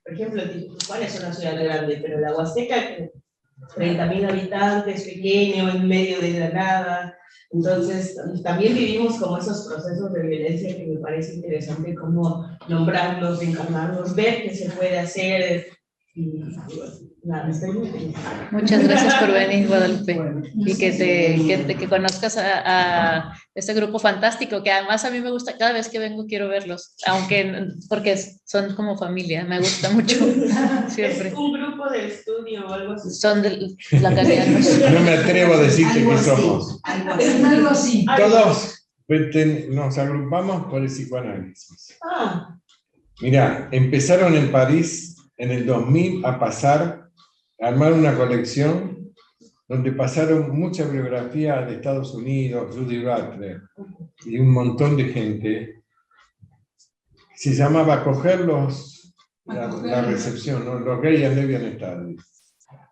por ejemplo, Tijuana es una ciudad grande, pero la Huasteca, 30.000 habitantes, pequeño, en medio de la nada. Entonces, también vivimos como esos procesos de violencia que me parece interesante, como nombrarlos, encarnarlos, ver qué se puede hacer. Y nada, estoy muy feliz. Muchas gracias por venir, Guadalupe, y que conozcas a este grupo fantástico, que además a mí me gusta, cada vez que vengo quiero verlos, porque son como familia, me gusta mucho, siempre. Es un grupo de estudio o algo así. Son de la Lacanianos. No me atrevo a decirte que somos. Algo así. Todos nos agrupamos por el psicoanálisis. Mirá, empezaron en París en el 2000 a armar una colección donde pasaron mucha biografía de Estados Unidos, Judy Butler y un montón de gente. Se llamaba Acoger la recepción, ¿no? Los Gay and Lesbian Studies.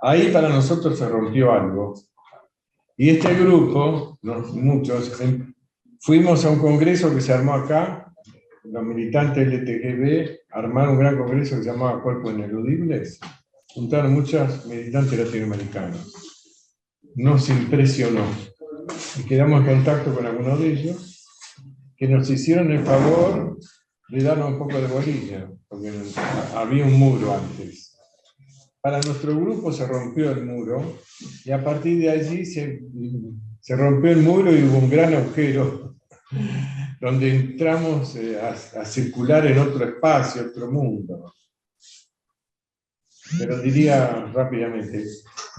Ahí para nosotros se rompió algo. Y este grupo, muchos, fuimos a un congreso que se armó acá, los militantes LTGB armaron un gran congreso que se llamaba Cuerpos Ineludibles, juntaron muchos militantes latinoamericanos. Nos impresionó. Y quedamos en contacto con algunos de ellos, que nos hicieron el favor de darnos un poco de bolilla, porque había un muro antes. Para nuestro grupo se rompió el muro, y a partir de allí se rompió el muro y hubo un gran agujero, donde entramos a circular en otro espacio, otro mundo. Pero diría rápidamente,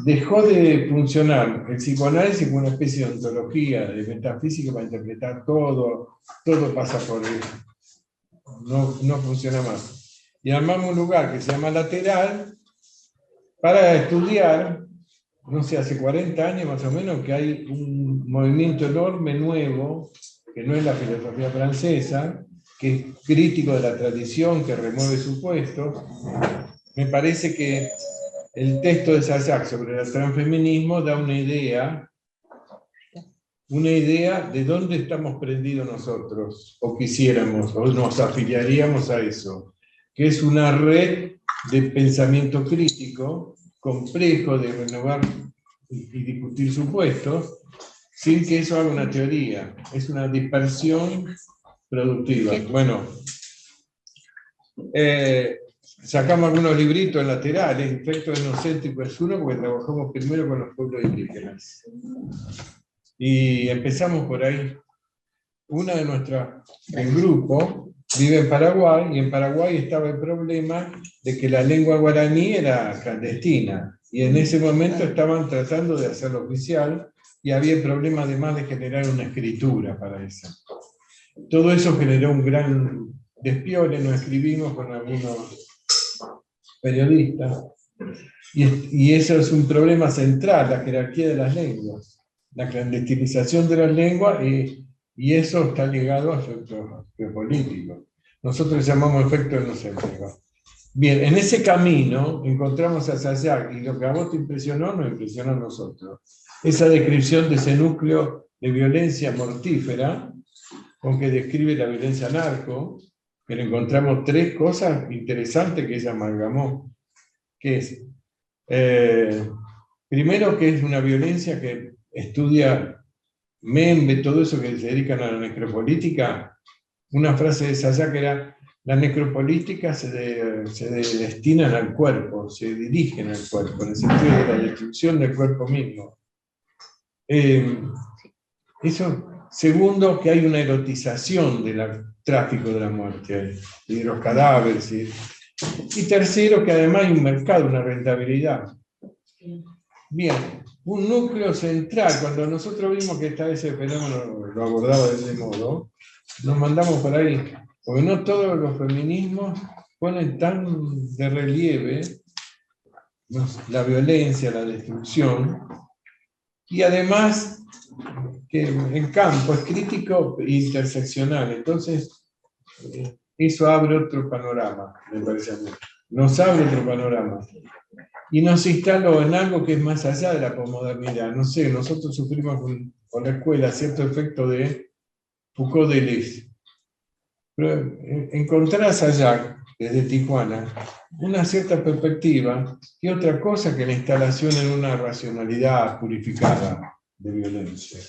dejó de funcionar el psicoanálisis como una especie de ontología, de metafísica para interpretar todo pasa por él. No funciona más. Y armamos un lugar que se llama Lateral para estudiar, no sé, hace 40 años más o menos, que hay un movimiento enorme nuevo, que no es la filosofía francesa, que es crítico de la tradición, que remueve supuestos. Me parece que el texto de Sasak sobre el transfeminismo da una idea de dónde estamos prendidos nosotros, o quisiéramos, o nos afiliaríamos a eso, que es una red de pensamiento crítico, complejo, de renovar y discutir supuestos, sin que eso haga una teoría. Es una dispersión productiva. Bueno, sacamos algunos libritos laterales, Efecto Etnocéntrico es uno, porque trabajamos primero con los pueblos indígenas. Y empezamos por ahí. Una de el grupo vive en Paraguay, y en Paraguay estaba el problema de que la lengua guaraní era clandestina, y en ese momento estaban tratando de hacerlo oficial, y había el problema además de generar una escritura para eso. Todo eso generó un gran despiole, nos escribimos con algunos periodistas, y eso es un problema central, la jerarquía de las lenguas, la clandestinización de las lenguas, y eso está ligado a efectos geopolíticos. Nosotros llamamos efecto etnocéntrico. Bien, en ese camino encontramos a Sasak, y lo que a vos te impresionó, nos impresionó a nosotros. Esa descripción de ese núcleo de violencia mortífera, con que describe la violencia narco, que le encontramos tres cosas interesantes que ella amalgamó. Que es, primero, que es una violencia que estudia Membe, todo eso que se dedican a la necropolítica. Una frase de Sasak era: las necropolíticas se destinan al cuerpo, se dirigen al cuerpo, en el sentido de la destrucción del cuerpo mismo. Eso. Segundo, que hay una erotización del tráfico de la muerte, y de los cadáveres. Y tercero, que además hay un mercado, una rentabilidad. Bien, un núcleo central. Cuando nosotros vimos que ese fenómeno lo abordaba de ese modo, nos mandamos por ahí, porque no todos los feminismos ponen tan de relieve la violencia, la destrucción, y además que en campo es crítico e interseccional. Entonces, eso abre otro panorama, me parece a mí. Nos abre otro panorama. Y nos instaló en algo que es más allá de la posmodernidad. No sé, nosotros sufrimos con la escuela cierto efecto de Foucault-Deleuze. Pero encontrar a Sasak desde Tijuana, una cierta perspectiva y otra cosa que la instalación en una racionalidad purificada de violencia.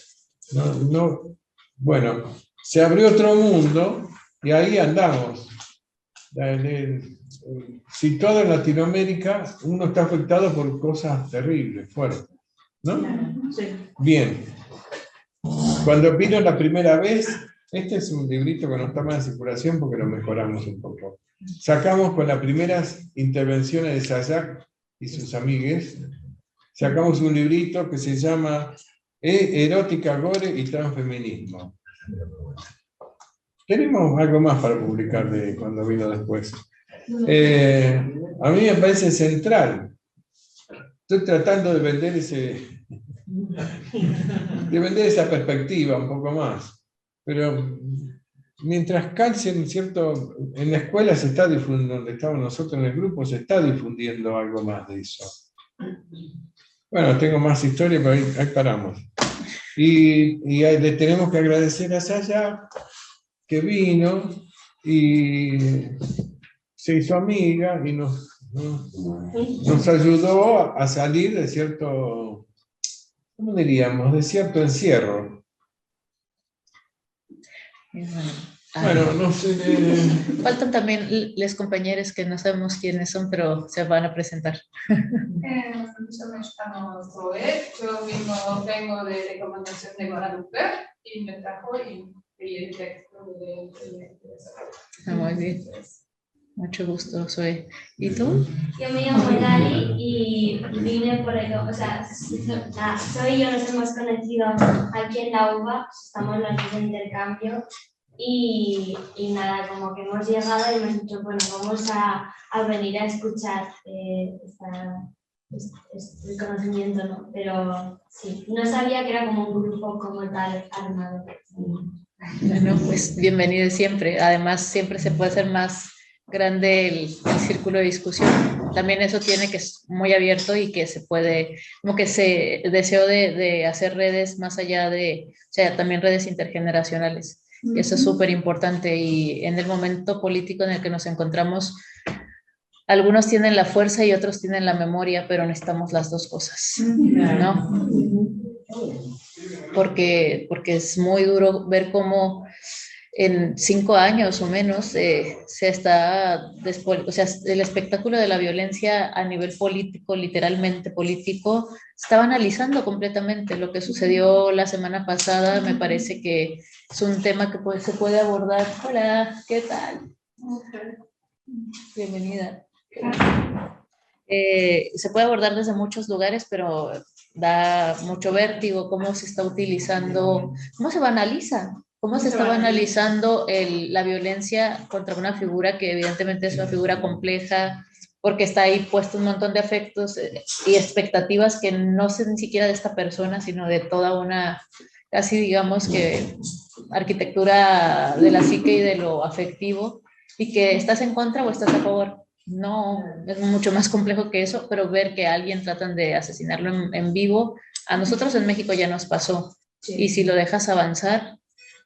Bueno, se abrió otro mundo y ahí andamos. Situado en Latinoamérica, uno está afectado por cosas terribles, fuertes, ¿no? Sí. Bien. Cuando vino la primera vez, este es un librito que no está más en circulación porque lo mejoramos un poco. Sacamos con las primeras intervenciones de Sayak y sus amigues, sacamos un librito que se llama Erótica, Gore y Transfeminismo. Tenemos algo más para publicar de cuando vino después. A mí me parece central. Estoy tratando de vender esa perspectiva un poco más. Pero mientras calcen, ¿cierto? En la escuela se está difundiendo, donde estamos nosotros en el grupo, se está difundiendo algo más de eso. Bueno, tengo más historia, pero ahí paramos. Y le tenemos que agradecer a Saya que vino y se hizo amiga y nos ayudó a salir de cierto, ¿cómo diríamos? De cierto encierro. Bueno, no sé. Faltan también los compañeros que no sabemos quiénes son, pero se van a presentar. Yo me llamo Zoe, yo vengo de Recomendación de Guadalupe y me trajo y el texto de Muy bien. Mucho gusto, Zoe. ¿Y tú? Yo me llamo Gali y vine por el, o sea, Zoe y yo nos hemos conocido aquí en la UBA, estamos los dos de intercambio y nada, como que hemos llegado y hemos dicho, bueno, vamos a venir a escuchar este conocimiento, ¿no? Pero sí, no sabía que era como un grupo como tal armado. Bueno, pues bienvenido siempre. Además, siempre se puede hacer más grande el círculo de discusión. También eso tiene que ser muy abierto y que se puede, como que se deseó de hacer redes más allá de, o sea, también redes intergeneracionales. Eso es súper importante y en el momento político en el que nos encontramos, algunos tienen la fuerza y otros tienen la memoria, pero necesitamos las dos cosas, ¿no? Porque es muy duro ver cómo en 5 años o menos se está, o sea, el espectáculo de la violencia a nivel político, literalmente político, está banalizando completamente. Lo que sucedió la semana pasada me parece que es un tema que se puede abordar. Hola, ¿qué tal? Bienvenida. Se puede abordar desde muchos lugares, pero da mucho vértigo cómo se está utilizando, cómo se banaliza. ¿Cómo se está banalizando la violencia contra una figura que evidentemente es una figura compleja, porque está ahí puesto un montón de afectos y expectativas que no son ni siquiera de esta persona, sino de toda una, casi digamos que arquitectura de la psique y de lo afectivo, y que estás en contra o estás a favor? No, es mucho más complejo que eso, pero ver que a alguien tratan de asesinarlo en vivo, a nosotros en México ya nos pasó, sí. Y si lo dejas avanzar,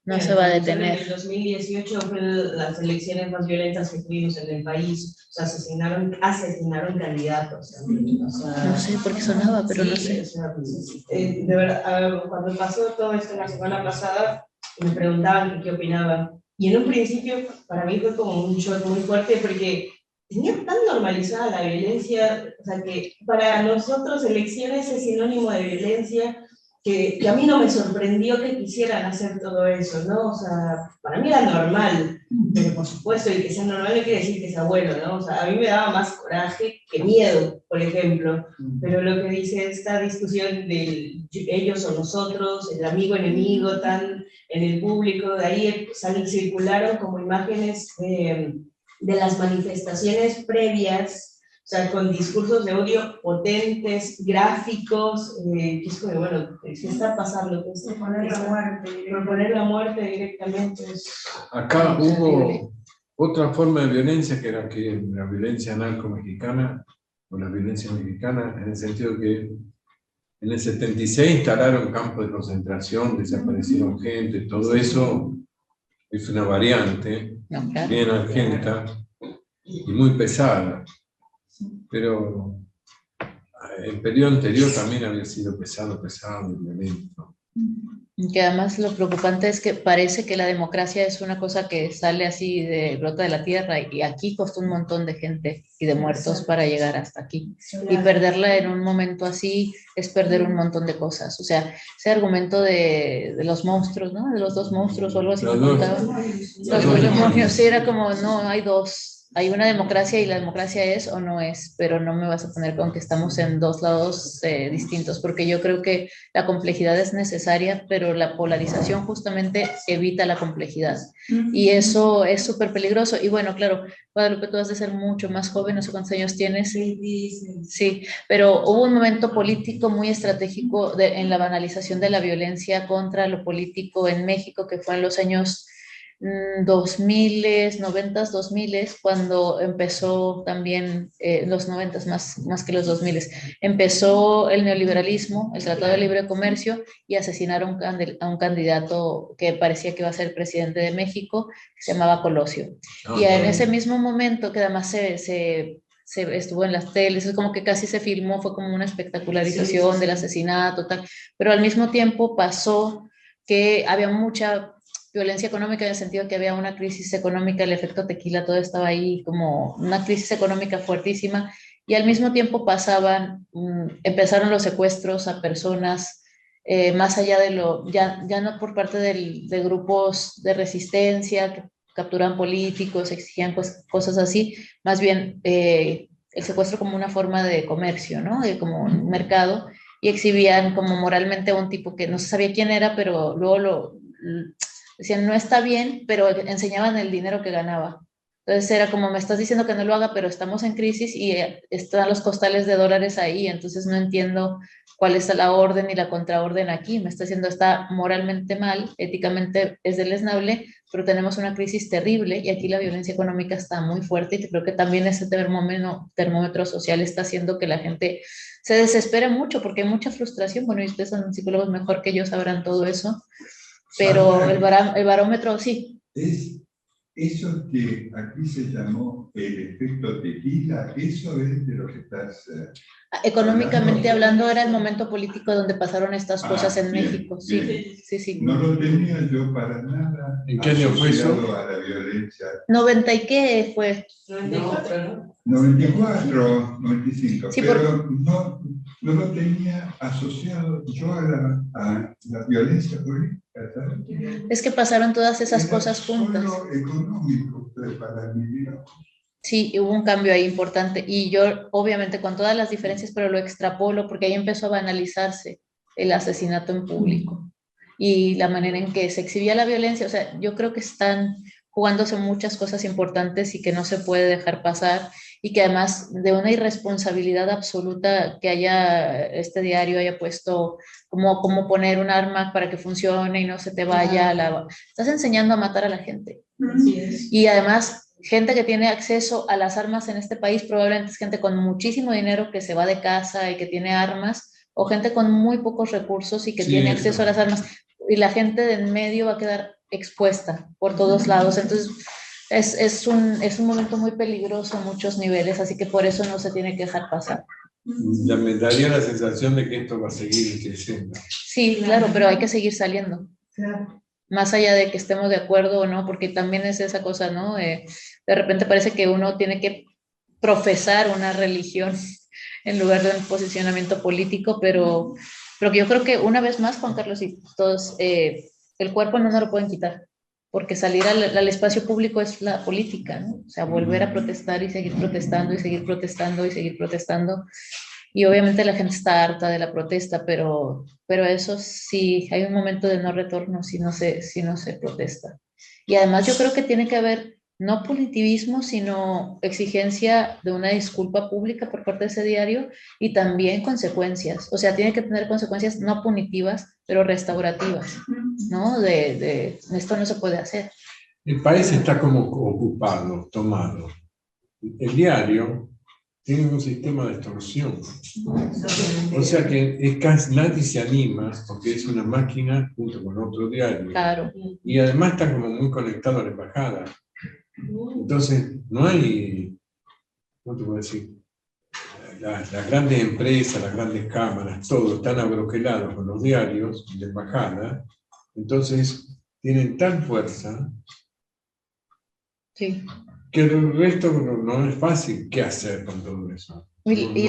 no se va a detener. En el 2018 fueron las elecciones más violentas que tuvimos en el país. O sea, asesinaron candidatos. O sea, no sé por qué sonaba, pero sí, no sé. O sea, de verdad, cuando pasó todo esto la semana pasada, me preguntaban qué opinaba. Y en un principio, para mí fue como un shock muy fuerte porque tenía tan normalizada la violencia, o sea, que para nosotros elecciones es sinónimo de violencia. Que a mí no me sorprendió que quisieran hacer todo eso, ¿no? O sea, para mí era normal, pero por supuesto, y que sea normal no quiere decir que sea bueno, ¿no? O sea, a mí me daba más coraje que miedo, por ejemplo, pero lo que dice esta discusión de ellos o nosotros, el amigo-enemigo, tan en el público, de ahí circularon como imágenes de las manifestaciones previas, o sea, con discursos de odio potentes, gráficos, que es como, bueno, ¿qué está pasando? Proponer la muerte directamente. Acá hubo otra forma de violencia que era la violencia narco-mexicana, o la violencia mexicana, en el sentido que en el 76 instalaron campos de concentración, desaparecieron gente, todo eso es una variante bien argenta. y muy pesada. Pero el periodo anterior también había sido pesado y violento. Que además lo preocupante es que parece que la democracia es una cosa que sale así de brota de la tierra, y aquí costó un montón de gente y de muertos para llegar hasta aquí. Y perderla en un momento así es perder un montón de cosas. O sea, ese argumento de los monstruos, ¿no? De los dos monstruos o algo así. Los demonios, sí, era como, no, hay dos. Hay una democracia y la democracia es o no es, pero no me vas a poner con que estamos en dos lados distintos, porque yo creo que la complejidad es necesaria, pero la polarización justamente evita la complejidad. Y eso es súper peligroso. Y bueno, claro, Guadalupe, tú has de ser mucho más joven, no sé cuántos años tienes. Sí, pero hubo un momento político muy estratégico en la banalización de la violencia contra lo político en México, que fue en los años 2000, 90, 2000, cuando empezó también, los 90 más que los 2000, empezó el neoliberalismo, el Tratado de Libre Comercio, y asesinaron a un candidato que parecía que iba a ser presidente de México, que se llamaba Colosio. Y en ese mismo momento, que además se estuvo en las teles, es como que casi se filmó, fue como una espectacularización del asesinato, tal, pero al mismo tiempo pasó que había mucha violencia económica, en el sentido que había una crisis económica, el efecto tequila, todo estaba ahí, como una crisis económica fuertísima, y al mismo tiempo empezaron los secuestros a personas, más allá de ya no por parte de grupos de resistencia que capturaban políticos, exigían cosas así, más bien el secuestro como una forma de comercio, ¿no? Como un mercado, y exhibían como moralmente a un tipo que no se sabía quién era, pero luego decían, no está bien, pero enseñaban el dinero que ganaba. Entonces era como, me estás diciendo que no lo haga, pero estamos en crisis y están los costales de dólares ahí, entonces no entiendo cuál es la orden y la contraorden aquí. Me está diciendo, está moralmente mal, éticamente es deleznable, pero tenemos una crisis terrible y aquí la violencia económica está muy fuerte, y creo que también ese termómetro social está haciendo que la gente se desespere mucho, porque hay mucha frustración. Bueno, y ustedes son psicólogos mejor que yo, sabrán todo eso. Pero el barómetro, sí. Eso que aquí se llamó el efecto tequila, eso es de lo que estás... Económicamente hablando, era el momento político donde pasaron estas cosas en bien, México. Bien. Sí. No lo tenía yo para nada. ¿En qué año fue eso? A la violencia. ¿90 y qué fue? 94, ¿no? 94, 95, sí, pero no lo tenía asociado yo a la violencia política. ¿sabes? Es que pasaron todas esas cosas juntas. Solo económico para mi vida. Sí, hubo un cambio ahí importante, y yo obviamente con todas las diferencias, pero lo extrapolo porque ahí empezó a banalizarse el asesinato en público y la manera en que se exhibía la violencia. O sea, yo creo que están jugándose muchas cosas importantes y que no se puede dejar pasar, y que además de una irresponsabilidad absoluta que este diario haya puesto como poner un arma para que funcione y no se te vaya. Estás enseñando a matar a la gente. Y además, gente que tiene acceso a las armas en este país probablemente es gente con muchísimo dinero que se va de casa y que tiene armas, o gente con muy pocos recursos y que tiene acceso a las armas, y la gente de en medio va a quedar expuesta por todos lados. Entonces es un momento muy peligroso a muchos niveles, así que por eso no se tiene que dejar pasar. Me daría la sensación de que esto va a seguir creciendo. Sí, claro, pero hay que seguir saliendo. Claro. Más allá de que estemos de acuerdo o no, porque también es esa cosa, ¿no? De repente parece que uno tiene que profesar una religión en lugar de un posicionamiento político, pero yo creo que una vez más, Juan Carlos y todos, el cuerpo no nos lo pueden quitar, porque salir al espacio público es la política, ¿no? O sea, volver a protestar y seguir protestando y seguir protestando y seguir protestando. Y obviamente la gente está harta de la protesta, pero eso sí, hay un momento de no retorno si no se protesta. Y además yo creo que tiene que haber no punitivismo, sino exigencia de una disculpa pública por parte de ese diario, y también consecuencias. O sea, tiene que tener consecuencias no punitivas, pero restaurativas, ¿no? De esto no se puede hacer. El país está como ocupado, tomado. El diario tiene un sistema de extorsión. O sea que casi nadie se anima, porque es una máquina junto con otro diario. Claro. Y además está como muy conectado a la embajada. Entonces no hay ¿cómo te puedo decir? Las grandes empresas, las grandes cámaras, todo están abroquelados con los diarios de embajada, entonces tienen tal fuerza Sí. que el resto no es fácil. ¿Qué hacer con todo eso? Y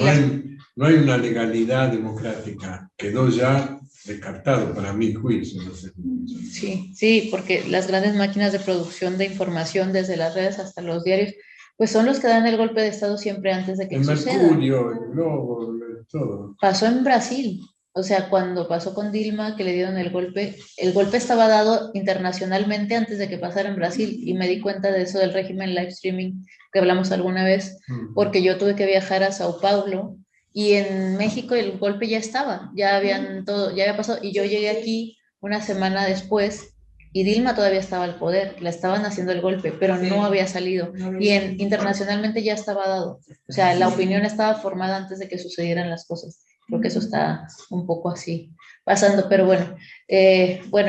No hay una legalidad democrática, quedó ya descartado para mi juicio. No sé. Sí, sí, porque las grandes máquinas de producción de información, desde las redes hasta los diarios, pues son los que dan el golpe de Estado siempre antes de que El suceda. Mercurio, el Globo, todo. Pasó en Brasil, o sea, cuando pasó con Dilma, que le dieron el golpe estaba dado internacionalmente antes de que pasara en Brasil, y me di cuenta de eso del régimen live streaming que hablamos alguna vez, porque yo tuve que viajar a Sao Paulo, y en México el golpe ya estaba, ya había pasado, y yo llegué aquí una semana después, y Dilma todavía estaba al poder, la estaban haciendo el golpe, pero no había salido, y internacionalmente ya estaba dado, o sea, la opinión estaba formada antes de que sucedieran las cosas. Creo que eso está un poco así pasando, pero bueno,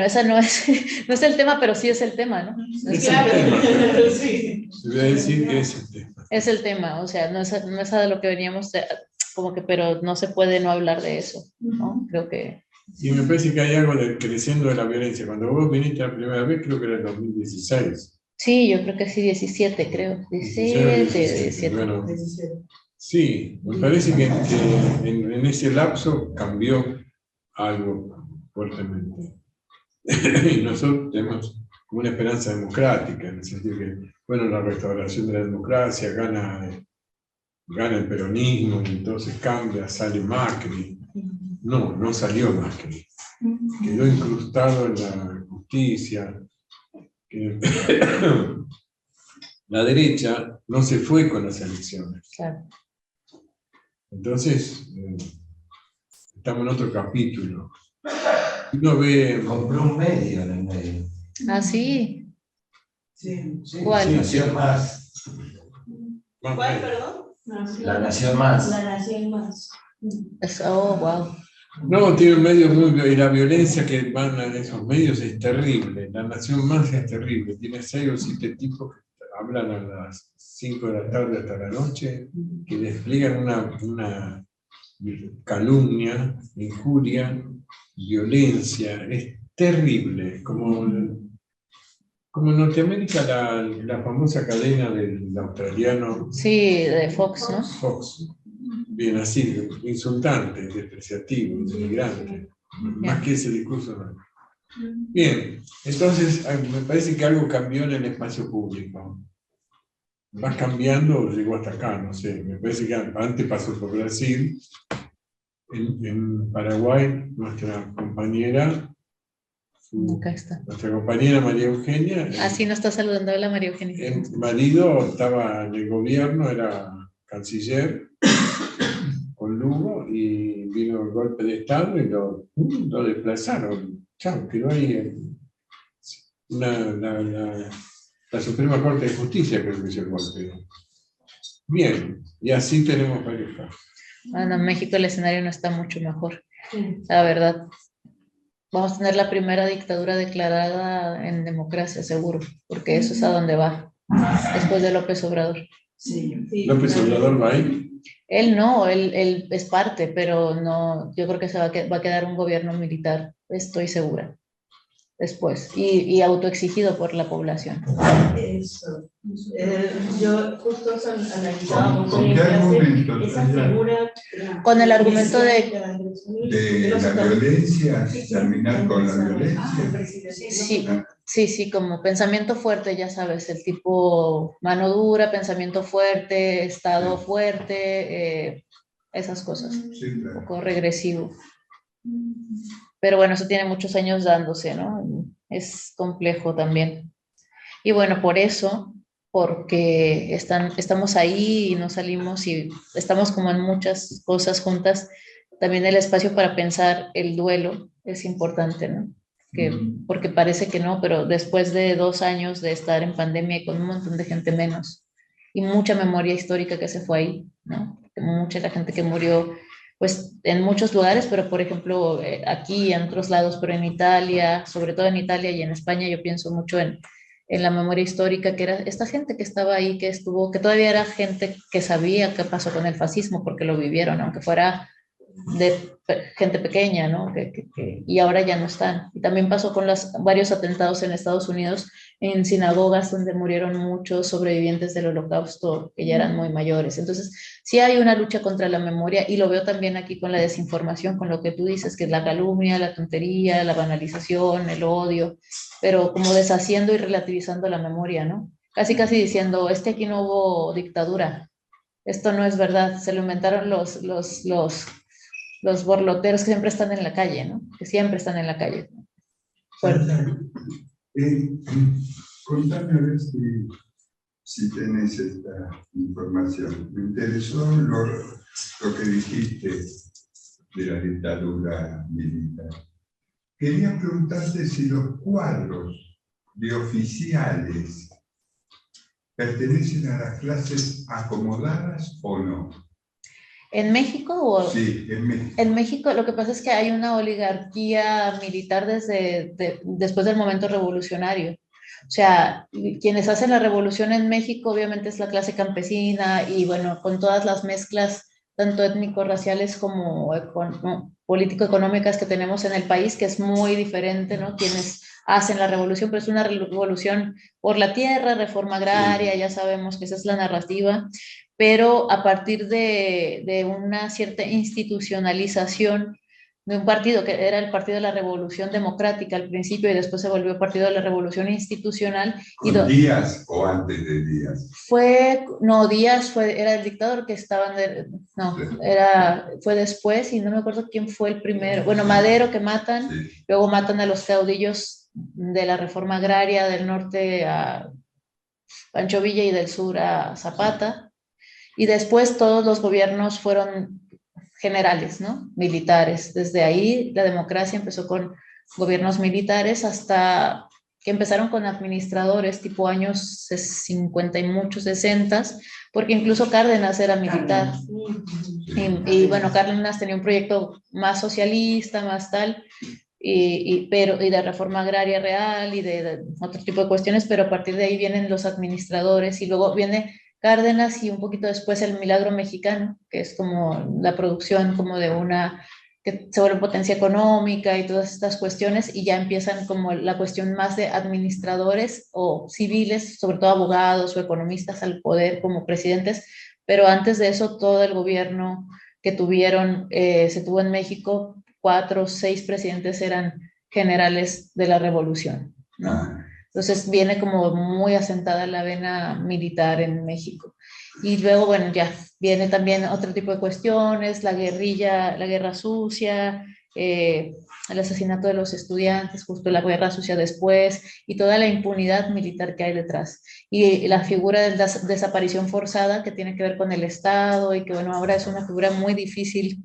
esa no es, no es el tema, pero sí es el tema, ¿no? Es el tema, sí. Se voy a decir que es el tema. Es el tema, o sea, no es a lo que veníamos, como que, pero no se puede no hablar de eso, ¿no? Creo que... Y me parece que hay algo creciendo de la violencia. Cuando vos viniste la primera vez, creo que era el 2016. Sí, yo creo que sí, 17, creo. 17. Bueno, sí, me parece que en ese lapso cambió algo fuertemente. Y nosotros tenemos una esperanza democrática, en el sentido que, bueno, la restauración de la democracia gana el peronismo y entonces cambia, sale Macri. No salió Macri. Quedó incrustado en la justicia. La derecha no se fue con las elecciones. Claro. Entonces, estamos en otro capítulo. Uno ve... Compró un medio en el medio. Ah, sí. Sí. ¿Cuál? Sí, Nación Más. ¿Cuál, perdón? La Nación Más. La Nación Más. Oh, wow. No, tiene un medio muy... Y la violencia que van a esos medios es terrible. La Nación Más es terrible. Tiene 6 o 7 tipos que hablan a las 5 de la tarde hasta la noche, que despliegan una calumnia, injuria, violencia. Es terrible. Como en Norteamérica, la famosa cadena del australiano... Sí, de Fox, ¿no? Fox. Bien así, insultante, despreciativo, denigrante. Más que ese discurso no. Bien, entonces me parece que algo cambió en el espacio público. Va cambiando o llegó hasta acá, no sé. Me parece que antes pasó por Brasil. En Paraguay, nuestra compañera María Eugenia. Así nos está saludando la María Eugenia. El marido estaba en el gobierno, era canciller con Lugo, y vino el golpe de Estado y lo desplazaron. Chao, quedó ahí. La Suprema Corte de Justicia creo que hizo el golpe. Bien, y así tenemos varios casos. Bueno, en México el escenario no está mucho mejor, la verdad. Vamos a tener la primera dictadura declarada en democracia, seguro, porque eso es a donde va, después de López Obrador. Sí. ¿López Obrador va ahí? Él no, él es parte, pero no, yo creo que va a quedar un gobierno militar, estoy segura, después, y autoexigido por la población. Eso. Yo justo analizábamos ¿Con qué argumento? esa figura. Con el argumento de la violencia, terminar con la violencia. Sí, como pensamiento fuerte, ya sabes, el tipo mano dura, pensamiento fuerte, estado fuerte, esas cosas, Sí, claro. un poco regresivo. Pero bueno, eso tiene muchos años dándose, ¿no? Es complejo también. Y bueno, por eso, porque estamos ahí y no salimos y estamos como en muchas cosas juntas, también el espacio para pensar el duelo es importante, ¿no? Porque parece que no, pero después de 2 años de estar en pandemia y con un montón de gente menos, y mucha memoria histórica que se fue ahí, ¿no? Mucha la gente que murió, pues en muchos lugares, pero por ejemplo aquí y en otros lados, pero en Italia, sobre todo en Italia y en España, yo pienso mucho en en la memoria histórica, que era esta gente que estaba ahí, que estuvo, que todavía era gente que sabía qué pasó con el fascismo, porque lo vivieron, aunque fuera gente pequeña, ¿no? Y ahora ya no están. Y también pasó con varios atentados en Estados Unidos, en sinagogas donde murieron muchos sobrevivientes del Holocausto, que ya eran muy mayores. Entonces, sí hay una lucha contra la memoria, y lo veo también aquí con la desinformación, con lo que tú dices, que es la calumnia, la tontería, la banalización, el odio, pero como deshaciendo y relativizando la memoria, ¿no? Casi diciendo, es que aquí no hubo dictadura. Esto no es verdad, se lo inventaron los borloteros que siempre están en la calle, ¿no? Que siempre están en la calle. Fuerte. Contame a ver si tenés esta información. Me interesó lo que dijiste de la dictadura militar. Quería preguntarte si los cuadros de oficiales pertenecen a las clases acomodadas o no. ¿En México? Sí, en México. En México lo que pasa es que hay una oligarquía militar después del momento revolucionario. O sea, quienes hacen la revolución en México obviamente es la clase campesina, y bueno, con todas las mezclas tanto étnico-raciales como político-económicas que tenemos en el país, que es muy diferente, ¿no? Quienes hacen la revolución, pero es una revolución por la tierra, reforma agraria, ya sabemos que esa es la narrativa, pero a partir de una cierta institucionalización de un partido que era el Partido de la Revolución Democrática al principio, y después se volvió Partido de la Revolución Institucional. ¿Con Díaz o antes de Díaz? Díaz era el dictador que estaban, fue después, y no me acuerdo quién fue el primero. Bueno, Madero, que matan, sí. Luego matan a los caudillos de la reforma agraria, del norte a Pancho Villa y del sur a Zapata, y después todos los gobiernos fueron generales, ¿no? Militares. Desde ahí la democracia empezó con gobiernos militares hasta que empezaron con administradores tipo años 50 y muchos, 60, porque incluso Cárdenas era militar. Y bueno, Cárdenas tenía un proyecto más socialista, más tal, y de reforma agraria real y de otro tipo de cuestiones, pero a partir de ahí vienen los administradores, y luego viene Cárdenas, y un poquito después el milagro mexicano, que es como la producción como de que se vuelve potencia económica y todas estas cuestiones, y ya empiezan como la cuestión más de administradores o civiles, sobre todo abogados o economistas al poder como presidentes, pero antes de eso todo el gobierno que tuvieron, se tuvo en México, 4 o 6 presidentes eran generales de la revolución, ¿no? Entonces viene como muy asentada la vena militar en México. Y luego, bueno, ya viene también otro tipo de cuestiones, la guerrilla, la guerra sucia, el asesinato de los estudiantes, justo la guerra sucia después, y toda la impunidad militar que hay detrás. Y la figura de la desaparición forzada, que tiene que ver con el Estado, y que bueno, ahora es una figura muy difícil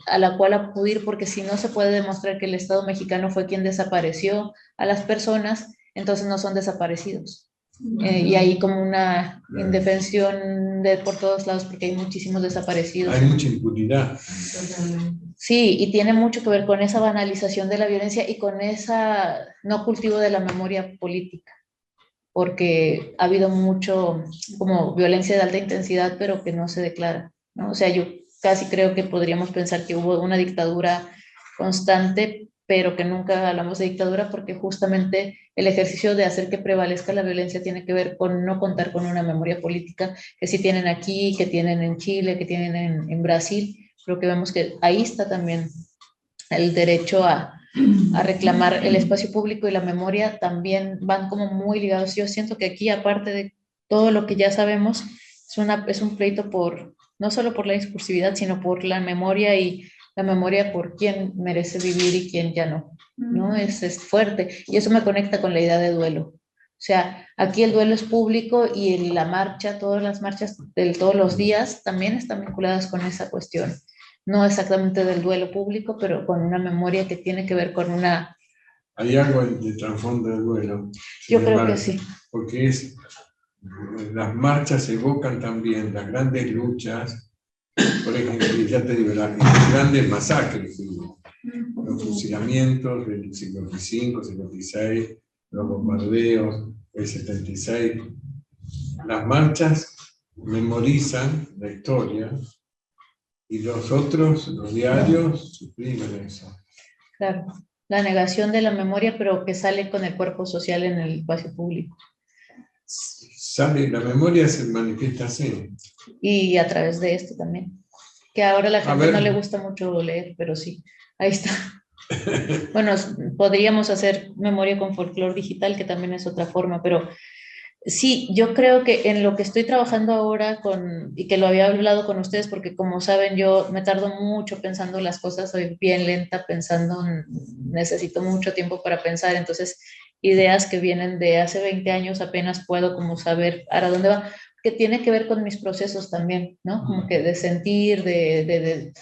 a la cual acudir, porque si no se puede demostrar que el Estado mexicano fue quien desapareció a las personas, entonces no son desaparecidos. Y hay como una indefensión por todos lados, porque hay muchísimos desaparecidos. Hay mucha impunidad. Sí, y tiene mucho que ver con esa banalización de la violencia y con esa no cultivo de la memoria política, porque ha habido mucho como violencia de alta intensidad, pero que no se declara, ¿no? O sea, yo casi creo que podríamos pensar que hubo una dictadura constante, pero que nunca hablamos de dictadura, porque justamente el ejercicio de hacer que prevalezca la violencia tiene que ver con no contar con una memoria política que sí tienen aquí, que tienen en Chile, que tienen en Brasil. Creo que vemos que ahí está también el derecho a reclamar el espacio público, y la memoria también van como muy ligados. Yo siento que aquí, aparte de todo lo que ya sabemos, es un pleito no solo por la discursividad, sino por la memoria, y la memoria por quién merece vivir y quién ya no, ¿no? Es fuerte, y eso me conecta con la idea de duelo. O sea, aquí el duelo es público, y la marcha, todas las marchas de todos los días también están vinculadas con esa cuestión. No exactamente del duelo público, pero con una memoria que tiene que ver con una... Hay algo de trasfondo del duelo. Yo creo que sí. Porque las marchas evocan también las grandes luchas, por ejemplo, ya te digo, las grandes masacres, los fusilamientos del 55, 56, los bombardeos, el 76. Las marchas memorizan la historia y los otros, los diarios, suprimen eso. Claro, la negación de la memoria, pero que sale con el cuerpo social en el espacio público. Sale, la memoria se manifiesta así. Y a través de esto también. Que ahora a la gente ver. no le gusta mucho leer, pero sí, ahí está. Bueno, podríamos hacer memoria con folclore digital, que también es otra forma, pero sí, yo creo que en lo que estoy trabajando ahora y que lo había hablado con ustedes, porque como saben, yo me tardo mucho pensando las cosas, soy bien lenta pensando, necesito mucho tiempo para pensar, entonces ideas que vienen de hace 20 años apenas puedo como saber a dónde va, que tiene que ver con mis procesos también, ¿no? Como que de sentir, de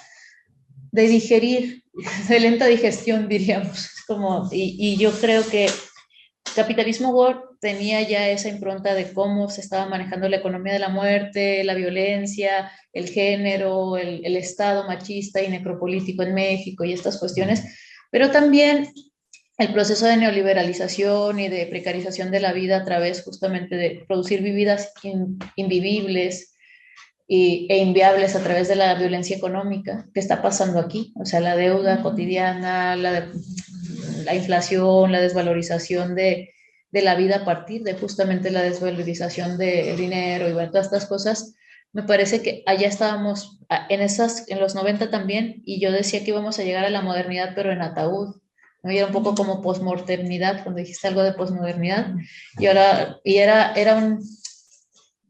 digerir, de lenta digestión, diríamos, como, y yo creo que Capitalismo World tenía ya esa impronta de cómo se estaba manejando la economía de la muerte, la violencia, el género, el Estado machista y necropolítico en México y estas cuestiones, pero también el proceso de neoliberalización y de precarización de la vida a través justamente de producir vividas invivibles e inviables a través de la violencia económica que está pasando aquí, o sea, la deuda cotidiana, la inflación, la desvalorización de la vida a partir de justamente la desvalorización del dinero y bueno, todas estas cosas, me parece que allá estábamos en los 90 también, y yo decía que íbamos a llegar a la modernidad, pero en ataúd, ¿no? Y era un poco como posmodernidad, cuando dijiste algo de posmodernidad,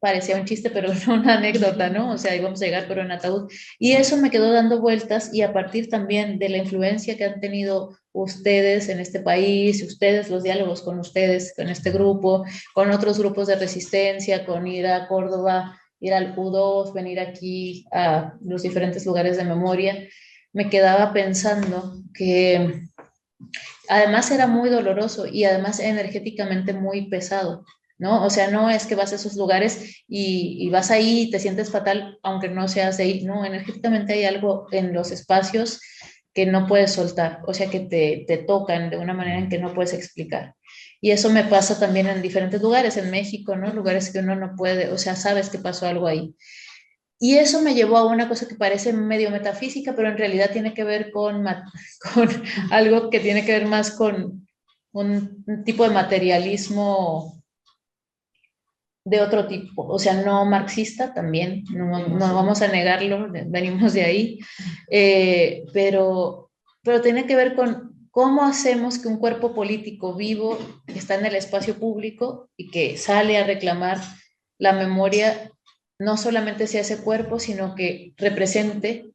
parecía un chiste, pero no una anécdota, ¿no? O sea, íbamos a llegar, pero en ataúd. Y eso me quedó dando vueltas, y a partir también de la influencia que han tenido ustedes en este país, ustedes, los diálogos con ustedes, con este grupo, con otros grupos de resistencia, con ir a Córdoba, ir al U2, venir aquí a los diferentes lugares de memoria, me quedaba pensando que además era muy doloroso y además energéticamente muy pesado, ¿no? O sea, no es que vas a esos lugares y vas ahí y te sientes fatal, aunque no seas de ahí, no, energéticamente hay algo en los espacios que no puedes soltar, o sea, que te tocan de una manera en que no puedes explicar. Y eso me pasa también en diferentes lugares, en México, ¿no? Lugares que uno no puede, o sea, sabes que pasó algo ahí. Y eso me llevó a una cosa que parece medio metafísica, pero en realidad tiene que ver con algo que tiene que ver más con un tipo de materialismo de otro tipo, o sea, no marxista también, no vamos a negarlo, venimos de ahí, pero tiene que ver con cómo hacemos que un cuerpo político vivo que está en el espacio público y que sale a reclamar la memoria, no solamente sea ese cuerpo, sino que represente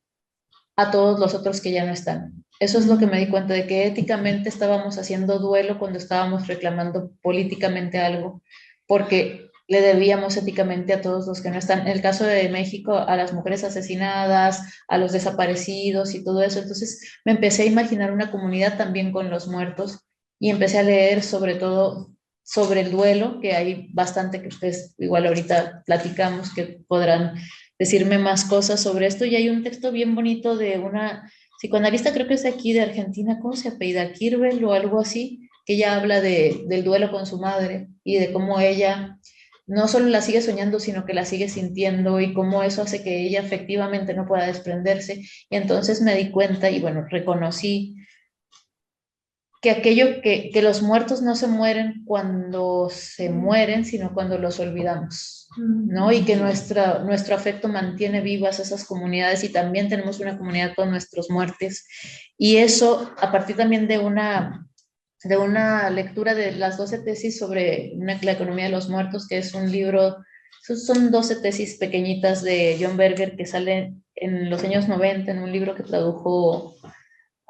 a todos los otros que ya no están. Eso es lo que me di cuenta, de que éticamente estábamos haciendo duelo cuando estábamos reclamando políticamente algo, porque le debíamos éticamente a todos los que no están. En el caso de México, a las mujeres asesinadas, a los desaparecidos y todo eso. Entonces me empecé a imaginar una comunidad también con los muertos y empecé a leer sobre todo sobre el duelo, que hay bastante que ustedes igual ahorita platicamos, que podrán decirme más cosas sobre esto. Y hay un texto bien bonito de una psicoanalista, creo que es de aquí de Argentina, ¿cómo se apellida? Kirbel o algo así, que ella habla del duelo con su madre y de cómo ella no solo la sigue soñando, sino que la sigue sintiendo, y cómo eso hace que ella efectivamente no pueda desprenderse. Y entonces me di cuenta y bueno, reconocí que aquello que los muertos no se mueren cuando se mueren, sino cuando los olvidamos, ¿no? Y que nuestro afecto mantiene vivas esas comunidades, y también tenemos una comunidad con nuestros muertos. Y eso, a partir también de una lectura de las 12 tesis sobre la economía de los muertos, que es un libro, son 12 tesis pequeñitas de John Berger que salen en los años 90 en un libro que tradujo,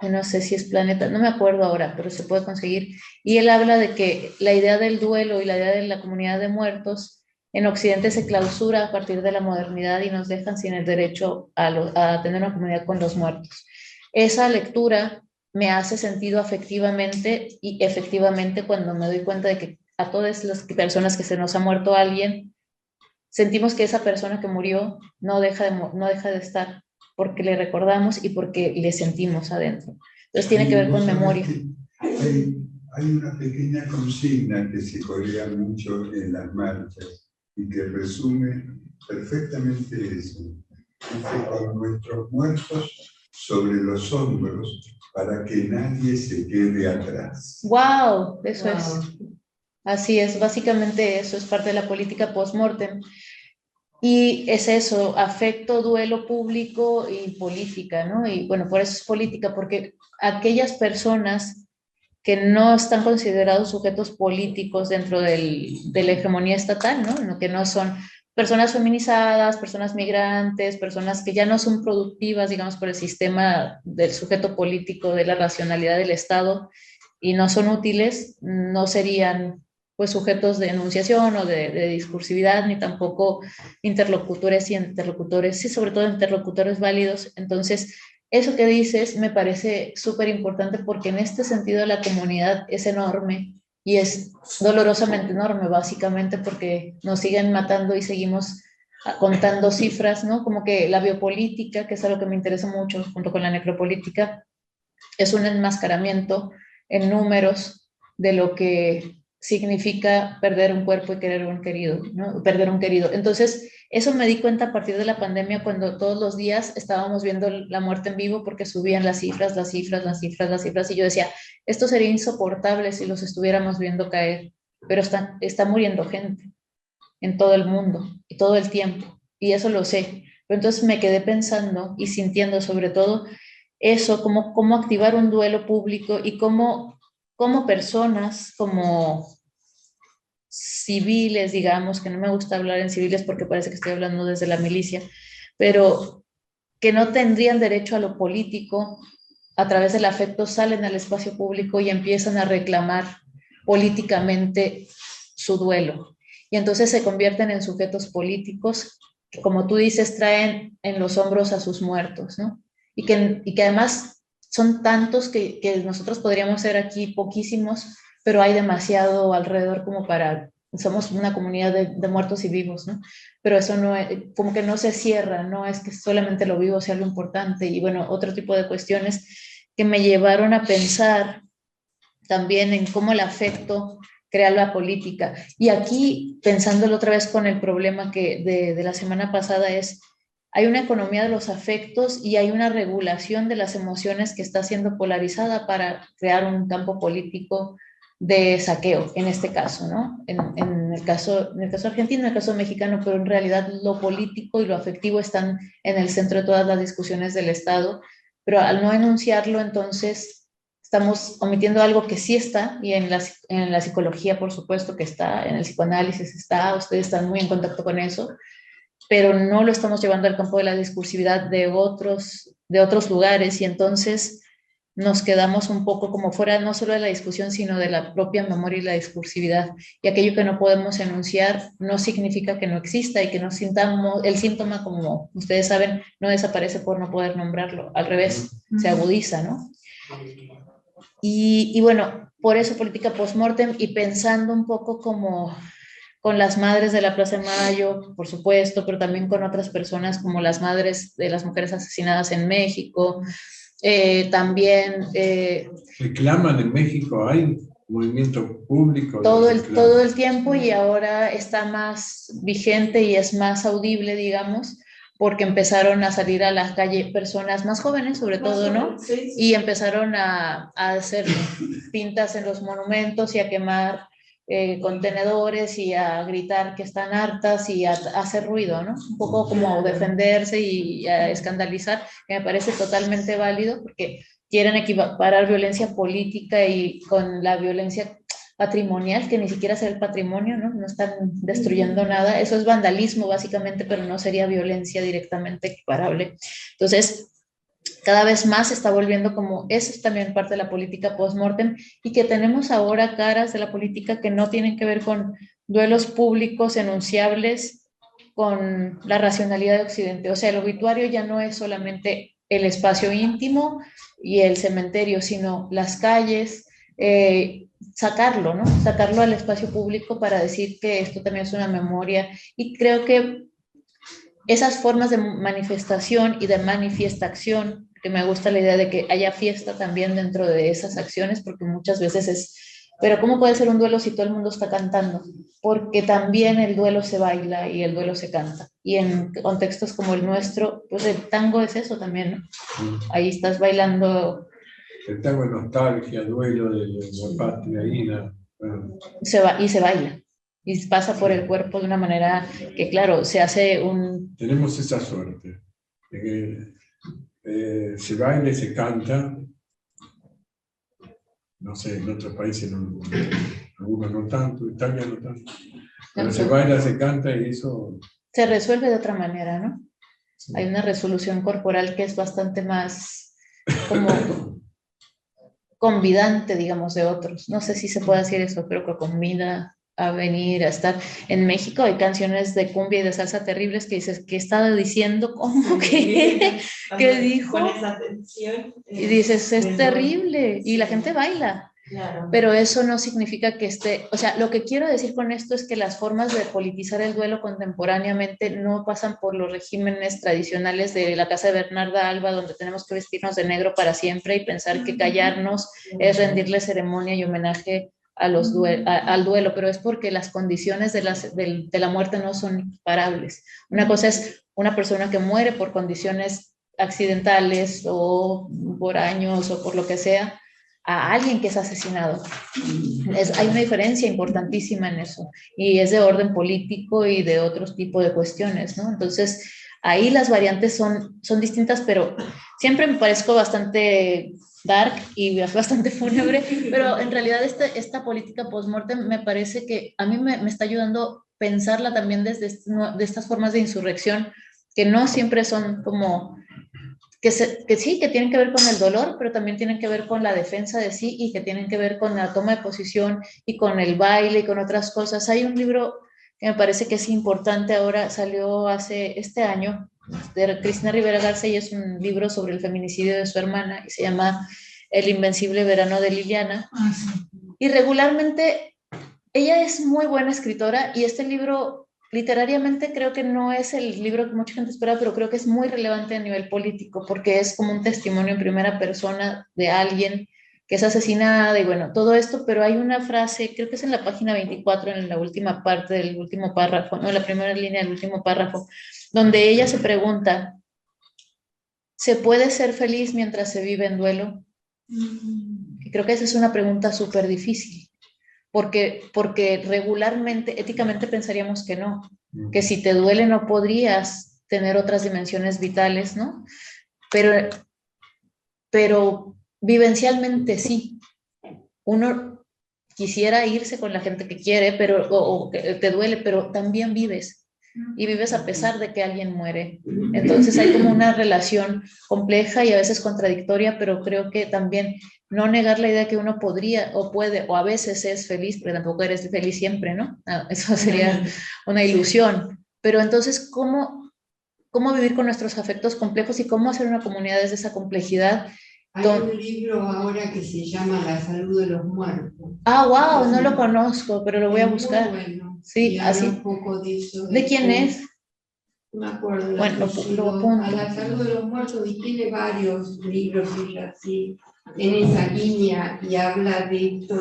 no sé si es Planeta, no me acuerdo ahora, pero se puede conseguir. Y él habla de que la idea del duelo y la idea de la comunidad de muertos en Occidente se clausura a partir de la modernidad y nos dejan sin el derecho a tener una comunidad con los muertos. Esa lectura me hace sentido afectivamente, y efectivamente cuando me doy cuenta de que a todas las personas que se nos ha muerto alguien, sentimos que esa persona que murió no deja de estar, porque le recordamos y porque le sentimos adentro. Entonces tiene que ver con memoria. hay una pequeña consigna que se colea mucho en las marchas y que resume perfectamente eso. Dice, con nuestros muertos sobre los hombros para que nadie se quede atrás. ¡Wow! Eso es. Así es, básicamente eso es parte de la política post-mortem. Y es eso, afecto, duelo público y política, ¿no? Y bueno, por eso es política, porque aquellas personas que no están considerados sujetos políticos dentro de la hegemonía estatal, ¿no? Que no son personas feminizadas, personas migrantes, personas que ya no son productivas, digamos, por el sistema del sujeto político, de la racionalidad del Estado, y no son útiles, no serían pues sujetos de enunciación o de discursividad, ni tampoco interlocutores y interlocutores, sí, sobre todo interlocutores válidos. Entonces, eso que dices me parece súper importante porque en este sentido la comunidad es enorme y es dolorosamente enorme, básicamente porque nos siguen matando y seguimos contando cifras, ¿no? Como que la biopolítica, que es algo que me interesa mucho, junto con la necropolítica, es un enmascaramiento en números de lo que significa perder un cuerpo y querer un querido, ¿no? Perder un querido. Entonces, eso me di cuenta a partir de la pandemia, cuando todos los días estábamos viendo la muerte en vivo porque subían las cifras, y yo decía, esto sería insoportable si los estuviéramos viendo caer, pero está muriendo gente en todo el mundo y todo el tiempo, y eso lo sé. Pero entonces me quedé pensando y sintiendo sobre todo eso, cómo activar un duelo público y cómo personas, como civiles, digamos, que no me gusta hablar en civiles porque parece que estoy hablando desde la milicia, pero que no tendrían derecho a lo político, a través del afecto salen al espacio público y empiezan a reclamar políticamente su duelo. Y entonces se convierten en sujetos políticos que, como tú dices, traen en los hombros a sus muertos, ¿no? Y que además son tantos que nosotros podríamos ser aquí poquísimos, pero hay demasiado alrededor como para, somos una comunidad de muertos y vivos, ¿no? Pero eso no es, como que no se cierra, no es que solamente lo vivo sea lo importante, y bueno, otro tipo de cuestiones que me llevaron a pensar también en cómo el afecto crea la política. Y aquí, pensándolo otra vez con el problema que de la semana pasada es, hay una economía de los afectos y hay una regulación de las emociones que está siendo polarizada para crear un campo político de saqueo, en este caso, ¿no? En el caso argentino, en el caso mexicano, pero en realidad lo político y lo afectivo están en el centro de todas las discusiones del Estado, pero al no enunciarlo, entonces estamos omitiendo algo que sí está, y en la psicología, por supuesto, que está, en el psicoanálisis está, ustedes están muy en contacto con eso, pero no lo estamos llevando al campo de la discursividad de otros lugares, y entonces nos quedamos un poco como fuera no solo de la discusión, sino de la propia memoria y la discursividad. Y aquello que no podemos enunciar no significa que no exista y que no sintamos, el síntoma, como ustedes saben, no desaparece por no poder nombrarlo, al revés, se agudiza, ¿no? Y bueno, por eso política post-mortem, y pensando un poco como con las madres de la Plaza de Mayo, por supuesto, pero también con otras personas como las madres de las mujeres asesinadas en México, también... reclaman en México, hay movimiento público. Todo el tiempo, y ahora está más vigente y es más audible, digamos, porque empezaron a salir a la calle personas más jóvenes, sobre todo, ¿no? Sí. Y empezaron a hacer pintas en los monumentos y a quemar contenedores y a gritar que están hartas y a hacer ruido, ¿no? Un poco como defenderse y a escandalizar, que me parece totalmente válido, porque quieren equiparar violencia política y con la violencia patrimonial, que ni siquiera es el patrimonio, ¿no? No están destruyendo nada. Eso es vandalismo, básicamente, pero no sería violencia directamente equiparable. Entonces, cada vez más se está volviendo como, eso es también parte de la política post-mortem, y que tenemos ahora caras de la política que no tienen que ver con duelos públicos enunciables con la racionalidad de Occidente. O sea, el obituario ya no es solamente el espacio íntimo y el cementerio, sino las calles, sacarlo, ¿no? Sacarlo al espacio público para decir que esto también es una memoria. Y creo que esas formas de manifestación y de manifiestación, que me gusta la idea de que haya fiesta también dentro de esas acciones, porque muchas veces Pero ¿cómo puede ser un duelo si todo el mundo está cantando? Porque también el duelo se baila y el duelo se canta. Y en contextos como el nuestro, pues el tango es eso también, ¿no? Ahí estás bailando. El tango es nostalgia, duelo de la patria, bueno. Y se baila. Y pasa por el cuerpo de una manera que, claro, se hace un... Tenemos esa suerte. De que se baila y se canta. No sé, en otros países algunos no tanto, Italia no tanto. Pero se baila, se canta y eso... Se resuelve de otra manera, ¿no? Sí. Hay una resolución corporal que es bastante más como convidante, digamos, de otros. No sé si se puede decir eso, pero que convida a venir, a estar. En México hay canciones de cumbia y de salsa terribles que dices, ¿qué estaba diciendo? ¿Cómo que? ¿Qué dijo? Con esa atención. Y dices, es terrible. Y la gente baila. Claro. Pero eso no significa que esté, o sea, lo que quiero decir con esto es que las formas de politizar el duelo contemporáneamente no pasan por los regímenes tradicionales de la casa de Bernarda Alba, donde tenemos que vestirnos de negro para siempre y pensar que callarnos es rendirle ceremonia y homenaje a al duelo, pero es porque las condiciones de la muerte no son equiparables. Una cosa es una persona que muere por condiciones accidentales o por años o por lo que sea, a alguien que es asesinado. Hay una diferencia importantísima en eso, y es de orden político y de otros tipos de cuestiones, ¿no? Entonces, ahí las variantes son distintas, pero siempre me parezco bastante dark y bastante fúnebre, pero en realidad esta política post-mortem me parece que a mí me está ayudando a pensarla también desde de estas formas de insurrección, que no siempre son como... Que sí, que tienen que ver con el dolor, pero también tienen que ver con la defensa de sí y que tienen que ver con la toma de posición y con el baile y con otras cosas. Hay un libro que me parece que es importante ahora, salió este año, de Cristina Rivera Garza, y es un libro sobre el feminicidio de su hermana y se llama El invencible verano de Liliana. Y regularmente ella es muy buena escritora y este libro... Literariamente creo que no es el libro que mucha gente espera, pero creo que es muy relevante a nivel político porque es como un testimonio en primera persona de alguien que es asesinada y bueno, todo esto, pero hay una frase, creo que es en la página 24, en la última parte del último párrafo, no, la primera línea del último párrafo, donde ella se pregunta, ¿se puede ser feliz mientras se vive en duelo? Y creo que esa es una pregunta súper difícil. Porque regularmente, éticamente pensaríamos que no, que si te duele no podrías tener otras dimensiones vitales, ¿no? Pero vivencialmente sí. Uno quisiera irse con la gente que quiere, o que te duele, pero también vives. Y vives a pesar de que alguien muere. Entonces hay como una relación compleja y a veces contradictoria, pero creo que también no negar la idea que uno podría o puede o a veces es feliz, pero tampoco eres feliz siempre, ¿no? Eso sería una ilusión. Pero entonces, ¿cómo vivir con nuestros afectos complejos y cómo hacer una comunidad desde esa complejidad? Hay un libro ahora que se llama La salud de los muertos. Ah, wow, no lo conozco, pero lo voy a buscar. Muy bueno. Sí, así. Un poco de eso. ¿De quién es? No me acuerdo. Bueno, lo apunto. A la salud de los muertos, y tiene varios libros ella así, en esa línea, y habla de esto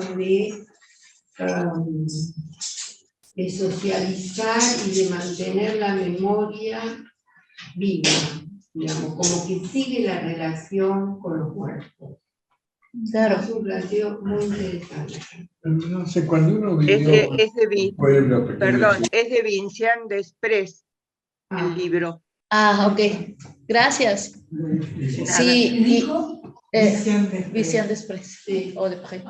de socializar y de mantener la memoria viva, digamos, como que sigue la relación con los muertos. Claro. Es un planteo muy interesante. No sé, cuando uno vivió es de Vincent Desprez, el libro. Ah, ok. Gracias. Sí, Vincent Desprez. Sí. O Desprez.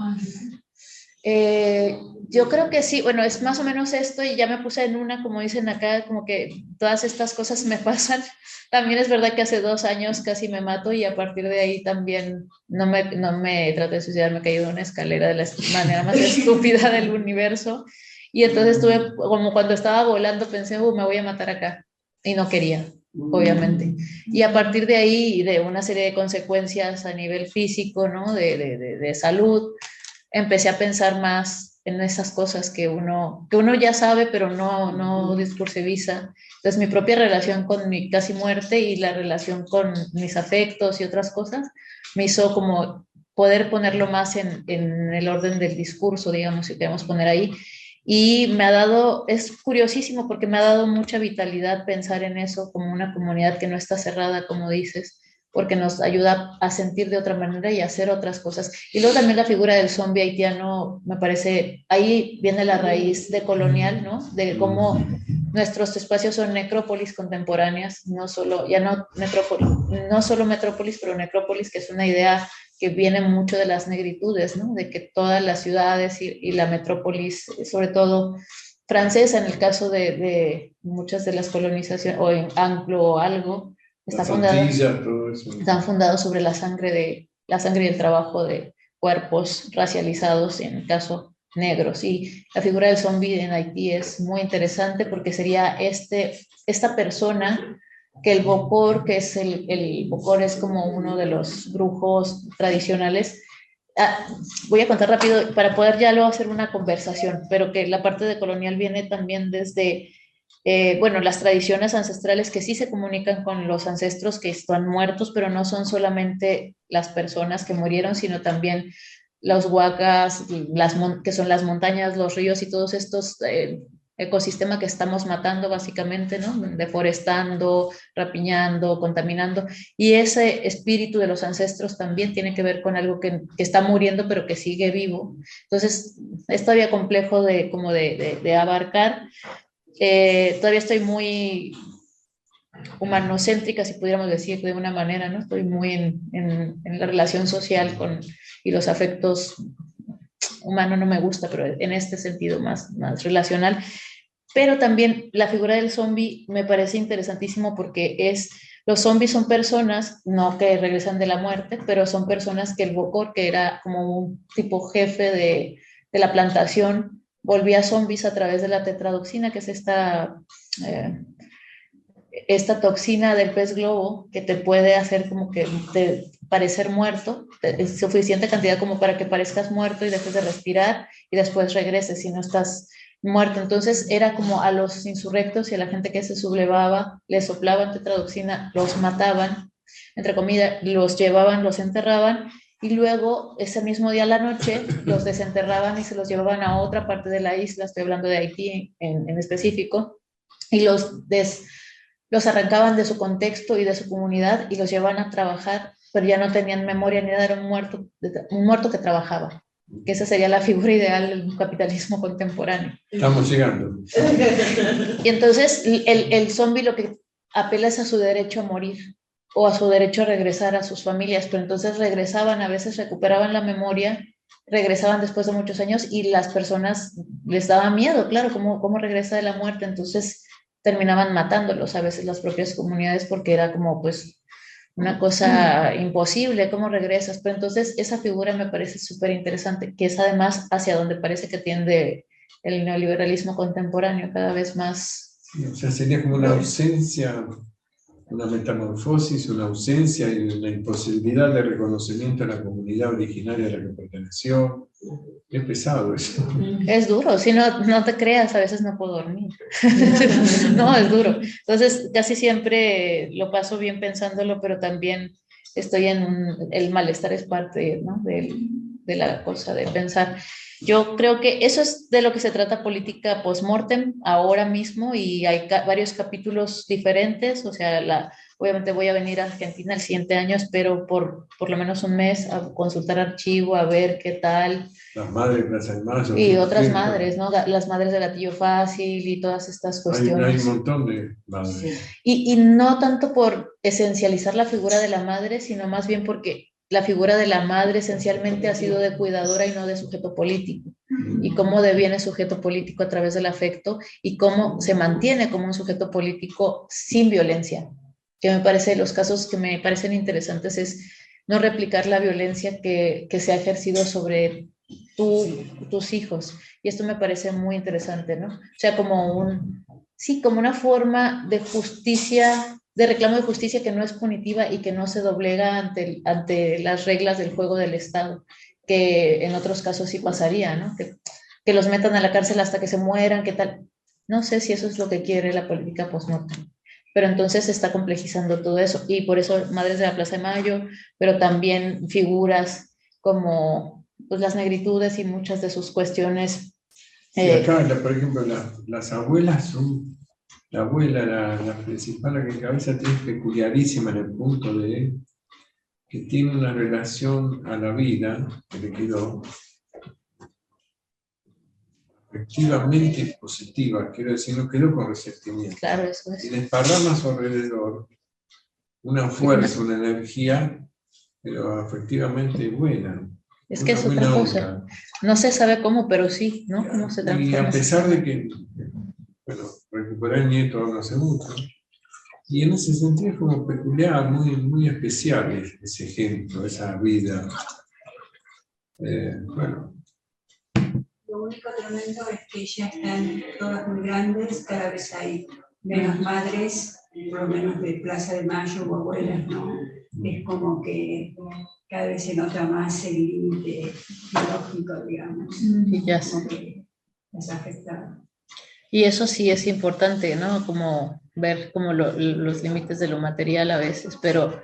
Yo creo que sí, bueno, es más o menos esto y ya me puse en una, como dicen acá, como que todas estas cosas me pasan. También es verdad que hace 2 años casi me mato y a partir de ahí también no me traté de suicidar, me caí de una escalera de la manera más estúpida del universo. Y entonces estuve, como cuando estaba volando, pensé, me voy a matar acá. Y no quería, obviamente. Y a partir de ahí, de una serie de consecuencias a nivel físico, ¿no? De salud, empecé a pensar más en esas cosas que uno ya sabe, pero no discursiviza. Entonces, mi propia relación con mi casi muerte y la relación con mis afectos y otras cosas me hizo como poder ponerlo más en el orden del discurso, digamos, si queremos poner ahí. Y me ha dado, es curiosísimo porque me ha dado mucha vitalidad pensar en eso como una comunidad que no está cerrada, como dices, porque nos ayuda a sentir de otra manera y a hacer otras cosas. Y luego también la figura del zombie haitiano, me parece, ahí viene la raíz de colonial, ¿no? De cómo nuestros espacios son necrópolis contemporáneas, no solo, ya no metrópolis, no solo metrópolis, pero necrópolis, que es una idea que viene mucho de las negritudes, ¿no? De que todas las ciudades y la metrópolis, sobre todo francesa, en el caso de muchas de las colonizaciones, o en anglo o algo, están fundados sobre la sangre y el trabajo de cuerpos racializados, en el caso negros. Y la figura del zombie en Haití es muy interesante porque sería esta persona que el Bokor, que es el Bokor es como uno de los brujos tradicionales. Voy a contar rápido para poder ya luego hacer una conversación, pero que la parte de colonial viene también desde, bueno, las tradiciones ancestrales que sí se comunican con los ancestros que están muertos, pero no son solamente las personas que murieron, sino también los huacas, que son las montañas, los ríos y todos estos ecosistemas que estamos matando básicamente, ¿no? Deforestando, rapiñando, contaminando. Y ese espíritu de los ancestros también tiene que ver con algo que está muriendo pero que sigue vivo. Entonces, es todavía complejo de abarcar. Todavía estoy muy humanocéntrica, si pudiéramos decir de una manera, ¿no? Estoy muy en la relación social y los afectos humanos no me gusta, pero en este sentido más relacional. Pero también la figura del zombie me parece interesantísimo porque los zombies son personas, no que regresan de la muerte, pero son personas que el Bokor, que era como un tipo jefe de la plantación, volvía zombies a través de la tetradoxina, que es esta toxina del pez globo que te puede hacer como que parecer muerto, es suficiente cantidad como para que parezcas muerto y dejes de respirar y después regreses si no estás muerto. Entonces era como a los insurrectos y a la gente que se sublevaba, les soplaban tetradoxina, los mataban, entre comillas, los llevaban, los enterraban y luego ese mismo día a la noche los desenterraban y se los llevaban a otra parte de la isla, estoy hablando de Haití en específico, y los arrancaban de su contexto y de su comunidad y los llevaban a trabajar, pero ya no tenían memoria ni nada, era un muerto que trabajaba. Que esa sería la figura ideal del capitalismo contemporáneo. Estamos llegando. Y entonces el zombie lo que apela es a su derecho a morir o a su derecho a regresar a sus familias, pero entonces regresaban, a veces recuperaban la memoria, regresaban después de muchos años y las personas les daba miedo, claro, cómo regresa de la muerte, entonces terminaban matándolos a veces las propias comunidades porque era como pues una cosa imposible, ¿cómo regresas? Pero entonces esa figura me parece súper interesante, que es además hacia donde parece que tiende el neoliberalismo contemporáneo cada vez más. Sí, o sea, sería como una ausencia, una metamorfosis, una ausencia y una imposibilidad de reconocimiento a la comunidad originaria a la que perteneció. Es pesado eso. Es duro, si no te creas, a veces no puedo dormir. No, es duro. Entonces, casi siempre lo paso bien pensándolo, pero también estoy el malestar es parte, ¿no? de la cosa de pensar. Yo creo que eso es de lo que se trata política post-mortem ahora mismo y hay varios capítulos diferentes, o sea, obviamente voy a venir a Argentina el siguiente año, espero por lo menos un mes a consultar archivo, a ver qué tal. Las madres de Plaza de Mayo. Y otras madres, ¿no? Las madres de Gatillo Fácil y todas estas cuestiones. Hay un montón de madres. Sí. Y no tanto por esencializar la figura de la madre, sino más bien porque la figura de la madre esencialmente ha sido de cuidadora y no de sujeto político. Y cómo deviene sujeto político a través del afecto y cómo se mantiene como un sujeto político sin violencia. Que me parece, los casos que me parecen interesantes es no replicar la violencia que se ha ejercido sobre tus hijos. Y esto me parece muy interesante, ¿no? O sea, como una forma de justicia, de reclamo de justicia que no es punitiva y que no se doblega ante las reglas del juego del Estado, que en otros casos sí pasaría, ¿no? Que los metan a la cárcel hasta que se mueran, ¿qué tal? No sé si eso es lo que quiere la política post-mortem. Pero entonces se está complejizando todo eso. Y por eso Madres de la Plaza de Mayo, pero también figuras como pues, las negritudes y muchas de sus cuestiones. Sí, acá, por ejemplo, las abuelas son, la abuela, la principal, la que cabeza tiene peculiarísima en el punto de que tiene una relación a la vida que le quedó efectivamente positiva, quiero decir, no quedó con resentimiento. Claro, eso es. Y desparrama a su alrededor una fuerza, una energía, pero efectivamente buena. Es que es otra cosa. No se sabe cómo, pero sí, ¿no? Cómo se transforma. Y a pesar de que, bueno, recuperé el nieto no hace mucho, y en ese sentido es como peculiar, muy especial ese ejemplo, esa vida. Bueno. Lo único tremendo es que ya están todas muy grandes, cada vez hay menos madres, por lo menos de Plaza de Mayo o abuelas, ¿no? Es como que cada vez se nota más el límite biológico, digamos. Y ya como que les afecta. Y eso sí es importante, ¿no? Como ver como los límites de lo material a veces, pero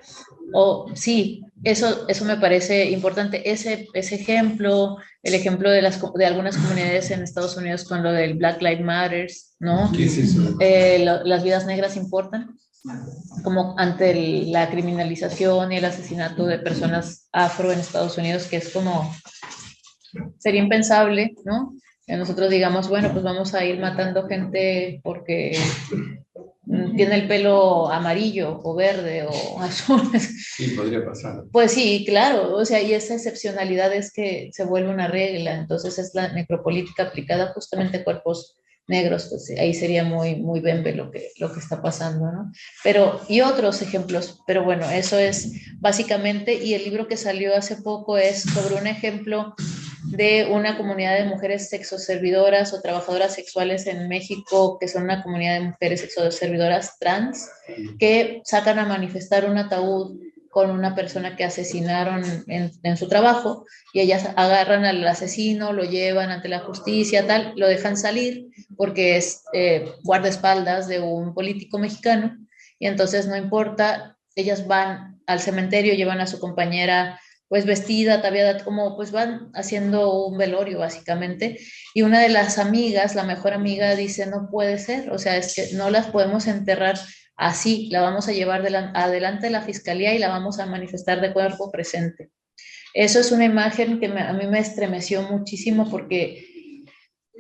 sí, eso me parece importante. Ese ejemplo, el ejemplo de algunas comunidades en Estados Unidos con lo del Black Lives Matter, ¿no? ¿Qué es eso? Las vidas negras importan, como ante la criminalización y el asesinato de personas afro en Estados Unidos, que es como, sería impensable, ¿no? Que nosotros digamos, bueno, pues vamos a ir matando gente porque tiene el pelo amarillo o verde o azul. Sí, podría pasar. Pues sí, claro, o sea, y esa excepcionalidad es que se vuelve una regla, entonces es la necropolítica aplicada justamente a cuerpos negros, pues ahí sería muy bembe lo que está pasando, ¿no? Pero, y otros ejemplos, pero bueno, eso es básicamente, y el libro que salió hace poco es sobre un ejemplo de una comunidad de mujeres sexoservidoras o trabajadoras sexuales en México, que son una comunidad de mujeres sexoservidoras trans, que sacan a manifestar un ataúd con una persona que asesinaron en su trabajo, y ellas agarran al asesino, lo llevan ante la justicia, tal, lo dejan salir porque es guardaespaldas de un político mexicano, y entonces no importa, ellas van al cementerio, llevan a su compañera pues vestida, ataviada, como pues van haciendo un velorio básicamente, y una de las amigas, la mejor amiga, dice, no puede ser, o sea, es que no las podemos enterrar así, la vamos a llevar adelante de la fiscalía y la vamos a manifestar de cuerpo presente. Eso es una imagen que a mí me estremeció muchísimo porque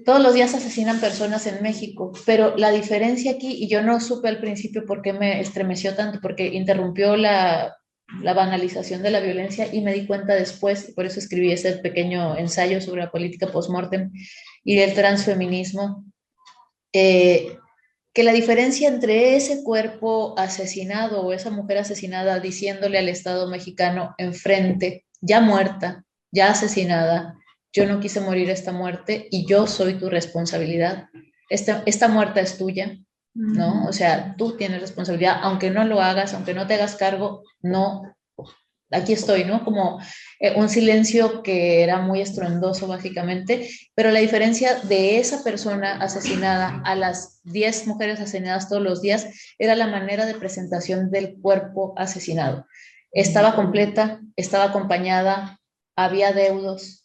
todos los días asesinan personas en México, pero la diferencia aquí, y yo no supe al principio por qué me estremeció tanto, porque interrumpió la banalización de la violencia, y me di cuenta después, y por eso escribí ese pequeño ensayo sobre la política post-mortem y el transfeminismo, que la diferencia entre ese cuerpo asesinado o esa mujer asesinada diciéndole al Estado mexicano enfrente, ya muerta, ya asesinada, yo no quise morir esta muerte y yo soy tu responsabilidad, esta muerta es tuya, ¿no? O sea, tú tienes responsabilidad, aunque no lo hagas, aunque no te hagas cargo, no, aquí estoy, ¿no? Como un silencio que era muy estruendoso básicamente, pero la diferencia de esa persona asesinada a las 10 mujeres asesinadas todos los días era la manera de presentación del cuerpo asesinado. Estaba completa, estaba acompañada, había deudas,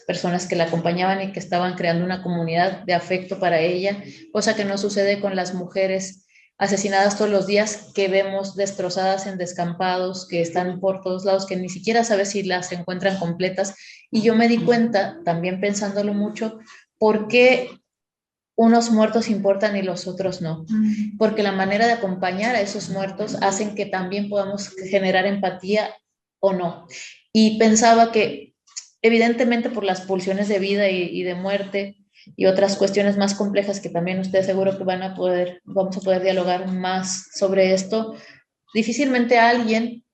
personas que la acompañaban y que estaban creando una comunidad de afecto para ella, cosa que no sucede con las mujeres asesinadas todos los días que vemos destrozadas en descampados, que están por todos lados, que ni siquiera sabes si las encuentran completas. Y yo me di cuenta, también pensándolo mucho, por qué unos muertos importan y los otros no. Porque la manera de acompañar a esos muertos hacen que también podamos generar empatía o no. Y pensaba que evidentemente por las pulsiones de vida y de muerte y otras cuestiones más complejas que también usted seguro que vamos a poder dialogar más sobre esto, difícilmente alguien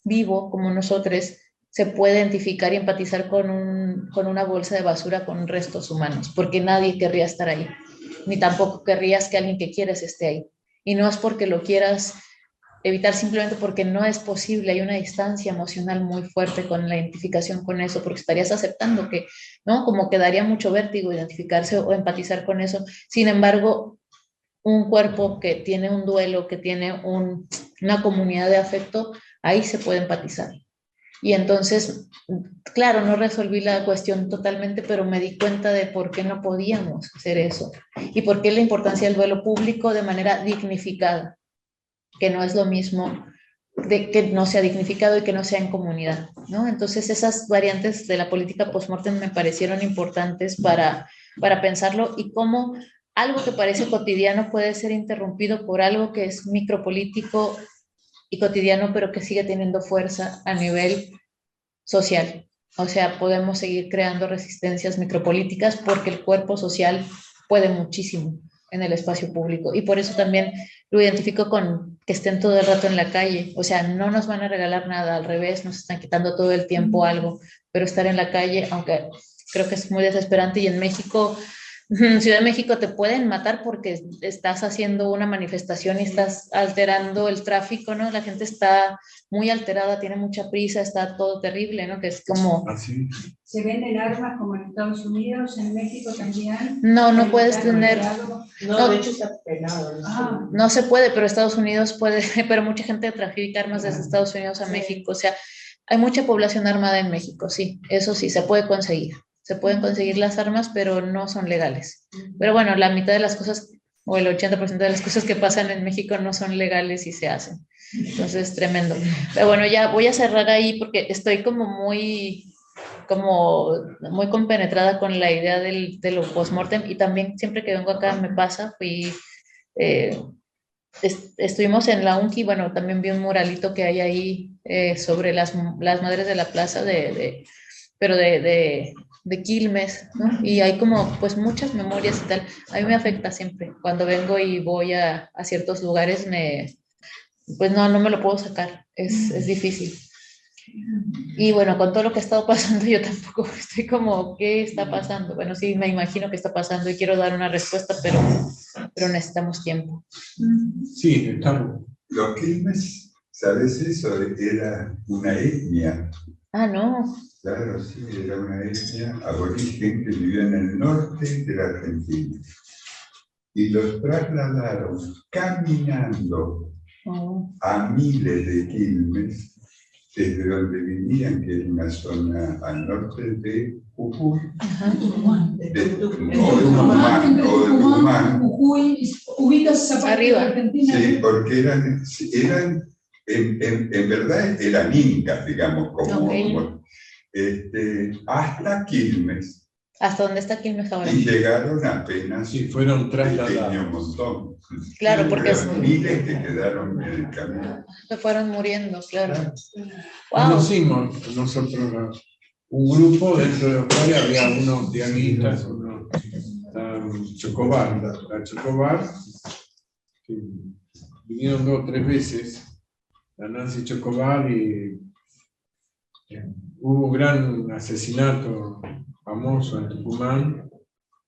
vivo como nosotros se puede identificar y empatizar con una bolsa de basura con restos humanos, porque nadie querría estar ahí, ni tampoco querrías que alguien que quieres esté ahí. Y no es porque lo quieras evitar, simplemente porque no es posible, hay una distancia emocional muy fuerte con la identificación con eso, porque estarías aceptando que, ¿no? Como que daría mucho vértigo identificarse o empatizar con eso. Sin embargo, un cuerpo que tiene un duelo, que tiene una comunidad de afecto, ahí se puede empatizar. Y entonces, claro, no resolví la cuestión totalmente, pero me di cuenta de por qué no podíamos hacer eso y por qué la importancia del duelo público de manera dignificada, que no es lo mismo de que no sea dignificado y que no sea en comunidad, ¿no? Entonces esas variantes de la política post-mortem me parecieron importantes para pensarlo y cómo algo que parece cotidiano puede ser interrumpido por algo que es micropolítico y cotidiano, pero que sigue teniendo fuerza a nivel social. O sea, podemos seguir creando resistencias micropolíticas porque el cuerpo social puede muchísimo en el espacio público. Y por eso también lo identifico con que estén todo el rato en la calle. O sea, no nos van a regalar nada, al revés, nos están quitando todo el tiempo algo, pero estar en la calle, aunque creo que es muy desesperante, y en México, en Ciudad de México te pueden matar porque estás haciendo una manifestación y estás alterando el tráfico, ¿no? La gente está muy alterada, tiene mucha prisa, está todo terrible, ¿no? Que es como... Así. ¿Se venden armas como en Estados Unidos, en México también? No, no puedes tener... No, de hecho está penado. No se puede, pero Estados Unidos puede, pero mucha gente trafica armas desde Estados Unidos a México, o sea, hay mucha población armada en México, sí, eso sí, se puede conseguir. Se pueden conseguir las armas, pero no son legales. Pero bueno, la mitad de las cosas, o el 80% de las cosas que pasan en México no son legales y se hacen. Entonces, tremendo. Pero bueno, ya voy a cerrar ahí porque estoy como muy compenetrada con la idea de lo post-mortem y también siempre que vengo acá me pasa, estuvimos en la UNCI, bueno, también vi un muralito que hay ahí sobre las madres de la plaza pero de Quilmes, ¿no? Y hay como pues muchas memorias y tal. A mí me afecta siempre. Cuando vengo y voy a ciertos lugares, pues no me lo puedo sacar. Es difícil. Y bueno, con todo lo que ha estado pasando, yo tampoco estoy como, ¿qué está pasando? Bueno, sí, me imagino que está pasando y quiero dar una respuesta, pero necesitamos tiempo. Sí, estamos. Los Quilmes, ¿sabes eso? Era una etnia. Ah, no. Claro, sí, era una etnia aborigen que vivía en el norte de la Argentina. Y los trasladaron caminando a miles de Quilmes, desde donde vivían, que es una zona al norte de Jujuy, de Tucumán. Jujuy, ubicas esa parte de Argentina. Sí, porque eran en verdad eran incas, digamos, como hasta Quilmes. ¿Hasta dónde está Quilmes ahora? Y llegaron apenas fueron trasladados. Un pequeño montón. Claro, porque miles que quedaron en el camino. Se fueron muriendo, claro. Wow. Conocimos nosotros un grupo dentro de los cuales había unos diaguitas, unos Chocobar. La Chocobar, que vinieron 2 o 3 veces, la Nancy Chocobar, y hubo un gran asesinato famoso en Tucumán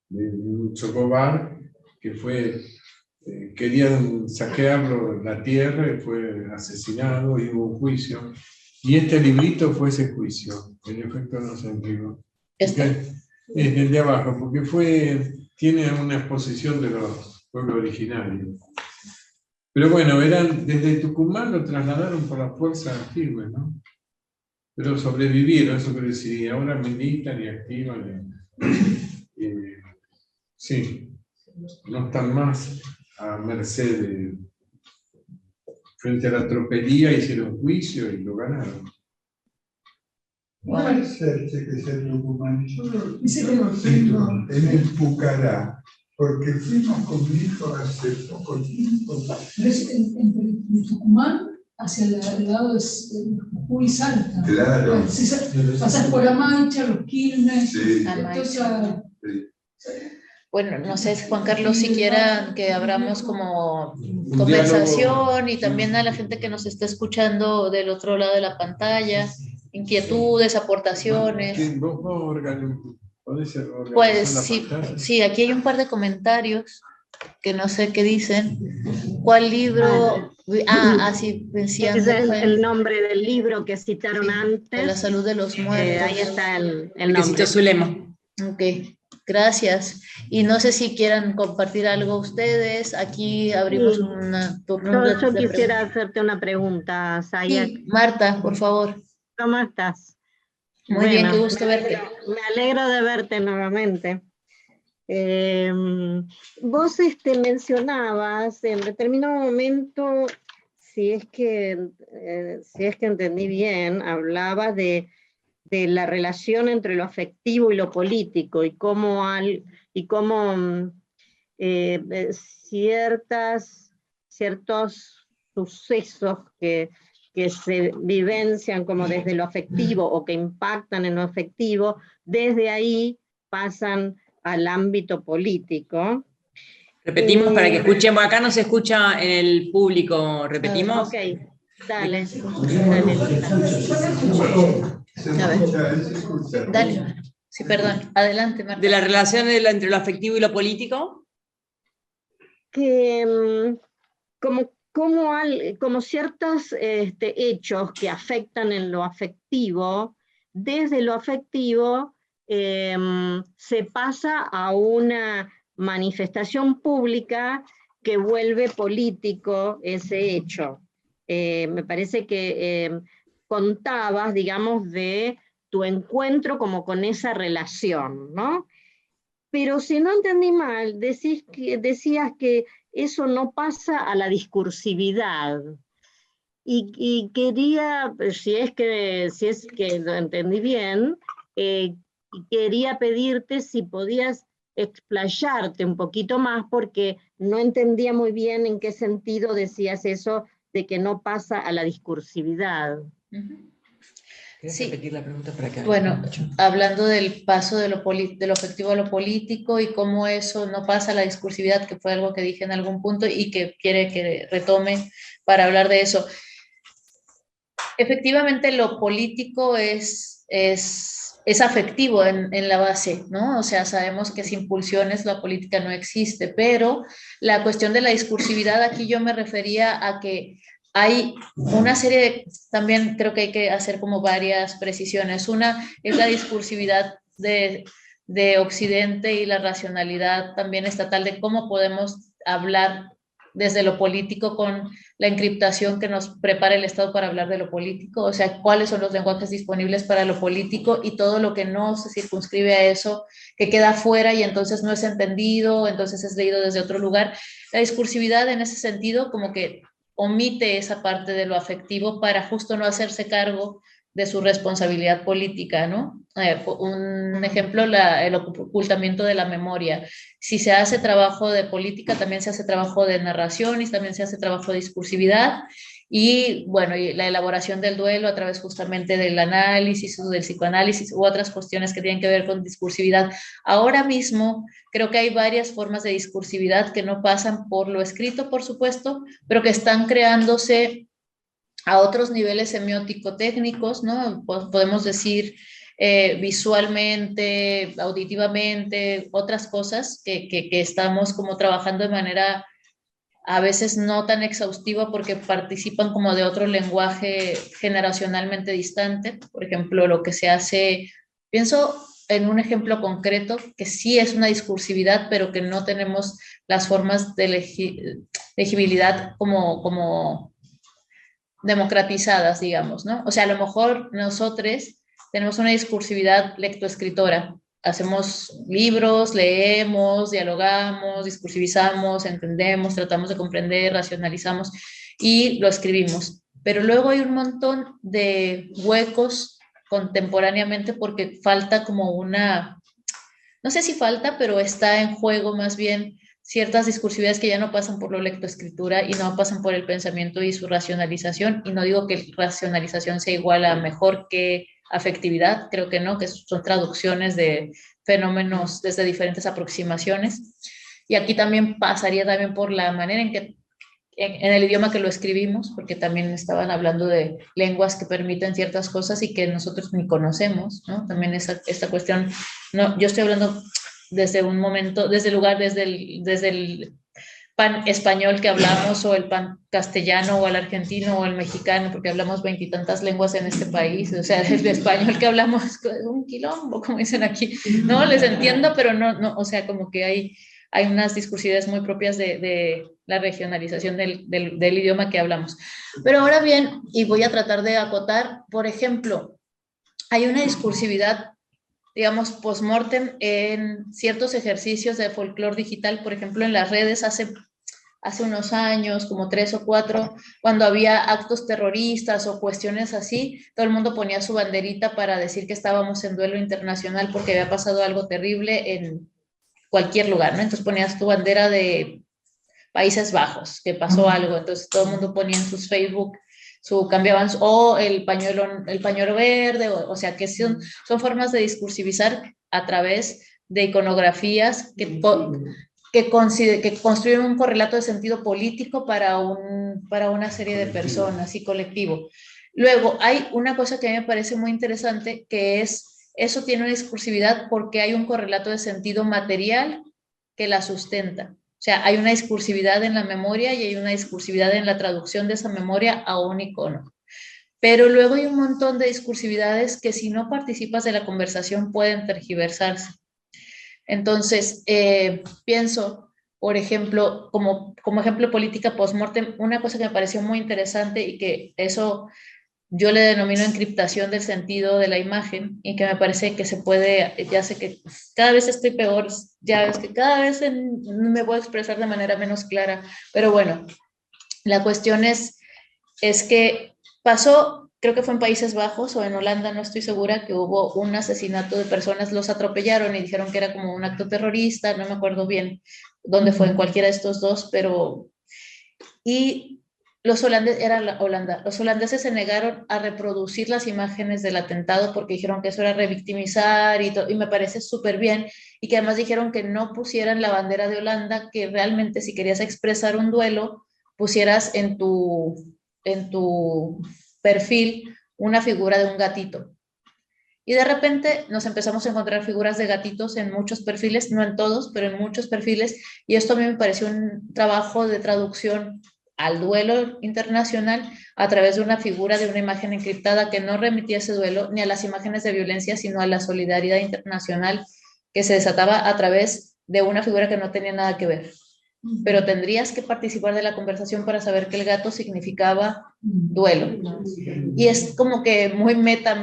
de un Chocobar que fue, querían saquearlo la tierra y fue asesinado y hubo un juicio. Y este librito fue ese juicio, en efecto no se entregó. Es el de abajo, porque tiene una exposición de los pueblos originarios. Pero bueno, desde Tucumán lo trasladaron por la fuerza firme, ¿no? Pero sobrevivieron, eso quiere decir, y ahora militan y activan. Sí, no están más a merced frente a la tropelía, hicieron juicio y lo ganaron. Puede ser que sea Tucumán. En el Pucará, porque fuimos con mi hijo hace poco tiempo. En Tucumán, hacia el lado de Jujuy y Salta. Claro. Pasas por La Mancha, los Quilmes. Sí. Bueno, no sé, Juan Carlos, si quieran que abramos como conversación y también a la gente que nos está escuchando del otro lado de la pantalla, inquietudes, aportaciones. Pues sí, aquí hay un par de comentarios que no sé qué dicen. ¿Cuál libro? Sí, decían. Ese es el nombre del libro que citaron antes. La salud de los muertos. Ahí está el nombre. Su lema. Ok, gracias. Y no sé si quieran compartir algo ustedes. Aquí abrimos una turno. Yo quisiera hacerte una pregunta, Saya. Sí, Marta, por favor. ¿Cómo estás? Muy bien, qué gusto verte. Me alegro de verte nuevamente. Vos mencionabas en determinado momento, si es que entendí bien, hablabas de la relación entre lo afectivo y lo político y cómo ciertos sucesos que se vivencian como desde lo afectivo o que impactan en lo afectivo, desde ahí pasan al ámbito político. Repetimos para que escuchemos, acá no se escucha en el público, repetimos. Ok, dale. Dale. Sí, perdón. Adelante, Marta. De la relación entre lo afectivo y lo político. Que como ciertos hechos que afectan en lo afectivo, desde lo afectivo se pasa a una manifestación pública que vuelve político ese hecho. Me parece que contabas, digamos, de tu encuentro como con esa relación, ¿no? Pero si no entendí mal, decías que eso no pasa a la discursividad. Y quería, si es que lo entendí bien, quería pedirte si podías explayarte un poquito más, porque no entendía muy bien en qué sentido decías eso de que no pasa a la discursividad. Sí. Repetir la pregunta para que bueno, hablando del paso de lo afectivo a lo político y cómo eso no pasa a la discursividad, que fue algo que dije en algún punto y que quiere que retome para hablar de eso. Efectivamente, lo político es afectivo en la base, ¿no? O sea, sabemos que sin pulsiones la política no existe, pero la cuestión de la discursividad, aquí yo me refería a que hay una serie de, también creo que hay que hacer como varias precisiones. Una es la discursividad de Occidente y la racionalidad también estatal de cómo podemos hablar desde lo político con la encriptación que nos prepara el Estado para hablar de lo político, o sea, cuáles son los lenguajes disponibles para lo político y todo lo que no se circunscribe a eso, que queda fuera y entonces no es entendido, entonces es leído desde otro lugar. La discursividad en ese sentido como que omite esa parte de lo afectivo para justo no hacerse cargo de su responsabilidad política, ¿no? Un ejemplo, el ocultamiento de la memoria. Si se hace trabajo de política, también se hace trabajo de narración y también se hace trabajo de discursividad. Y bueno, y la elaboración del duelo a través justamente del análisis o del psicoanálisis u otras cuestiones que tienen que ver con discursividad. Ahora mismo creo que hay varias formas de discursividad que no pasan por lo escrito, por supuesto, pero que están creándose a otros niveles semiótico-técnicos, ¿no? Podemos decir visualmente, auditivamente, otras cosas que estamos como trabajando de manera a veces no tan exhaustiva porque participan como de otro lenguaje generacionalmente distante. Por ejemplo, lo que se hace, pienso en un ejemplo concreto que sí es una discursividad, pero que no tenemos las formas de legibilidad como democratizadas, digamos, ¿no? O sea, a lo mejor nosotros tenemos una discursividad lectoescritora. Hacemos libros, leemos, dialogamos, discursivizamos, entendemos, tratamos de comprender, racionalizamos y lo escribimos. Pero luego hay un montón de huecos contemporáneamente porque falta como una, no sé si falta, pero está en juego más bien ciertas discursividades que ya no pasan por la lectoescritura y no pasan por el pensamiento y su racionalización. Y no digo que racionalización sea igual a mejor que afectividad, creo que no, que son traducciones de fenómenos desde diferentes aproximaciones. Y aquí también pasaría también por la manera en que en el idioma que lo escribimos, porque también estaban hablando de lenguas que permiten ciertas cosas y que nosotros ni conocemos, ¿no? También esta cuestión, no, yo estoy hablando desde un momento, desde el lugar, desde el pan español que hablamos, o el pan castellano, o el argentino, o el mexicano, porque hablamos 20 y tantas lenguas en este país, o sea, el español que hablamos es un quilombo, como dicen aquí, no, les entiendo, pero no, o sea, como que hay hay unas discursividades muy propias de la regionalización del idioma que hablamos. Pero ahora bien, y voy a tratar de acotar, por ejemplo, hay una discursividad, digamos, post-mortem en ciertos ejercicios de folclore digital, por ejemplo, en las redes hace unos años, como 3 o 4, cuando había actos terroristas o cuestiones así, todo el mundo ponía su banderita para decir que estábamos en duelo internacional porque había pasado algo terrible en cualquier lugar, ¿no? Entonces ponías tu bandera de Países Bajos, que pasó algo, entonces todo el mundo ponía en sus Facebook, cambiaban, o el pañuelo verde, o sea, que son formas de discursivizar a través de iconografías que construyen un correlato de sentido político para una serie de personas y colectivo. Luego, hay una cosa que a mí me parece muy interesante, que es, eso tiene una discursividad porque hay un correlato de sentido material que la sustenta. O sea, hay una discursividad en la memoria y hay una discursividad en la traducción de esa memoria a un icono. Pero luego hay un montón de discursividades que si no participas de la conversación pueden tergiversarse. Entonces, pienso, por ejemplo, como ejemplo de política post-mortem, una cosa que me pareció muy interesante y que eso yo le denomino encriptación del sentido de la imagen y que me parece que se puede, ya sé que cada vez estoy peor, ya ves que cada vez me voy a expresar de manera menos clara, pero bueno, la cuestión es que pasó, creo que fue en Países Bajos o en Holanda, no estoy segura, que hubo un asesinato de personas, los atropellaron y dijeron que era como un acto terrorista, no me acuerdo bien dónde fue, en cualquiera de estos dos, pero... Y los holandeses se negaron a reproducir las imágenes del atentado porque dijeron que eso era revictimizar y me parece súper bien, y que además dijeron que no pusieran la bandera de Holanda, que realmente si querías expresar un duelo, pusieras en tu perfil una figura de un gatito. Y de repente nos empezamos a encontrar figuras de gatitos en muchos perfiles, no en todos, pero en muchos perfiles, y esto a mí me pareció un trabajo de traducción al duelo internacional a través de una figura, de una imagen encriptada que no remitía ese duelo ni a las imágenes de violencia, sino a la solidaridad internacional que se desataba a través de una figura que no tenía nada que ver. Pero tendrías que participar de la conversación para saber que el gato significaba duelo. Y es como que muy meta,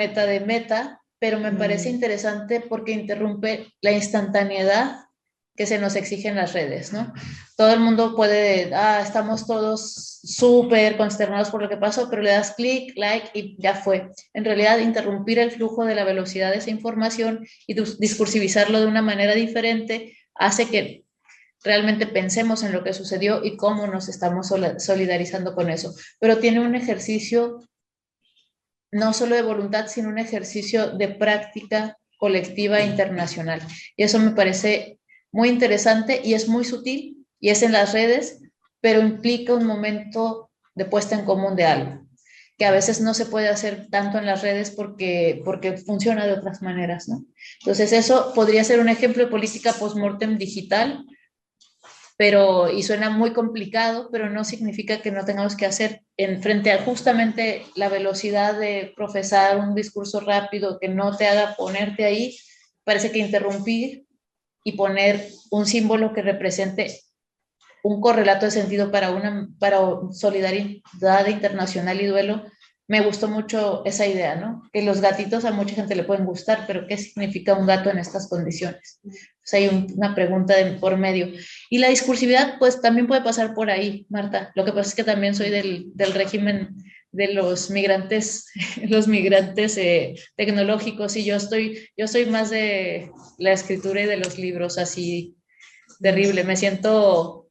pero me parece interesante porque interrumpe la instantaneidad que se nos exige en las redes, ¿no? Todo el mundo puede, estamos todos súper consternados por lo que pasó, pero le das clic, like y ya fue. En realidad, interrumpir el flujo de la velocidad de esa información y discursivizarlo de una manera diferente hace que realmente pensemos en lo que sucedió y cómo nos estamos solidarizando con eso. Pero tiene un ejercicio no solo de voluntad, sino un ejercicio de práctica colectiva e internacional. Y eso me parece muy interesante y es muy sutil y es en las redes, pero implica un momento de puesta en común de algo, que a veces no se puede hacer tanto en las redes porque funciona de otras maneras, ¿no? Entonces eso podría ser un ejemplo de política post-mortem digital, y suena muy complicado, pero no significa que no tengamos que hacer frente a justamente la velocidad de profesar un discurso rápido que no te haga ponerte ahí. Parece que interrumpir y poner un símbolo que represente un correlato de sentido para solidaridad internacional y duelo. Me gustó mucho esa idea, ¿no? Que los gatitos a mucha gente le pueden gustar, pero ¿qué significa un gato en estas condiciones? Pues hay una pregunta por medio. Y la discursividad, pues también puede pasar por ahí, Marta. Lo que pasa es que también soy del régimen de los migrantes tecnológicos, y yo soy más de la escritura y de los libros, así terrible. Me siento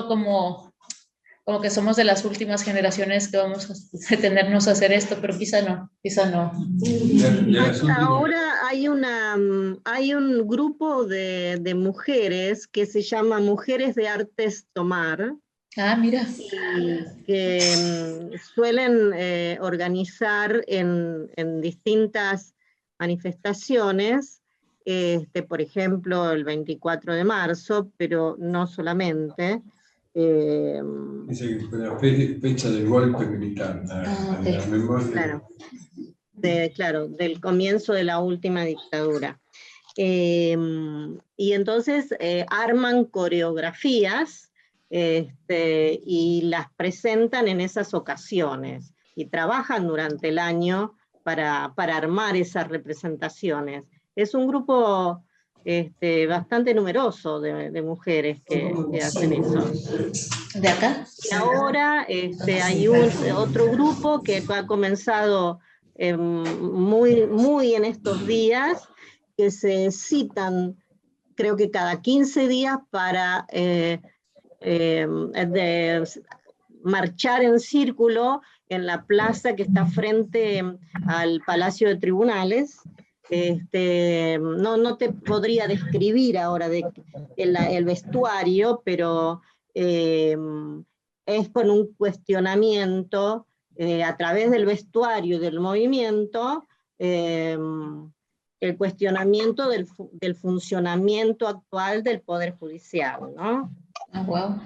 como que somos de las últimas generaciones que vamos a detenernos a hacer esto, pero quizá no. Ahora hay un grupo de mujeres que se llama Mujeres de Artes Tomar. Mira. Que suelen organizar en distintas manifestaciones, por ejemplo, el 24 de marzo, pero no solamente. Dice que fue la fecha del golpe militar, la memoria. Claro, del comienzo de la última dictadura. Y entonces arman coreografías y las presentan en esas ocasiones y trabajan durante el año para armar esas representaciones. Es un grupo bastante numeroso de mujeres que hacen eso. ¿De acá? Y ahora hay otro grupo que ha comenzado muy en estos días, que se citan, creo que cada 15 días para marchar en círculo en la plaza que está frente al Palacio de Tribunales. No te podría describir ahora el vestuario, pero es con un cuestionamiento a través del vestuario y del movimiento, el cuestionamiento del funcionamiento actual del Poder Judicial, ¿no? Oh, wow.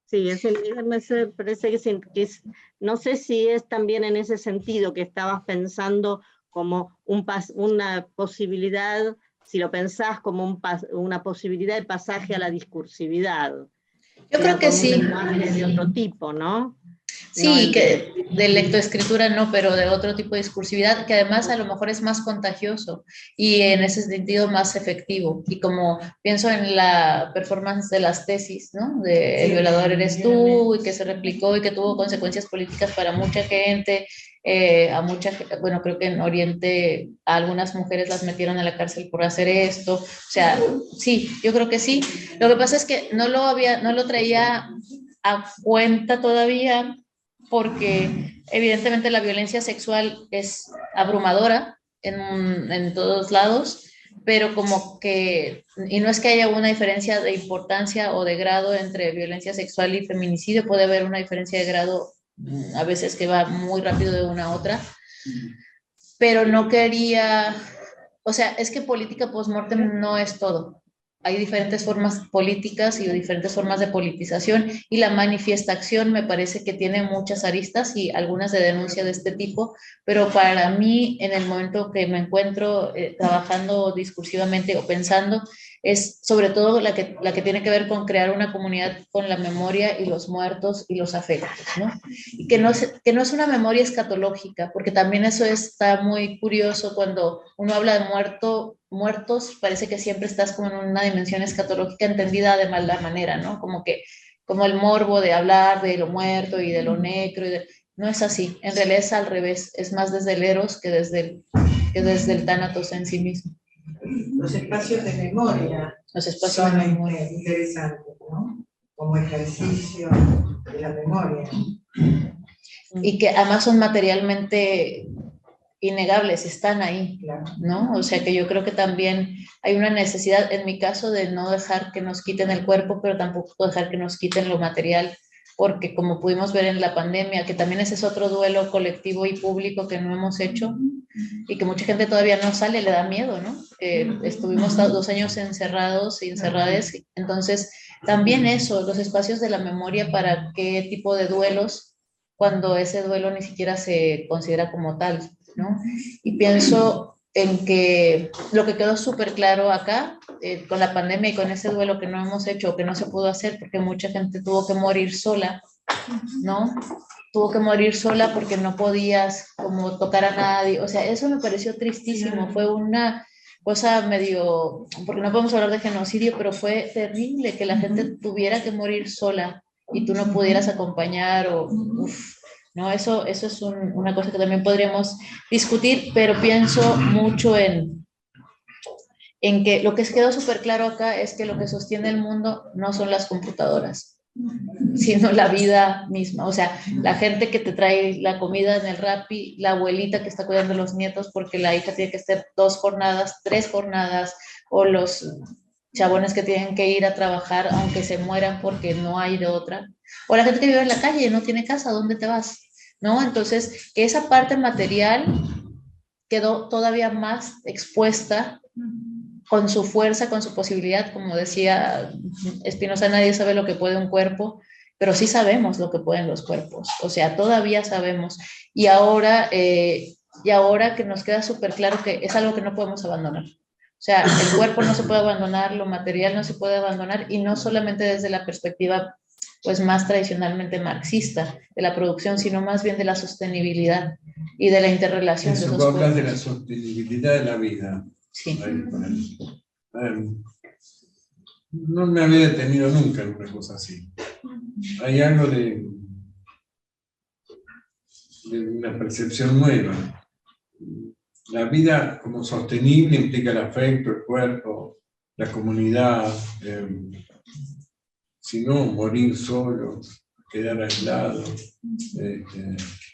Sí, me parece que no sé si es también en ese sentido que estabas pensando como una posibilidad, si lo pensás como una posibilidad de pasaje a la discursividad. Yo creo que sí. Un lenguaje de otro tipo, ¿no? Sí, no que de lectoescritura no, pero de otro tipo de discursividad, que además a lo mejor es más contagioso y en ese sentido más efectivo. Y como pienso en la performance de las tesis, ¿no? De El violador eres tú, y que se replicó y que tuvo consecuencias políticas para mucha gente, bueno, creo que en Oriente a algunas mujeres las metieron a la cárcel por hacer esto. O sea, sí, yo creo que sí. Lo que pasa es que no lo traía a cuenta todavía, porque evidentemente la violencia sexual es abrumadora en todos lados, pero como que, y no es que haya una diferencia de importancia o de grado entre violencia sexual y feminicidio, puede haber una diferencia de grado a veces que va muy rápido de una a otra, pero no quería, o sea, es que política post-mortem no es todo. Hay diferentes formas políticas y diferentes formas de politización, y la manifestación me parece que tiene muchas aristas y algunas de denuncia de este tipo, pero para mí, en el momento que me encuentro trabajando discursivamente o pensando, es sobre todo la que tiene que ver con crear una comunidad con la memoria y los muertos y los afectos, ¿no? Y que no es una memoria escatológica, porque también eso está muy curioso cuando uno habla de muertos, parece que siempre estás como en una dimensión escatológica entendida de mala manera, ¿no? Como el morbo de hablar de lo muerto y de lo necro, no es así, en realidad es al revés, es más desde el eros que desde el tánatos en sí mismo. Los espacios de memoria son interesantes, ¿no? Como ejercicio de la memoria. Y que además son materialmente innegables, están ahí, ¿no? O sea que yo creo que también hay una necesidad, en mi caso, de no dejar que nos quiten el cuerpo, pero tampoco dejar que nos quiten lo material, porque como pudimos ver en la pandemia, que también ese es otro duelo colectivo y público que no hemos hecho, y que mucha gente todavía no sale, le da miedo, ¿no? Estuvimos 2 años encerrados y encerradas, entonces también eso, los espacios de la memoria para qué tipo de duelos, cuando ese duelo ni siquiera se considera como tal, ¿no? Y pienso en que lo que quedó súper claro acá, con la pandemia y con ese duelo que no hemos hecho, que no se pudo hacer porque mucha gente tuvo que morir sola, ¿no? Tuvo que morir sola porque no podías como tocar a nadie, o sea, eso me pareció tristísimo, fue una cosa medio, porque no podemos hablar de genocidio, pero fue terrible que la gente tuviera que morir sola y tú no pudieras acompañar ¿no? Eso es una cosa que también podríamos discutir, pero pienso mucho en que lo que quedó súper claro acá es que lo que sostiene el mundo no son las computadoras, sino la vida misma. O sea, la gente que te trae la comida en el Rappi, la abuelita que está cuidando a los nietos porque la hija tiene que estar 2 jornadas, 3 jornadas, o los chabones que tienen que ir a trabajar aunque se mueran porque no hay de otra, o la gente que vive en la calle y no tiene casa, ¿dónde te vas? ¿No? Entonces, que esa parte material quedó todavía más expuesta con su fuerza, con su posibilidad, como decía Spinoza, nadie sabe lo que puede un cuerpo, pero sí sabemos lo que pueden los cuerpos, o sea, todavía sabemos, y ahora que nos queda súper claro que es algo que no podemos abandonar, sea, el cuerpo no se puede abandonar, lo material no se puede abandonar, y no solamente desde la perspectiva pues más tradicionalmente marxista de la producción, sino más bien de la sostenibilidad y de la interrelación de Eso, esos vos hablas de cuerpos. la sostenibilidad de la vida. Sí. No me había detenido nunca en una cosa así. Hay algo de una percepción nueva. La vida como sostenible implica el afecto, el cuerpo, la comunidad, si no, morir solo, quedar aislado,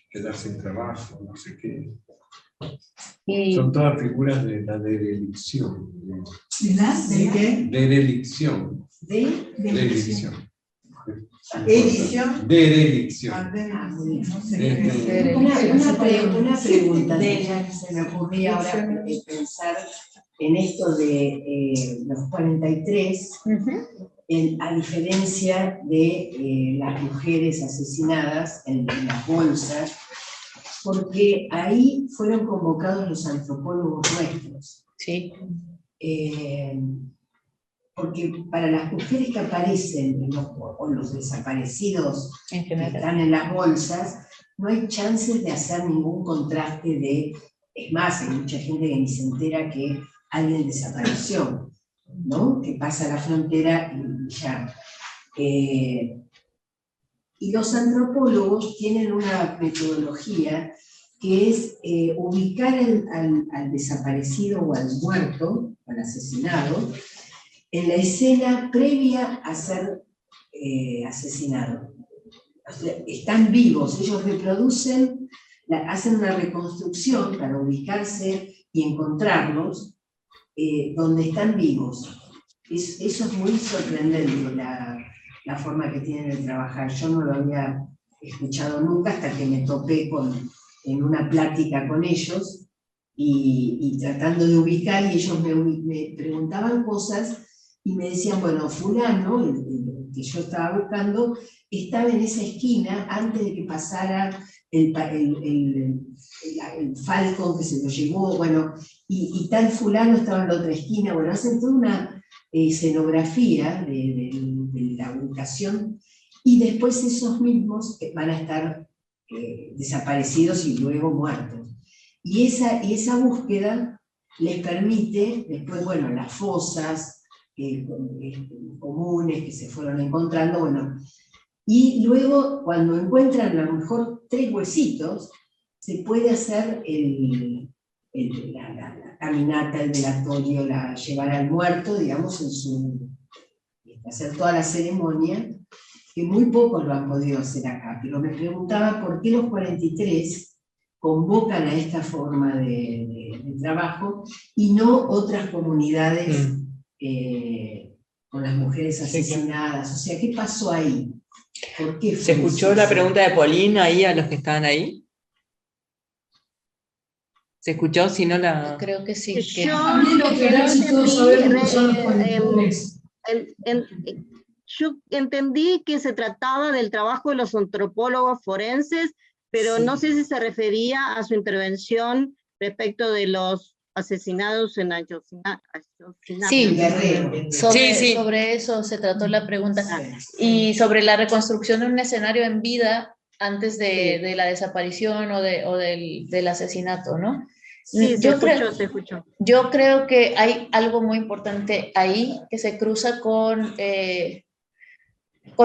quedar sin trabajo, no sé qué. Son todas figuras de la derelicción. ¿De la? ¿De qué? Derelicción. Derelicción. Edición. Derelicción. Una pregunta que se me ocurría ahora pensar en esto de los 43, a diferencia de las mujeres asesinadas en las bolsas, porque ahí fueron convocados los antropólogos nuestros. Sí. Porque para las mujeres que aparecen, o los desaparecidos en general, que están en las bolsas, no hay chances de hacer ningún contraste de... Es más, hay mucha gente que ni se entera que alguien desapareció, ¿no? Que pasa la frontera y ya. Y los antropólogos tienen una metodología que es ubicar al desaparecido o al muerto, al asesinado, en la escena previa a ser asesinado. O sea, están vivos, ellos reproducen, hacen una reconstrucción para ubicarse y encontrarlos donde están vivos. Eso es muy sorprendente, la forma que tienen de trabajar. Yo no lo había escuchado nunca hasta que me topé en una plática con ellos y tratando de ubicar, y ellos me preguntaban cosas y me decían, bueno, fulano, el que yo estaba buscando, estaba en esa esquina antes de que pasara el Falcon que se lo llevó, bueno, y tal fulano estaba en la otra esquina, bueno, hacen toda una escenografía de la ubicación, y después esos mismos van a estar desaparecidos y luego muertos. Y esa búsqueda les permite, después, bueno, las fosas comunes que se fueron encontrando, bueno, y luego cuando encuentran a lo mejor 3 huesitos, se puede hacer la caminata, el velatorio, llevar al muerto, digamos, hacer toda la ceremonia, que muy pocos lo han podido hacer acá, pero me preguntaba por qué los 43 convocan a esta forma de trabajo y no otras comunidades con las mujeres asesinadas. O sea, ¿qué pasó ahí? ¿Por qué ¿Se escuchó la pregunta de Paulina ahí a los que estaban ahí? ¿Se escuchó? Si no la... Creo que sí. Yo entendí que se trataba del trabajo de los antropólogos forenses, pero no sé si se refería a su intervención respecto de los asesinados en Ayotzinapa. Sí, sobre eso se trató la pregunta. Y sobre la reconstrucción de un escenario en vida antes de la desaparición o del asesinato, ¿no? Sí, se escuchó. Yo creo que hay algo muy importante ahí que se cruza con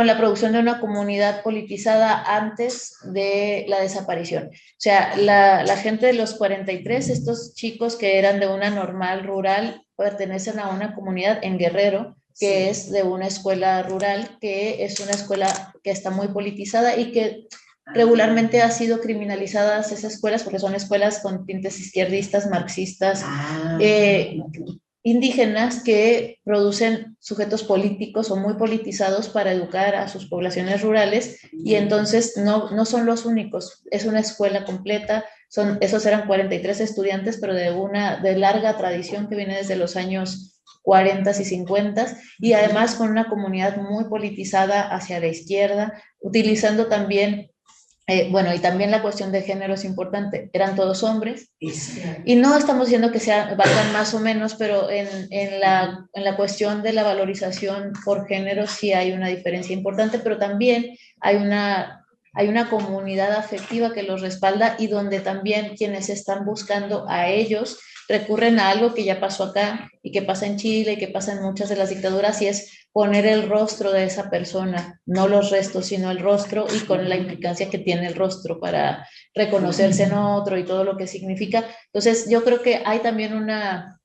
la producción de una comunidad politizada antes de la desaparición. O sea, la gente de los 43, estos chicos que eran de una normal rural, pertenecen a una comunidad en Guerrero, que es de una escuela rural, que es una escuela que está muy politizada y que regularmente ha sido criminalizadas esas escuelas porque son escuelas con tintes izquierdistas, marxistas, indígenas que producen sujetos políticos o muy politizados para educar a sus poblaciones rurales, y entonces no son los únicos, es una escuela completa, esos eran 43 estudiantes, pero de larga tradición que viene desde los años 40 y 50, y además con una comunidad muy politizada hacia la izquierda, utilizando también bueno, y también la cuestión de género es importante, eran todos hombres, y no estamos diciendo que valgan más o menos, pero en la cuestión de la valorización por género sí hay una diferencia importante, pero también hay una comunidad afectiva que los respalda y donde también quienes están buscando a ellos recurren a algo que ya pasó acá y que pasa en Chile y que pasa en muchas de las dictaduras, y es poner el rostro de esa persona, no los restos, sino el rostro, y con la implicancia que tiene el rostro para reconocerse en otro y todo lo que significa. Entonces, yo creo que hay también una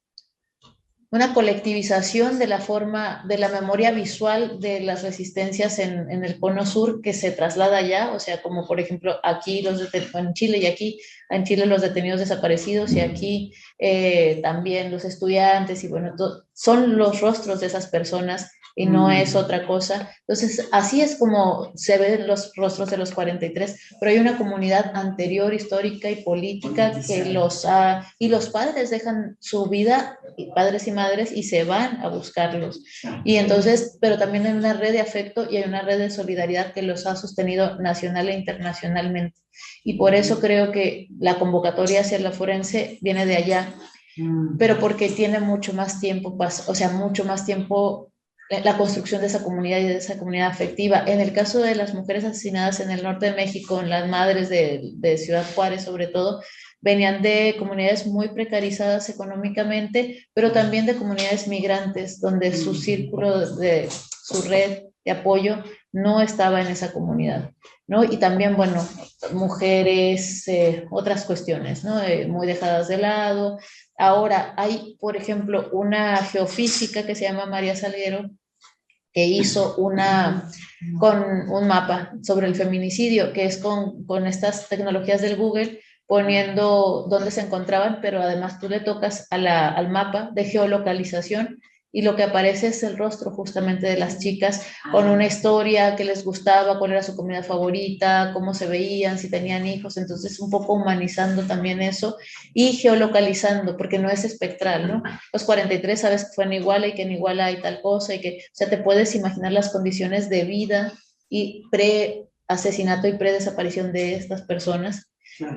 colectivización de la forma, de la memoria visual de las resistencias en el Cono Sur que se traslada allá, o sea, como por ejemplo aquí en Chile, y aquí en Chile los detenidos desaparecidos, y aquí también los estudiantes, y bueno, son los rostros de esas personas y no es otra cosa. Entonces, así es como se ven los rostros de los 43, pero hay una comunidad anterior, histórica y política que y los padres dejan su vida, padres y madres, y se van a buscarlos. Y entonces, pero también hay una red de afecto y hay una red de solidaridad que los ha sostenido nacional e internacionalmente. Y por eso creo que la convocatoria hacia la forense viene de allá, pero porque tiene mucho más tiempo, o sea, mucho más tiempo la construcción de esa comunidad y de esa comunidad afectiva. En el caso de las mujeres asesinadas en el norte de México, en las madres de Ciudad Juárez sobre todo, venían de comunidades muy precarizadas económicamente, pero también de comunidades migrantes, donde su círculo, su red de apoyo no estaba en esa comunidad, ¿no? Y también, bueno, mujeres, otras cuestiones, ¿no? Muy dejadas de lado. Ahora hay, por ejemplo, una geofísica que se llama María Salguero, que hizo con un mapa sobre el feminicidio, que es con estas tecnologías del Google, poniendo dónde se encontraban, pero además tú le tocas al mapa de geolocalización y lo que aparece es el rostro justamente de las chicas, con una historia que les gustaba, cuál era su comida favorita, cómo se veían, si tenían hijos. Entonces un poco humanizando también eso y geolocalizando, porque no es espectral, ¿no? Los 43 sabes que fue en Iguala y que en Iguala hay tal cosa, y que, o sea, te puedes imaginar las condiciones de vida y pre-asesinato y pre-desaparición de estas personas,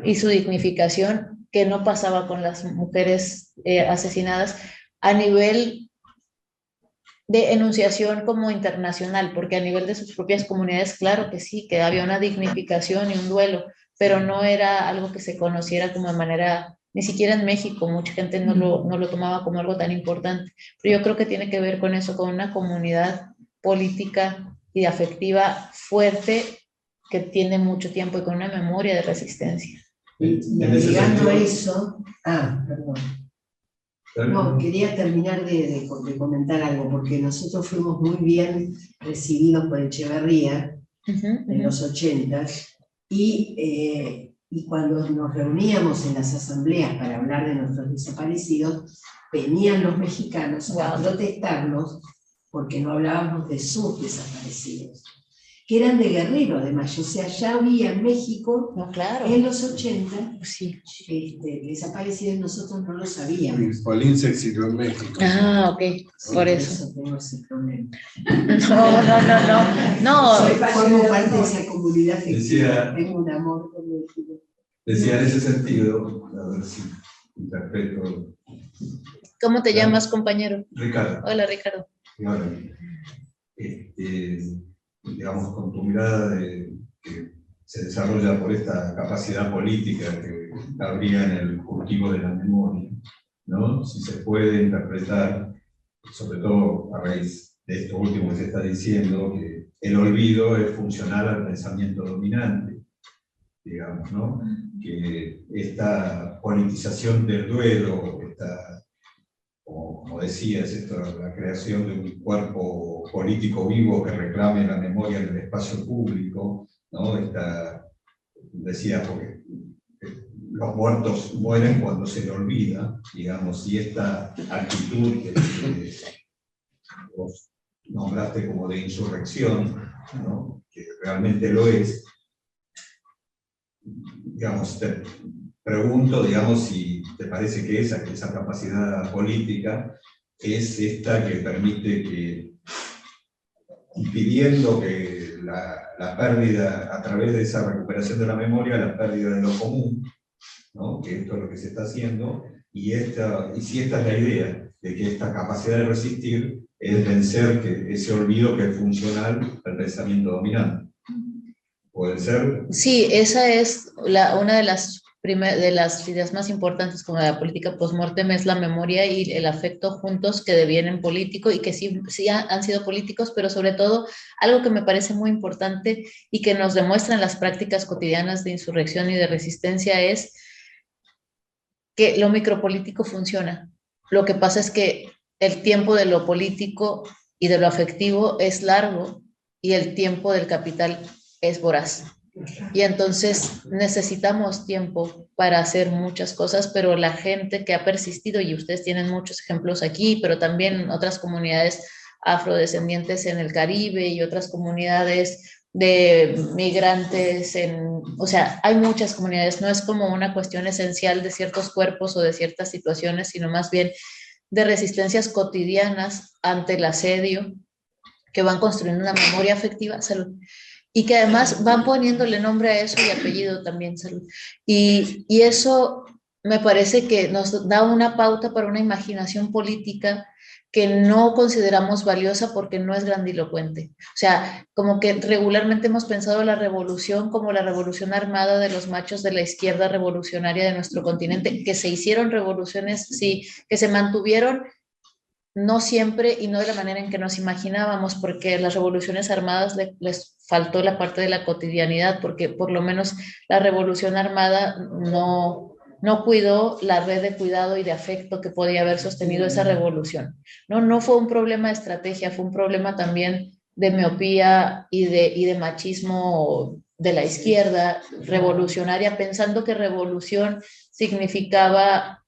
y su dignificación, que no pasaba con las mujeres asesinadas a nivel de enunciación como internacional, porque a nivel de sus propias comunidades, claro que sí, que había una dignificación y un duelo, pero no era algo que se conociera como de manera, ni siquiera en México, mucha gente no lo tomaba como algo tan importante, pero yo creo que tiene que ver con eso, con una comunidad política y afectiva fuerte que tiene mucho tiempo y con una memoria de resistencia. Y agregando a eso, perdón. No, quería terminar de comentar algo, porque nosotros fuimos muy bien recibidos por Echeverría en los 80s, y cuando nos reuníamos en las asambleas para hablar de nuestros desaparecidos, venían los mexicanos a protestarnos porque no hablábamos de sus desaparecidos, que eran de Guerrero además, o sea, ya había en México, en los 80, desaparecidos, nosotros no lo sabíamos. Polín se exilió en México. Ok, por eso. Tengo ese problema. No. Formo parte de esa comunidad Decía, tengo un amor por México. Decía en ese sentido, a ver si interpreto. ¿Cómo te llamas, compañero? Ricardo. Hola, Ricardo. Digamos, con tu mirada que se desarrolla por esta capacidad política que habría en el cultivo de la memoria, ¿no? Si se puede interpretar, sobre todo a raíz de esto último que se está diciendo, que el olvido es funcional al pensamiento dominante, digamos, ¿no? Que esta politización del duelo, como decías, la creación de un cuerpo político vivo que reclame la memoria en el espacio público, ¿no? Decía, porque los muertos mueren cuando se le olvida, digamos, y esta actitud que vos nombraste como de insurrección, ¿no? Que realmente lo es, digamos, te pregunto, digamos, si te parece que esa capacidad política es esta que permite que, impidiendo que la pérdida, a través de esa recuperación de la memoria, la pérdida de lo común, ¿no? Que esto es lo que se está haciendo, y si esta es la idea, de que esta capacidad de resistir es vencer ese olvido que es funcional al pensamiento dominante. ¿Puede ser? Sí, esa es una de las ideas más importantes como la política post-mortem, es la memoria y el afecto juntos que devienen político y que sí han sido políticos, pero sobre todo algo que me parece muy importante y que nos demuestran las prácticas cotidianas de insurrección y de resistencia es que lo micropolítico funciona. Lo que pasa es que el tiempo de lo político y de lo afectivo es largo y el tiempo del capital es voraz. Y entonces necesitamos tiempo para hacer muchas cosas, pero la gente que ha persistido, y ustedes tienen muchos ejemplos aquí, pero también otras comunidades afrodescendientes en el Caribe y otras comunidades de migrantes, o sea, hay muchas comunidades, no es como una cuestión esencial de ciertos cuerpos o de ciertas situaciones, sino más bien de resistencias cotidianas ante el asedio, que van construyendo una memoria afectiva, salud, y que además van poniéndole nombre a eso y apellido también, salud. Y eso me parece que nos da una pauta para una imaginación política que no consideramos valiosa porque no es grandilocuente. O sea, como que regularmente hemos pensado la revolución como la revolución armada de los machos de la izquierda revolucionaria de nuestro continente, que se hicieron revoluciones, sí, que se mantuvieron, no siempre y no de la manera en que nos imaginábamos, porque las revoluciones armadas les faltó la parte de la cotidianidad, porque por lo menos la revolución armada no cuidó la red de cuidado y de afecto que podía haber sostenido esa revolución. No fue un problema de estrategia, fue un problema también de miopía y de machismo de la izquierda revolucionaria, pensando que revolución significaba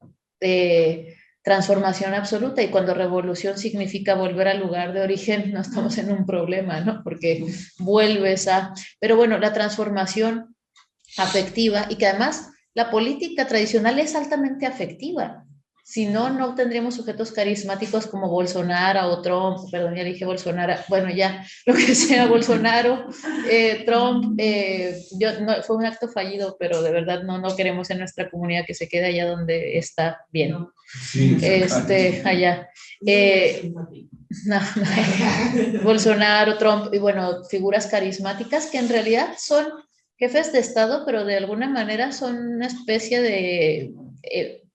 transformación absoluta, y cuando revolución significa volver al lugar de origen, no estamos en un problema, ¿no? Porque vuelves a... Pero bueno, la transformación afectiva, y que además la política tradicional es altamente afectiva. Si no, no tendríamos sujetos carismáticos como Bolsonaro o Trump, perdón, ya dije Bolsonaro, bueno, ya, lo que sea, Bolsonaro, Trump, fue un acto fallido, pero de verdad no queremos en nuestra comunidad que se quede allá donde está bien. Sí, Allá. Bolsonaro, Trump, y bueno, figuras carismáticas que en realidad son jefes de Estado, pero de alguna manera son una especie de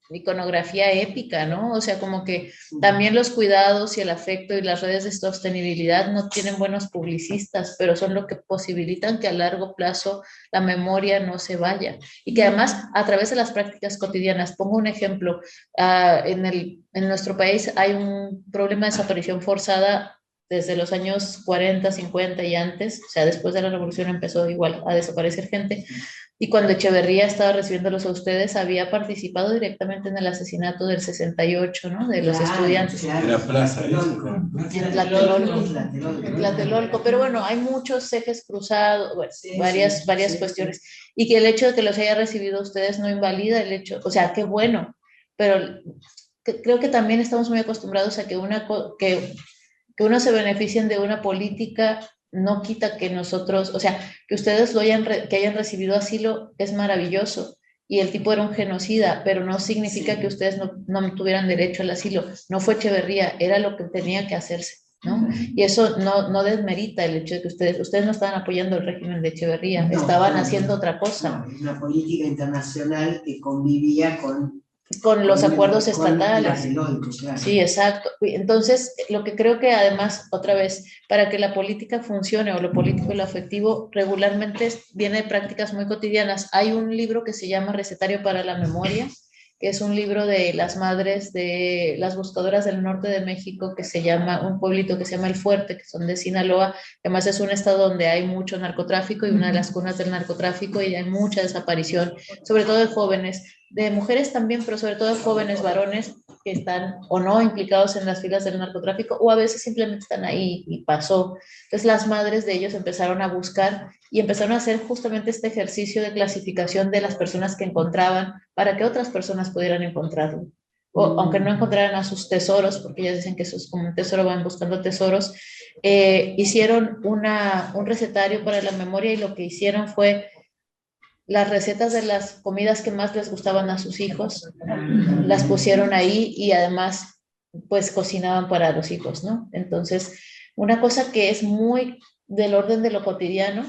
iconografía épica, ¿no? O sea, como que también los cuidados y el afecto y las redes de sostenibilidad no tienen buenos publicistas, pero son lo que posibilitan que a largo plazo la memoria no se vaya. Y que además, a través de las prácticas cotidianas, pongo un ejemplo, en nuestro país hay un problema de desaparición forzada desde los años 40, 50 y antes, o sea, después de la revolución empezó igual a desaparecer gente, y cuando Echeverría estaba recibiéndolos a ustedes, había participado directamente en el asesinato del 68, ¿no? De los estudiantes. En la plaza, En Tlatelolco, pero bueno, hay muchos ejes cruzados, bueno, varias cuestiones, y que el hecho de que los haya recibido ustedes no invalida el hecho, o sea, qué bueno, pero creo que también estamos muy acostumbrados a que uno se beneficien de una política no quita que nosotros, o sea, que ustedes que hayan recibido asilo es maravilloso, y el tipo era un genocida, pero no significa que ustedes no tuvieran derecho al asilo. No fue Echeverría, era lo que tenía que hacerse, ¿no? Y eso no desmerita el hecho de que ustedes no estaban apoyando el régimen de Echeverría, estaban haciendo otra cosa. Es una política internacional que convivía con los acuerdos estatales. Claro. Sí, exacto. Entonces, lo que creo que además, otra vez, para que la política funcione, o lo político y lo afectivo, regularmente viene de prácticas muy cotidianas. Hay un libro que se llama Recetario para la Memoria, que es un libro de las madres de las buscadoras del norte de México, que se llama, un pueblito que se llama El Fuerte, que son de Sinaloa, que además es un estado donde hay mucho narcotráfico y una de las cunas del narcotráfico, y hay mucha desaparición, sobre todo de jóvenes, de mujeres también, pero sobre todo de jóvenes varones que están o no implicados en las filas del narcotráfico, o a veces simplemente están ahí y pasó. Entonces las madres de ellos empezaron a buscar y empezaron a hacer justamente este ejercicio de clasificación de las personas que encontraban para que otras personas pudieran encontrarlo. O, aunque no encontraran a sus tesoros, porque ellas dicen que eso es como un tesoro, van buscando tesoros, hicieron un recetario para la memoria y lo que hicieron fue las recetas de las comidas que más les gustaban a sus hijos, las pusieron ahí y además pues cocinaban para los hijos, ¿no? Entonces, una cosa que es muy del orden de lo cotidiano,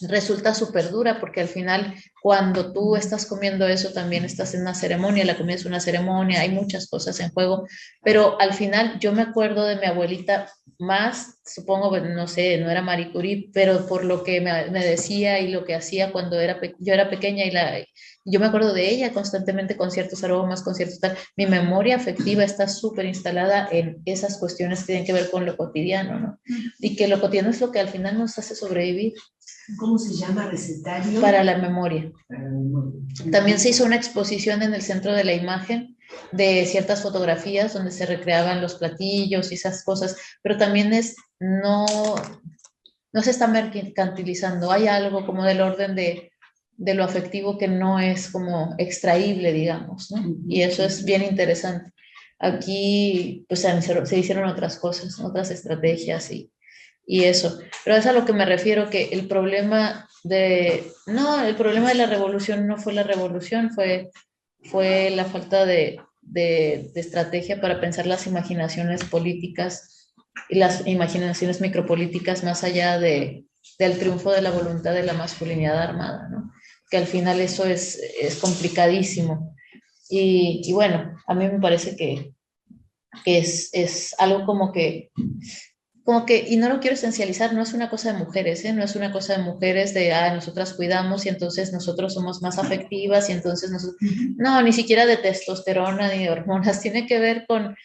resulta súper dura porque al final cuando tú estás comiendo eso también estás en una ceremonia, la comida es una ceremonia, hay muchas cosas en juego, pero al final yo me acuerdo de mi abuelita más, supongo, no sé, no era Marie Curie, pero por lo que me decía y lo que hacía cuando yo era pequeña yo me acuerdo de ella constantemente con ciertos aromas, con ciertos tal, mi memoria afectiva está súper instalada en esas cuestiones que tienen que ver con lo cotidiano, ¿no? Y que lo cotidiano es lo que al final nos hace sobrevivir. ¿Cómo se llama? Recetario. Para la memoria. También se hizo una exposición en el centro de la imagen de ciertas fotografías donde se recreaban los platillos y esas cosas, pero también no se está mercantilizando, hay algo como del orden de lo afectivo que no es como extraíble, digamos, ¿no? Y eso es bien interesante. Aquí pues se hicieron otras cosas, otras estrategias y eso. Pero es a lo que me refiero, que el problema de la revolución no fue la revolución, fue la falta de estrategia para pensar las imaginaciones políticas y las imaginaciones micropolíticas más allá del triunfo de la voluntad de la masculinidad armada, ¿no? Que al final eso es complicadísimo. Y bueno, a mí me parece que es algo como que, y no lo quiero esencializar, no es una cosa de mujeres, no es una cosa de mujeres de, nosotras cuidamos y entonces nosotros somos más afectivas y entonces no, ni siquiera de testosterona ni de hormonas, tiene que ver con,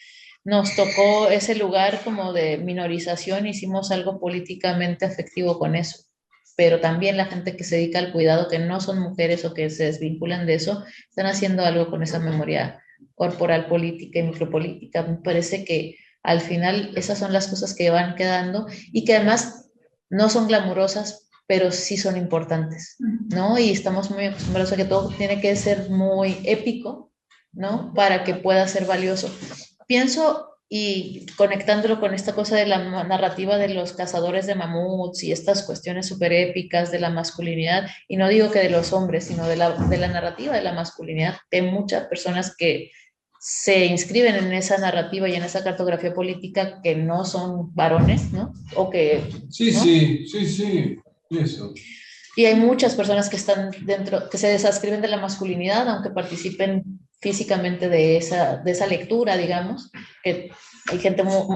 nos tocó ese lugar como de minorización, hicimos algo políticamente afectivo con eso, pero también la gente que se dedica al cuidado, que no son mujeres o que se desvinculan de eso, están haciendo algo con esa memoria corporal política y micropolítica. Me parece que al final esas son las cosas que van quedando y que además no son glamurosas, pero sí son importantes, ¿no? Y estamos muy acostumbrados a que todo tiene que ser muy épico, ¿no? Para que pueda ser valioso. Pienso, y conectándolo con esta cosa de la narrativa de los cazadores de mamuts y estas cuestiones súper épicas de la masculinidad, y no digo que de los hombres, sino de la narrativa de la masculinidad, que hay muchas personas que se inscriben en esa narrativa y en esa cartografía política que no son varones, ¿no? O que... Sí, ¿no? sí, eso. Y hay muchas personas que están dentro, que se desascriben de la masculinidad, aunque participen físicamente de esa lectura, digamos, que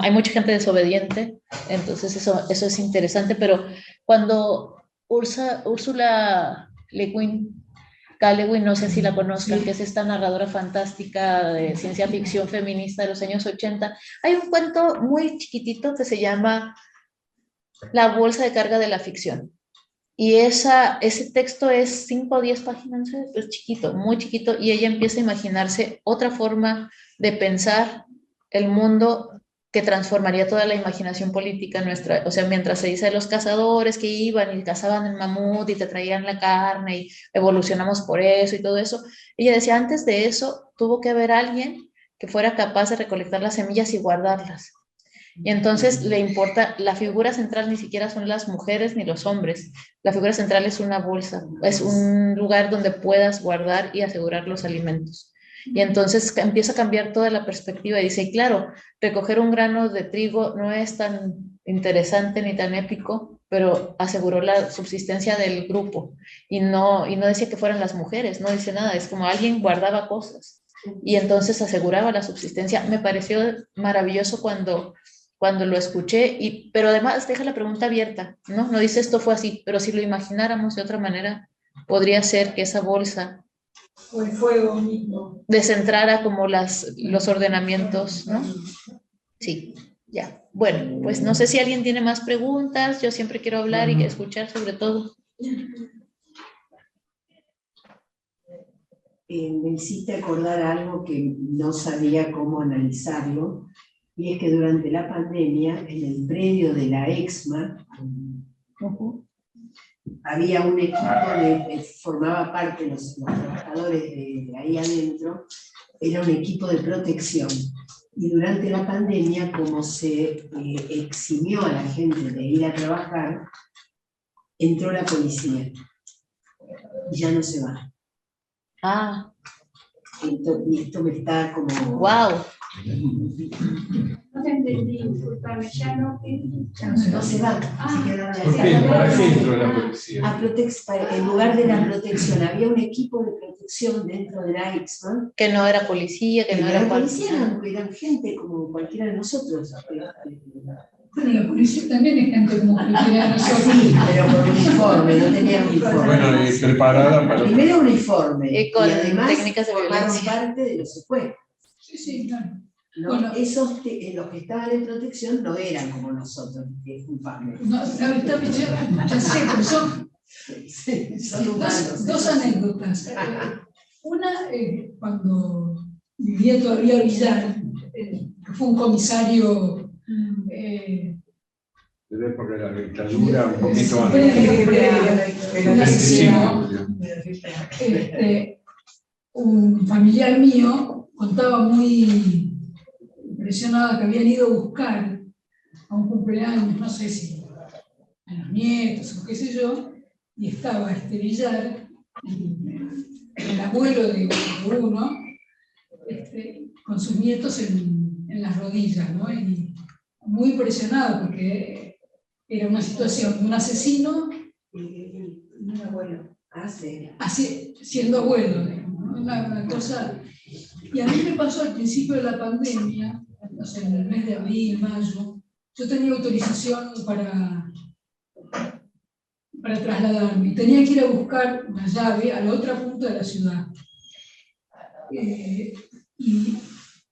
hay mucha gente desobediente, entonces eso es interesante, pero cuando Ursula Le Guin, no sé si la conozcan, que es esta narradora fantástica de ciencia ficción feminista de los años 80. Hay un cuento muy chiquitito que se llama La bolsa de carga de la ficción. Y ese texto es 5 o 10 páginas, es chiquito, muy chiquito, y ella empieza a imaginarse otra forma de pensar el mundo que transformaría toda la imaginación política nuestra. O sea, mientras se dice de los cazadores que iban y cazaban el mamut y te traían la carne y evolucionamos por eso y todo eso, ella decía, antes de eso tuvo que haber alguien que fuera capaz de recolectar las semillas y guardarlas. Y entonces le importa, la figura central ni siquiera son las mujeres ni los hombres, la figura central es una bolsa, es un lugar donde puedas guardar y asegurar los alimentos. Y entonces empieza a cambiar toda la perspectiva y dice, y claro, recoger un grano de trigo no es tan interesante ni tan épico, pero aseguró la subsistencia del grupo. Y no decía que fueran las mujeres, no dice nada, es como alguien guardaba cosas y entonces aseguraba la subsistencia. Me pareció maravilloso cuando lo escuché, pero además deja la pregunta abierta, ¿no? No dice esto fue así, pero si lo imagináramos de otra manera, podría ser que esa bolsa o el fuego mismo descentrara como los ordenamientos, ¿no? Sí, ya. Bueno, pues no sé si alguien tiene más preguntas, yo siempre quiero hablar y escuchar sobre todo. Me hiciste acordar algo que no sabía cómo analizarlo, y es que durante la pandemia, en el predio de la EXMA, había un equipo que formaba parte de los trabajadores de ahí adentro, era un equipo de protección. Y durante la pandemia, como se eximió a la gente de ir a trabajar, entró la policía y ya no se va. Ah. Y esto me está como... ¡Wow! No te entendí, disculpame, ya no se va, se quedaron ¿Por qué? ¿Para qué entró la allá. policía? En lugar de la protección, había un equipo de protección dentro de la Eichmann. Que no era policía, que no era policía, eran gente como cualquiera de nosotros. Bueno, la policía también es gente como cualquiera de nosotros. Sí, pero con uniforme, no tenía uniforme. Bueno, y preparada para... Primero uniforme, y con además técnicas de formaron violencia. parte de los secuestros. Sí, claro. ¿No? Bueno, los que estaban en protección no eran como nosotros, culpables. No, ya sé, pero son dos anécdotas. Una, cuando vivía todavía Villar, que fue un comisario... de la época de la dictadura, un poquito antes. Un familiar mío contaba muy impresionado que habían ido a buscar a un cumpleaños, no sé si a los nietos o qué sé yo, y estaba Villar, el abuelo de uno, con sus nietos en las rodillas, ¿no? Y muy impresionado porque era una situación de un asesino Un abuelo, siendo abuelo, ¿no? Una cosa. Y a mí me pasó al principio de la pandemia, no sé, en el mes de abril, mayo, yo tenía autorización para trasladarme y tenía que ir a buscar una llave a la otra punta de la ciudad. Y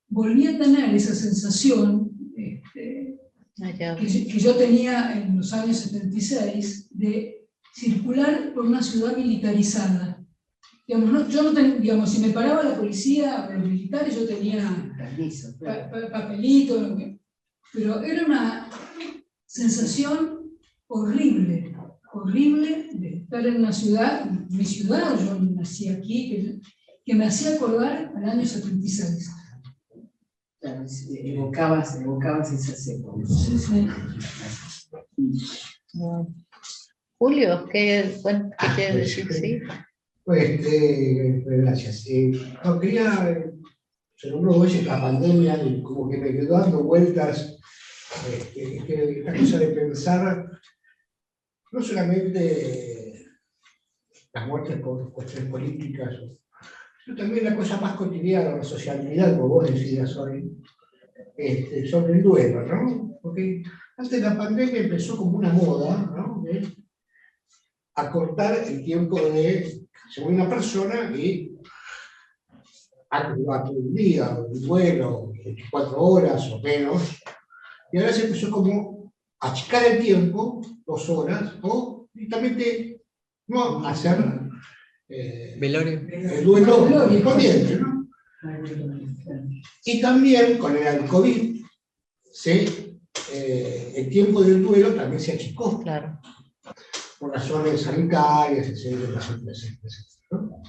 volví a tener esa sensación que yo tenía en los años 76 de circular por una ciudad militarizada. Digamos, yo no digamos, si me paraba la policía o los militares, yo tenía papelito, pero era una sensación horrible de estar en una ciudad, mi ciudad, yo nací aquí, que me hacía acordar al año 76. Claro, evocabas esas épocas. Sí. Julio, ¿qué quieres decir? Sí. Pues, gracias. No, se nombró hoy la pandemia y como que me quedó dando vueltas esta cosa de pensar no solamente las muertes por cuestiones políticas, sino también la cosa más cotidiana, la sociabilidad, como vos decías hoy, sobre el duelo, ¿no? Porque antes de la pandemia empezó como una moda, ¿no? De acortar el tiempo de según una persona y antes iba todo el día, un duelo, 24 horas o menos, y ahora se empezó como a achicar el tiempo, 2 horas, o directamente no hacer el duelo correspondiente, ¿no? Y también con el COVID, el tiempo del duelo también se achicó. Claro. Por razones sanitarias, etcétera, ¿no?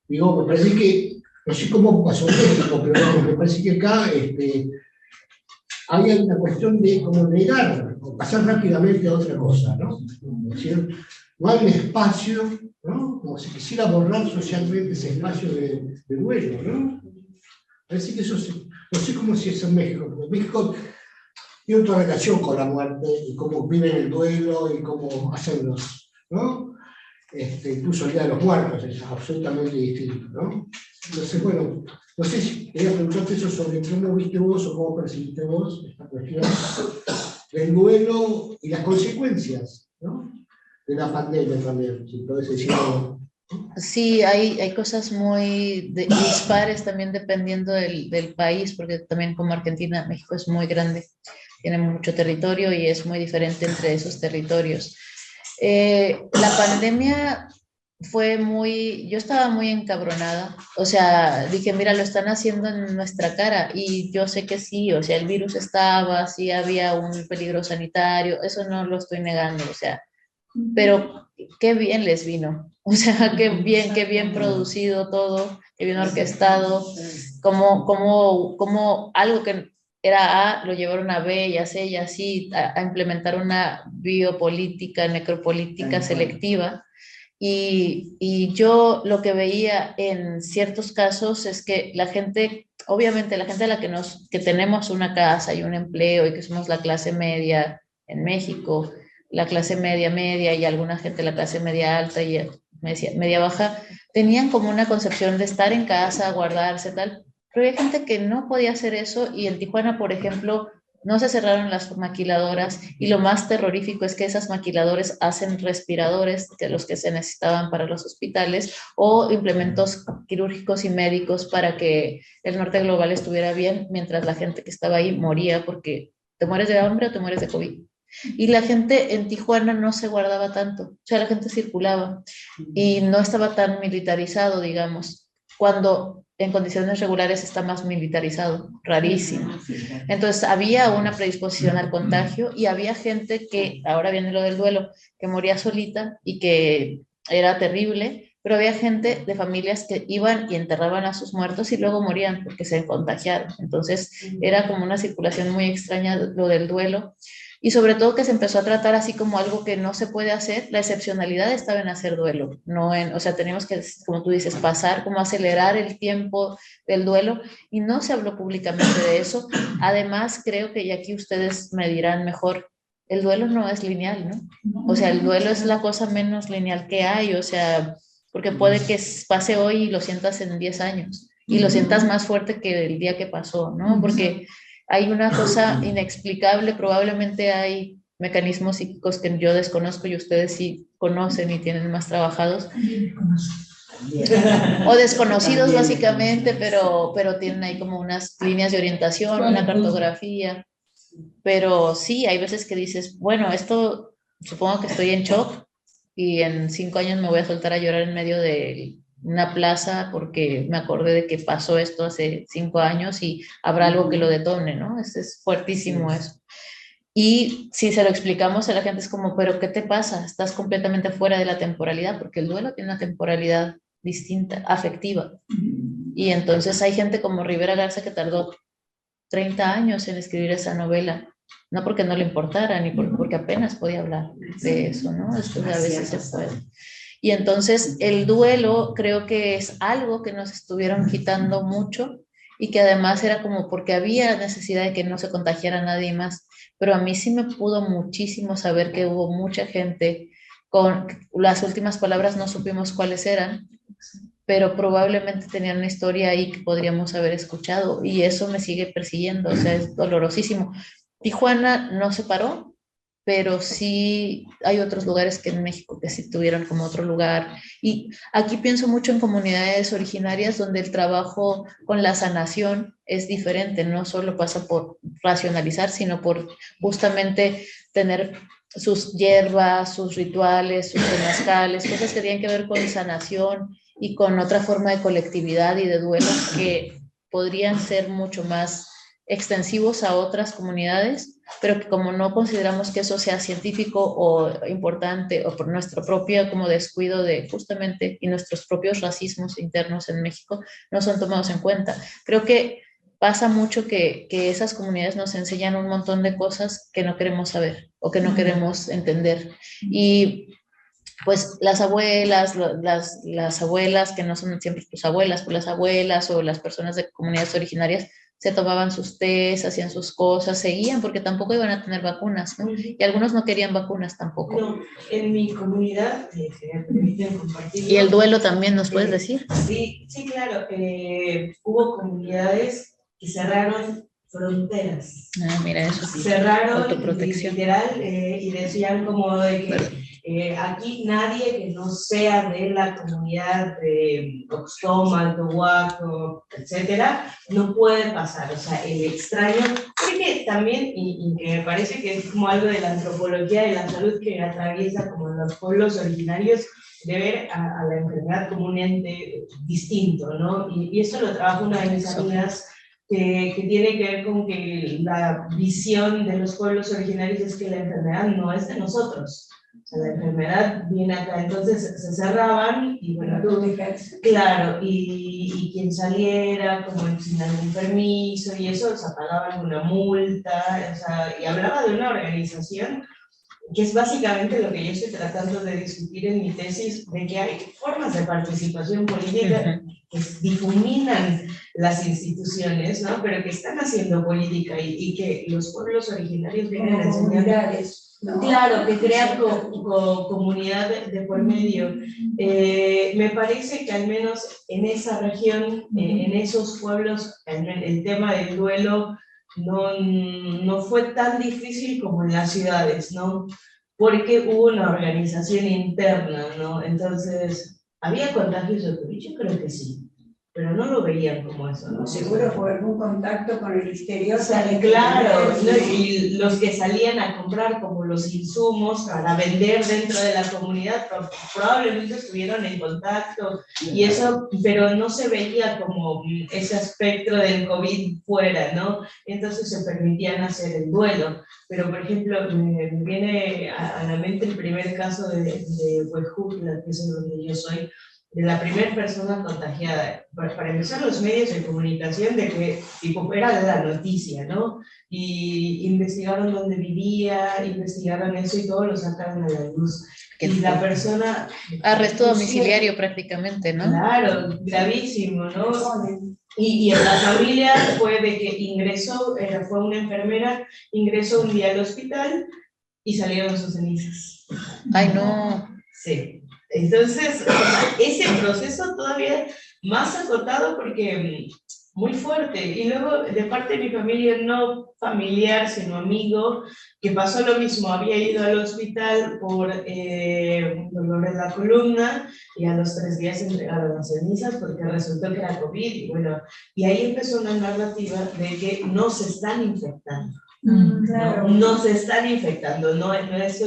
Digo, me parece que, no sé cómo pasó en México, pero me parece que acá había una cuestión de como negar o pasar rápidamente a otra cosa, ¿no? Es decir, no hay un espacio, ¿no? Como si quisiera borrar socialmente ese espacio de duelo, ¿no? Parece que eso, no sé cómo si es en México, porque México tiene otra relación con la muerte y cómo viven el duelo y cómo hacen los, ¿no? Incluso el Día de los Muertos es absolutamente distinto, ¿no? Entonces, bueno, no sé si quería preguntarte eso sobre cómo viste vos o cómo percibiste vos esta cuestión del duelo y las consecuencias, ¿no? De la pandemia también, si podés decir algo. Sí, hay cosas muy dispares también dependiendo del país, porque también como Argentina, México es muy grande, tiene mucho territorio y es muy diferente entre esos territorios. La pandemia fue yo estaba muy encabronada, o sea, dije, mira, lo están haciendo en nuestra cara, y yo sé que sí, o sea, el virus estaba, sí había un peligro sanitario, eso no lo estoy negando, o sea, pero qué bien les vino, o sea, qué bien producido todo, qué bien orquestado, como algo que era A, lo llevaron a B y a C y así, a implementar una biopolítica, necropolítica selectiva. Y yo lo que veía en ciertos casos es que la gente, obviamente la gente a la que tenemos una casa y un empleo y que somos la clase media en México, la clase media y alguna gente de la clase media alta y media baja, tenían como una concepción de estar en casa, guardarse, tal. Pero hay gente que no podía hacer eso y en Tijuana, por ejemplo, no se cerraron las maquiladoras y lo más terrorífico es que esas maquiladoras hacen respiradores, que los que se necesitaban para los hospitales, o implementos quirúrgicos y médicos para que el norte global estuviera bien, mientras la gente que estaba ahí moría porque te mueres de hambre o te mueres de COVID. Y la gente en Tijuana no se guardaba tanto, o sea, la gente circulaba y no estaba tan militarizado, digamos, cuando en condiciones regulares está más militarizado, rarísimo. Entonces había una predisposición al contagio y había gente que, ahora viene lo del duelo, que moría solita y que era terrible, pero había gente de familias que iban y enterraban a sus muertos y luego morían porque se contagiaron. Entonces era como una circulación muy extraña lo del duelo. Y sobre todo que se empezó a tratar así como algo que no se puede hacer, la excepcionalidad estaba en hacer duelo, no en, o sea, tenemos que, como tú dices, pasar, como acelerar el tiempo del duelo, y no se habló públicamente de eso. Además, creo que, y aquí ustedes me dirán mejor, el duelo no es lineal, ¿no? O sea, el duelo es la cosa menos lineal que hay, o sea, porque puede que pase hoy y lo sientas en 10 años, y lo sientas más fuerte que el día que pasó, ¿no? Porque hay una cosa inexplicable, probablemente hay mecanismos psíquicos que yo desconozco y ustedes sí conocen y tienen más trabajados. O desconocidos básicamente, pero tienen ahí como unas líneas de orientación, una cartografía. Pero sí, hay veces que dices, bueno, esto supongo que estoy en shock y en 5 años me voy a soltar a llorar en medio de una plaza porque me acordé de que pasó esto hace 5 años y habrá algo que lo detone, ¿no? Es fuertísimo eso. Y si se lo explicamos a la gente es como, pero ¿qué te pasa? Estás completamente fuera de la temporalidad, porque el duelo tiene una temporalidad distinta, afectiva. Y entonces hay gente como Rivera Garza que tardó 30 años en escribir esa novela, no porque no le importara, ni porque apenas podía hablar de eso, ¿no? Esto a veces se puede. Y entonces el duelo creo que es algo que nos estuvieron quitando mucho y que además era como porque había necesidad de que no se contagiara nadie más. Pero a mí sí me pudo muchísimo saber que hubo mucha gente con las últimas palabras, no supimos cuáles eran, pero probablemente tenían una historia ahí que podríamos haber escuchado y eso me sigue persiguiendo, o sea, es dolorosísimo. Tijuana no se paró, pero sí hay otros lugares que en México que sí tuvieron como otro lugar. Y aquí pienso mucho en comunidades originarias donde el trabajo con la sanación es diferente, no solo pasa por racionalizar, sino por justamente tener sus hierbas, sus rituales, sus temazcales, cosas que tienen que ver con sanación y con otra forma de colectividad y de duelo que podrían ser mucho más extensivos a otras comunidades, pero que como no consideramos que eso sea científico o importante, o por nuestro propio como descuido de justamente y nuestros propios racismos internos en México, no son tomados en cuenta. Creo que pasa mucho que esas comunidades nos enseñan un montón de cosas que no queremos saber o que no queremos entender. Y pues las abuelas, las abuelas que no son siempre tus abuelas, pues las abuelas o las personas de comunidades originarias se tomaban sus tés, hacían sus cosas, seguían porque tampoco iban a tener vacunas, ¿no? Y algunos no querían vacunas tampoco. No, en mi comunidad, si me permiten compartir. ¿Y el duelo también nos puedes decir? Sí, sí, claro. Hubo comunidades que cerraron fronteras. Ah, mira eso. Cerraron autoprotección. Literal y decían como de que aquí nadie que no sea de la comunidad de Oxtoma, Tohuaco, etcétera, no puede pasar. O sea, el extraño, porque también, y que me parece que es como algo de la antropología de la salud que atraviesa como los pueblos originarios, de ver a la enfermedad como un ente distinto, ¿no? Y eso lo trabaja una de mis amigas que tiene que ver con que la visión de los pueblos originarios es que la enfermedad no es de nosotros, O sea, la enfermedad viene acá, entonces se cerraban y bueno, claro, y quien saliera como sin algún permiso y eso, o sea, pagaban una multa, o sea, y hablaba de una organización que es básicamente lo que yo estoy tratando de discutir en mi tesis, de que hay formas de participación política que difuminan las instituciones, ¿no? Pero que están haciendo política y que los pueblos originarios vienen a enseñar. ¿No? Claro, que crean comunidad de por medio. Me parece que al menos en esa región, en esos pueblos, el tema del duelo no fue tan difícil como en las ciudades, ¿no? Porque hubo una organización interna, ¿no? Entonces, ¿había contagios de COVID? Yo creo que sí, pero no lo veían como eso, ¿no? Seguro por algún contacto con el exterior. O sea, claro, ¿no? Y los que salían a comprar como los insumos para vender dentro de la comunidad probablemente estuvieron en contacto y eso, pero no se veía como ese aspecto del COVID fuera, ¿no? Entonces se permitían hacer el duelo. Pero, por ejemplo, me viene a la mente el primer caso de Huejutla, que es donde yo soy, de la primera persona contagiada. Para empezar, los medios de comunicación de que tipo, era la noticia, ¿no? Y investigaron dónde vivía, investigaron eso y todo lo sacaron a la luz. Y la persona... Arresto domiciliario prácticamente, ¿no? Claro, gravísimo, ¿no? Y en la familia fue de que ingresó, fue una enfermera, ingresó un día al hospital y salieron sus cenizas. Ay, no. Sí. Entonces, ese proceso todavía más acotado porque muy fuerte. Y luego, de parte de mi familia, no familiar, sino amigo, que pasó lo mismo. Había ido al hospital por dolor en la columna y a los 3 días entregaron las cenizas porque resultó que era COVID. Y bueno, y ahí empezó una narrativa de que no se están infectando. Claro. No se están infectando, no es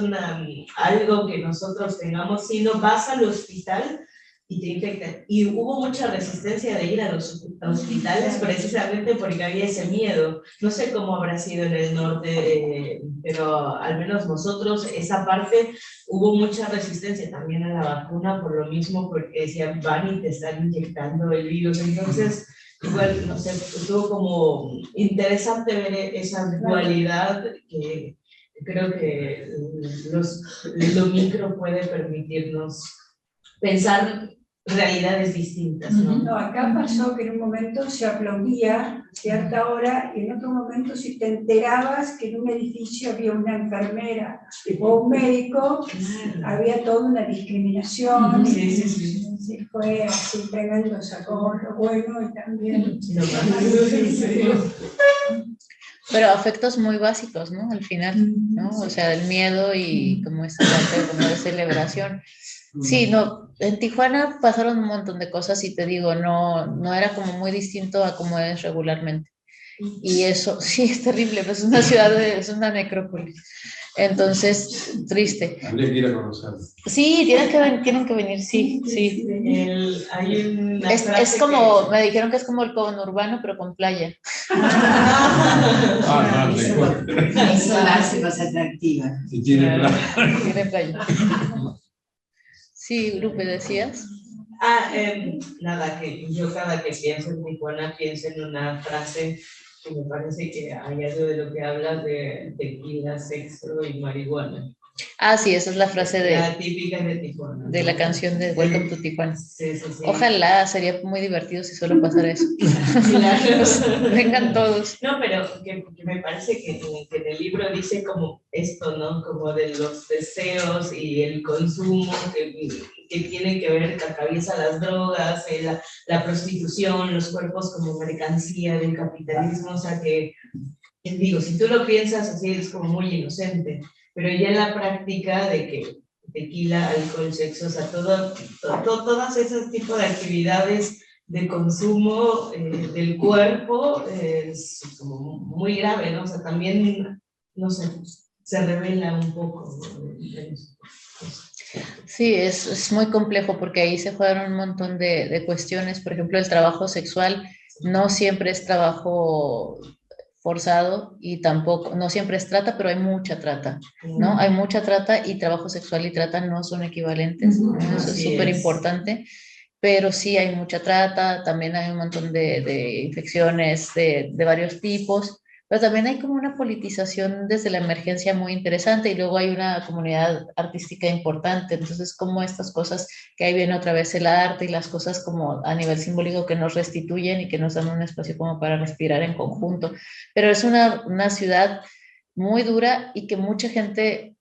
algo que nosotros tengamos, sino vas al hospital y te infectan. Y hubo mucha resistencia de ir a los hospitales precisamente porque había ese miedo. No sé cómo habrá sido en el norte, pero al menos nosotros, esa parte, hubo mucha resistencia también a la vacuna por lo mismo, porque decían, van y te están inyectando el virus. Entonces, igual, no sé, estuvo como interesante ver esa dualidad que creo que lo micro puede permitirnos pensar realidades distintas, ¿no? No, acá pasó que en un momento se aplaudía a cierta hora y en otro momento si te enterabas que en un edificio había una enfermera o un médico, había toda una discriminación. Sí. Sí, fue así tremendo, sacó lo bueno y también lo malo. Pero afectos muy básicos, ¿no? Al final, ¿no? O sea, el miedo y como esa parte como de celebración. Sí, no, en Tijuana pasaron un montón de cosas y te digo, no era como muy distinto a como es regularmente. Y eso, sí, es terrible, pero es una ciudad, es una necrópolis. Entonces, triste. Habría que ir a conocer. Sí, tienen que venir, sí. Es como, me dijeron que es como el conurbano, pero con playa. Eso la hace más atractiva. Si tiene playa. Tiene playa. Sí, Lupe, ¿decías? Nada, que yo cada que pienso en Tijuana pienso en una frase que me parece que hay algo de lo que hablas de tequila, sexo y marihuana. Ah, sí, esa es la frase de... La típica de Tijuana. De la canción de Welcome to Tijuana. Sí. Ojalá, sería muy divertido si solo pasara eso. Claro. Vengan todos. No, pero que me parece que en el libro dice como esto, ¿no? Como de los deseos y el consumo que tienen que ver, que atraviesa las drogas, la prostitución, los cuerpos como mercancía del capitalismo, o sea que, digo, si tú lo piensas así es como muy inocente, pero ya en la práctica de que tequila, alcohol, sexo, o sea, todas esos tipos de actividades de consumo del cuerpo es como muy grave, ¿no? O sea, también, no sé, se revela un poco. Sí, es muy complejo porque ahí se juegan un montón de cuestiones. Por ejemplo, el trabajo sexual no siempre es trabajo forzado y tampoco, no siempre es trata, pero hay mucha trata, ¿no? Hay mucha trata y trabajo sexual y trata no son equivalentes, ¿no? Eso es súper importante, pero sí hay mucha trata, también hay un montón de infecciones de varios tipos, pero también hay como una politización desde la emergencia muy interesante y luego hay una comunidad artística importante, entonces como estas cosas que ahí viene otra vez el arte y las cosas como a nivel simbólico que nos restituyen y que nos dan un espacio como para respirar en conjunto, pero es una ciudad muy dura y que mucha gente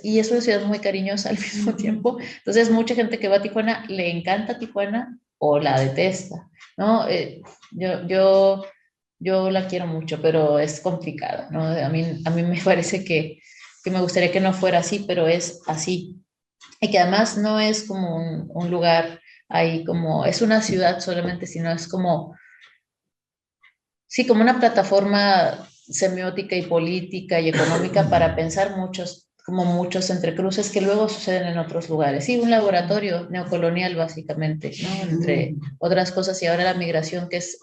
y es una ciudad muy cariñosa al mismo tiempo, entonces mucha gente que va a Tijuana le encanta Tijuana o la detesta, ¿no? Yo la quiero mucho, pero es complicado, ¿no? A mí me parece que me gustaría que no fuera así, pero es así. Y que además no es como un lugar ahí como, es una ciudad solamente, sino es como, sí, como una plataforma semiótica y política y económica para pensar muchos entrecruces que luego suceden en otros lugares. Sí, un laboratorio neocolonial básicamente, ¿no? Entre otras cosas, y ahora la migración, que es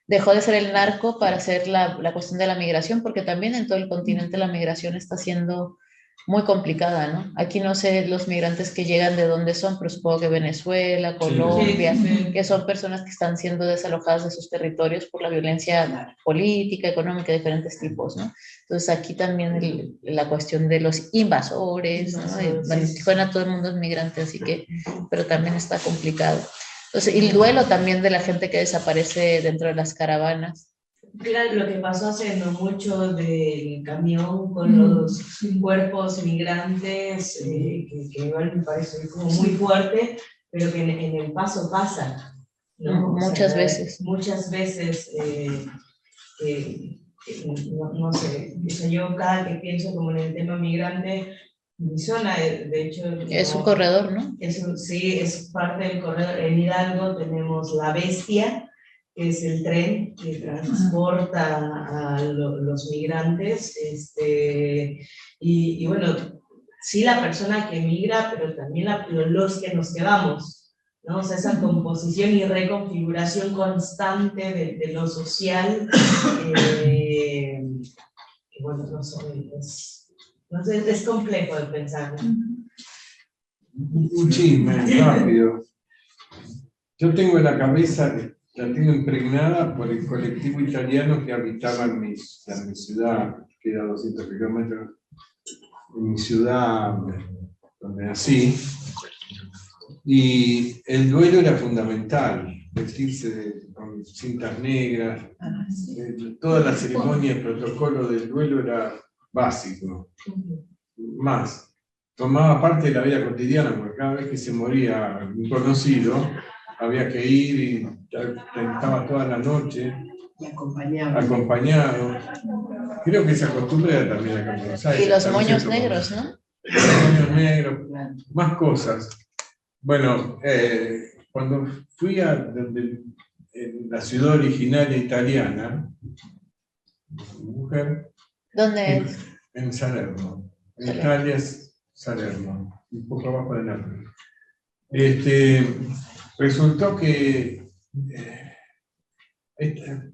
dejó de ser el narco para ser la cuestión de la migración, porque también en todo el continente la migración está siendo muy complicada, ¿no? Aquí no sé los migrantes que llegan de dónde son, pero supongo que Venezuela, Colombia, que son personas que están siendo desalojadas de sus territorios por la violencia política, económica, de diferentes tipos, ¿no? Entonces aquí también la cuestión de los invasores, ¿no? Bueno, en Tijuana todo el mundo es migrante, así que, pero también está complicado. Entonces, y el duelo también de la gente que desaparece dentro de las caravanas. Mira lo que pasó hace no mucho del camión con los cuerpos migrantes, que igual me parece como muy fuerte, pero que en El Paso pasa, ¿no? Muchas veces. Muchas veces, no sé, yo cada que pienso como en el tema migrante, mi zona, de hecho... Es un corredor, ¿no? Sí, es parte del corredor. En Hidalgo tenemos La Bestia, que es el tren que transporta a los migrantes, y bueno, sí la persona que migra, pero también los que nos quedamos, ¿no? O sea, esa composición y reconfiguración constante de lo social, que bueno, no sé, es complejo de pensar, ¿no? Un chisme rápido. Yo tengo en la cabeza, la tengo impregnada por el colectivo italiano que habitaba en mi ciudad, que era a 200 kilómetros, en mi ciudad donde nací, y el duelo era fundamental, vestirse con cintas negras, toda la ceremonia, el protocolo del duelo era básico. Más, tomaba parte de la vida cotidiana, porque cada vez que se moría un conocido, había que ir y estaba toda la noche. Y acompañado. Creo que esa costumbre era también acá en Buenos Aires. Y los moños negros, ¿no? Los moños negros, más cosas. Bueno, cuando fui a la ciudad originaria italiana, mi mujer... ¿Dónde es? En Salerno. En Italia es Salerno, un poco abajo de Nápoles. Resultó que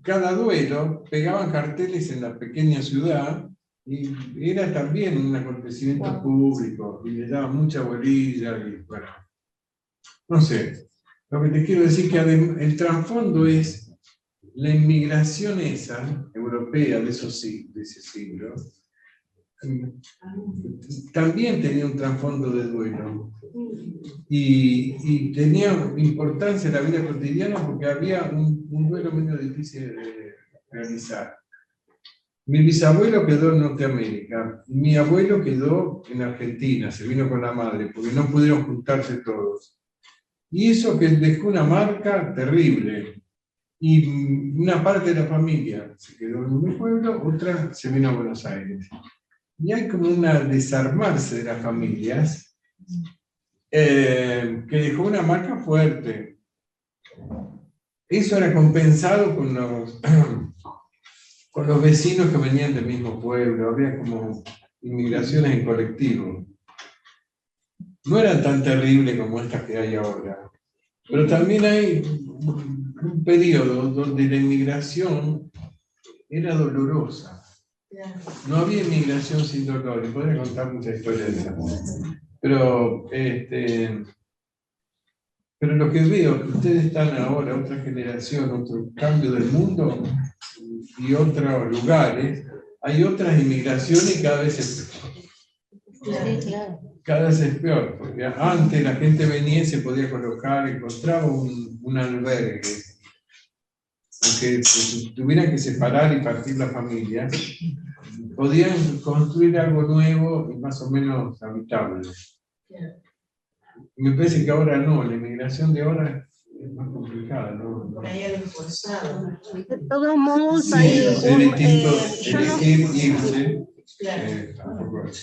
cada duelo pegaban carteles en la pequeña ciudad y era también un acontecimiento público y le daban mucha bolilla y bueno, no sé. Lo que te quiero decir que el trasfondo es la inmigración esa, europea de ese siglo, también tenía un trasfondo de duelo y tenía importancia en la vida cotidiana porque había un duelo medio difícil de realizar. Mi bisabuelo quedó en Norteamérica, mi abuelo quedó en Argentina, se vino con la madre porque no pudieron juntarse todos. Y eso que dejó una marca terrible. Y una parte de la familia se quedó en mi pueblo, otra se vino a Buenos Aires. Y hay como una desarmarse de las familias que dejó una marca fuerte. Eso era compensado con los vecinos que venían del mismo pueblo, había como inmigraciones en colectivo. No eran tan terribles como estas que hay ahora, pero también hay un periodo donde la inmigración era dolorosa. No había inmigración sin dolor, y podría contar muchas historias de esa. Pero lo que veo, que ustedes están ahora, otra generación, otro cambio del mundo y otros lugares, hay otras inmigraciones y cada vez es peor. Sí, claro. Cada vez es peor, porque antes la gente venía y se podía colocar, encontraba un albergue. Aunque tuvieran que separar y partir la familia, podían construir algo nuevo y más o menos habitable. Me parece que ahora no, la inmigración de ahora es más complicada, ¿no? Por ahí algo forzado. De todos modos, Sí, hay es distinto elegir irse.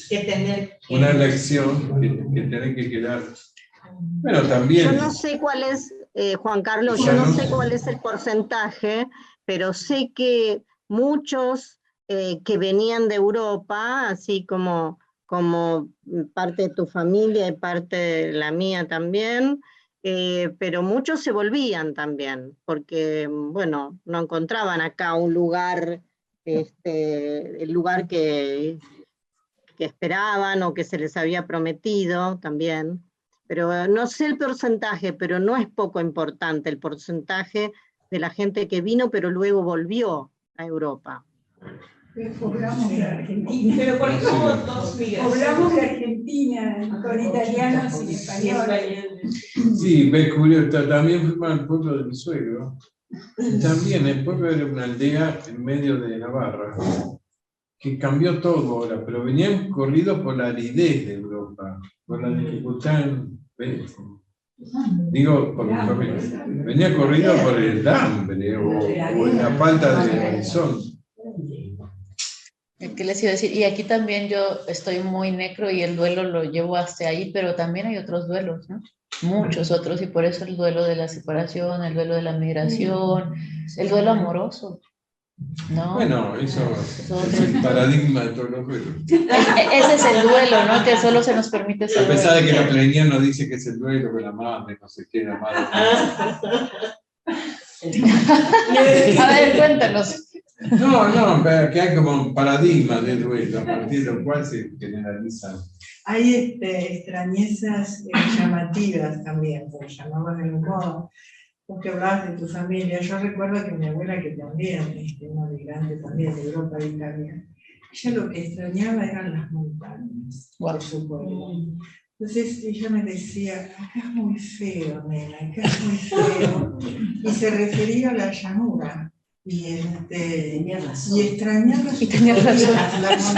Que tener una elección que tener que quedar. Bueno, también. Yo no sé cuál es, Juan Carlos, yo no sé cuál es el porcentaje, pero sé que muchos que venían de Europa, así como parte de tu familia y parte de la mía también, pero muchos se volvían también, porque, bueno, no encontraban acá un lugar, el lugar que esperaban o que se les había prometido también. Pero no sé el porcentaje, pero no es poco importante el porcentaje de la gente que vino, pero luego volvió a Europa. Poblamos de Argentina. Pero por eso hubo dos migraciones. Poblamos de Argentina con italianos y españoles. Sí, ve curioso, también fuimos al pueblo de mi suegro. También el pueblo era una aldea en medio de Navarra, que cambió todo ahora, pero venían corridos por la aridez de Europa, por la dificultad digo, por mi familia. Venía corrido por el hambre o la falta de horizonte. ¿Qué les iba a decir? Y aquí también yo estoy muy necro y el duelo lo llevo hasta ahí, pero también hay otros duelos, ¿no? Muchos otros, y por eso el duelo de la separación, el duelo de la migración, el duelo amoroso, ¿no? Bueno, eso es el paradigma de todos los duelos. Ese es el duelo, ¿no? Que solo se nos permite A saber. pesar de que la pleniana dice que es el duelo con la madre, no sé qué, la madre. A ver, cuéntanos. No, pero que hay como un paradigma de duelo, a partir de lo cual se generalizan. Hay extrañezas llamativas también, por llamarlo de algún modo. Vos que hablabas de tu familia, yo recuerdo que mi abuela, que también, una migrante también de Europa e Italia, ella lo que extrañaba eran las montañas de su pueblo. Entonces ella me decía, acá es muy feo, nena, acá es muy feo. Y se refería a la llanura. Y extrañaba las montañas.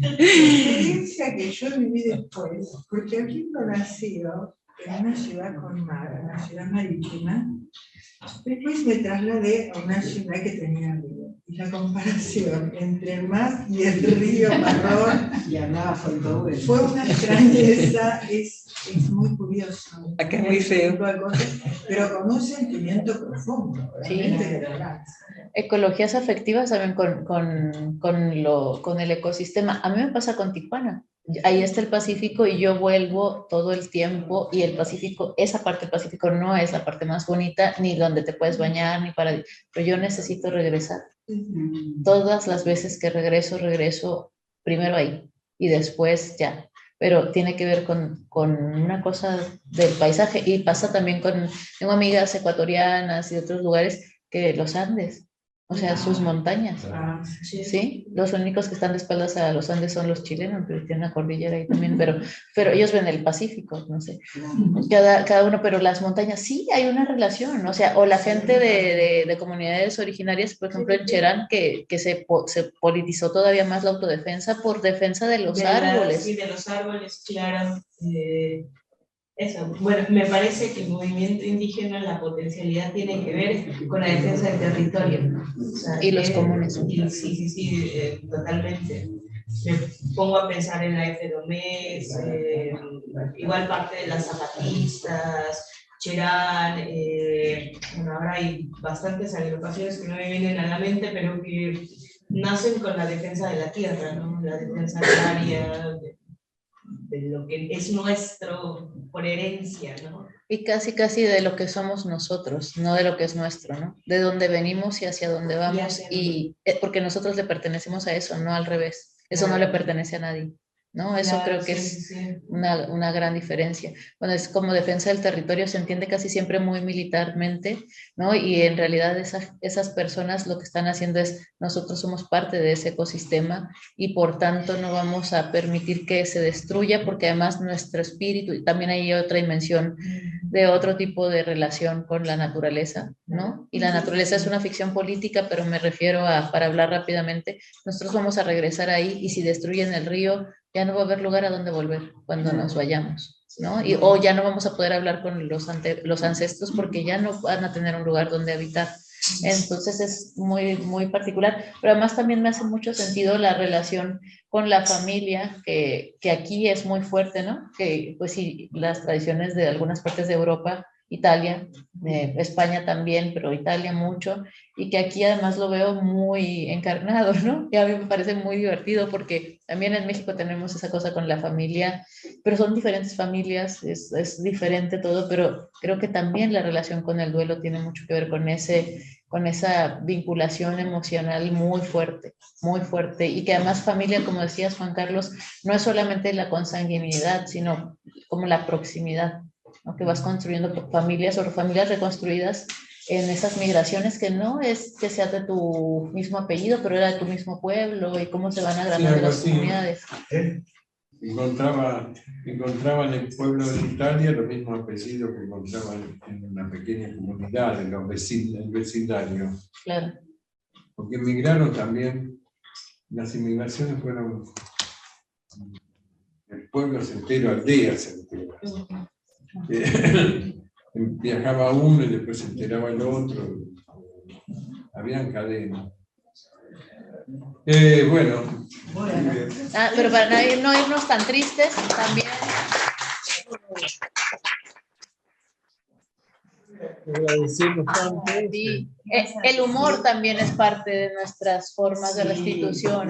La experiencia que yo viví después, porque habiendo nacido en una ciudad con mar, una ciudad marítima, después me trasladé a una ciudad que tenía río. Y la comparación entre el mar y el río marrón fue una extrañeza, es muy curioso. Acá es muy feo. Pero con un sentimiento profundo, realmente de verdad. Ecologías afectivas también con el ecosistema. A mí me pasa con Tijuana. Ahí está el Pacífico y yo vuelvo todo el tiempo, y el Pacífico, esa parte del Pacífico no es la parte más bonita, ni donde te puedes bañar, ni para... Pero yo necesito regresar. Todas las veces que regreso primero ahí y después ya. Pero tiene que ver con una cosa del paisaje, y pasa también tengo amigas ecuatorianas y de otros lugares, que los Andes, o sea, sus montañas, ¿sí? Los únicos que están de espaldas a los Andes son los chilenos, pero tienen una cordillera ahí también, pero ellos ven el Pacífico, no sé, cada uno, pero las montañas, sí hay una relación, o sea, o la gente de comunidades originarias, por ejemplo, en Cherán, que se politizó todavía más la autodefensa por defensa de los árboles. Sí, de los árboles, claro. Eso, bueno, me parece que el movimiento indígena, la potencialidad tiene que ver con la defensa del territorio, ¿no? O sea, y los comunes. Sí, totalmente. Me pongo a pensar en la FDOMES, igual parte de las zapatistas, Cherán, bueno, ahora hay bastantes agrupaciones que no me vienen a la mente, pero que nacen con la defensa de la tierra, ¿no? La defensa agraria, de lo que es nuestro por herencia, ¿no? Y casi de lo que somos nosotros, no de lo que es nuestro, ¿no? De dónde venimos y hacia dónde vamos, y porque nosotros le pertenecemos a eso, no al revés. Eso no le pertenece a nadie, ¿no? Eso creo que es una gran diferencia. Bueno, es como defensa del territorio, se entiende casi siempre muy militarmente, ¿no? Y en realidad esas personas lo que están haciendo es, nosotros somos parte de ese ecosistema y por tanto no vamos a permitir que se destruya, porque además nuestro espíritu, y también hay otra dimensión de otro tipo de relación con la naturaleza, ¿no? Y la naturaleza es una ficción política, pero me refiero a, para hablar rápidamente, nosotros vamos a regresar ahí, y si destruyen el río, ya no va a haber lugar a donde volver cuando nos vayamos, ¿no? O ya no vamos a poder hablar con los ancestros porque ya no van a tener un lugar donde habitar. Entonces es muy particular, pero además también me hace mucho sentido la relación con la familia, que aquí es muy fuerte, ¿no? Que pues sí, las tradiciones de algunas partes de Europa, Italia, España también, pero Italia mucho, y que aquí además lo veo muy encarnado, ¿no? Y a mí me parece muy divertido porque también en México tenemos esa cosa con la familia, pero son diferentes familias, es diferente todo, pero creo que también la relación con el duelo tiene mucho que ver con esa vinculación emocional muy fuerte, y que además familia, como decías Juan Carlos, no es solamente la consanguinidad, sino como la proximidad, ¿no? Que vas construyendo familias o familias reconstruidas en esas migraciones, que no es que sea de tu mismo apellido, pero era de tu mismo pueblo, y cómo se van agrandando las comunidades. Encontraba en el pueblo de Italia los mismos apellidos que encontraban en una pequeña comunidad, en el vecindario. Claro. Porque emigraron también, las inmigraciones fueron el pueblo entero, aldeas enteras. Viajaba uno y después se enteraba el otro. Habían cadenas. Bueno. Pero para no irnos tan tristes, también. Sí. El humor también es parte de nuestras formas de restitución,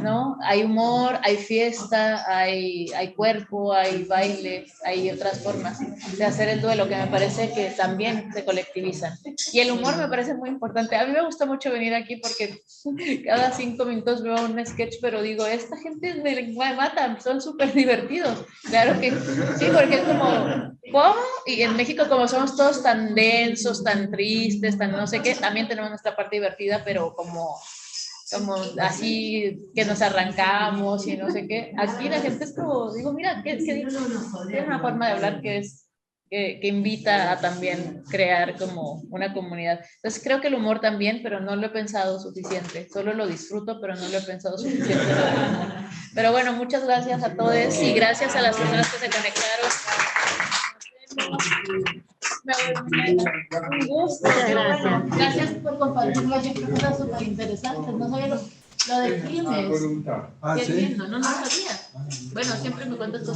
¿no? Hay humor, hay fiesta, hay cuerpo, hay baile, hay otras formas de hacer el duelo que me parece que también se colectivizan. Y el humor me parece muy importante. A mí me gusta mucho venir aquí porque cada 5 minutos veo un sketch, pero digo, esta gente me mata, son súper divertidos. Claro que sí, porque es como, ¿cómo? Y en México, como somos todos tan densos, tan tristes, tan no sé qué, también tenemos nuestra parte divertida, pero como así que nos arrancamos y no sé qué. Aquí la gente es como, digo, mira, tiene una forma de hablar que invita a también crear como una comunidad. Entonces creo que el humor también, pero no lo he pensado suficiente. Solo lo disfruto, pero no lo he pensado suficiente. Pero bueno, muchas gracias a todos y gracias a las personas que se conectaron. Un gusto. Gracias por compartirlo. Yo creo que era súper interesante. No sabía lo de Climes. Qué lindo, no sabía. Bueno, siempre me cuentas cosas.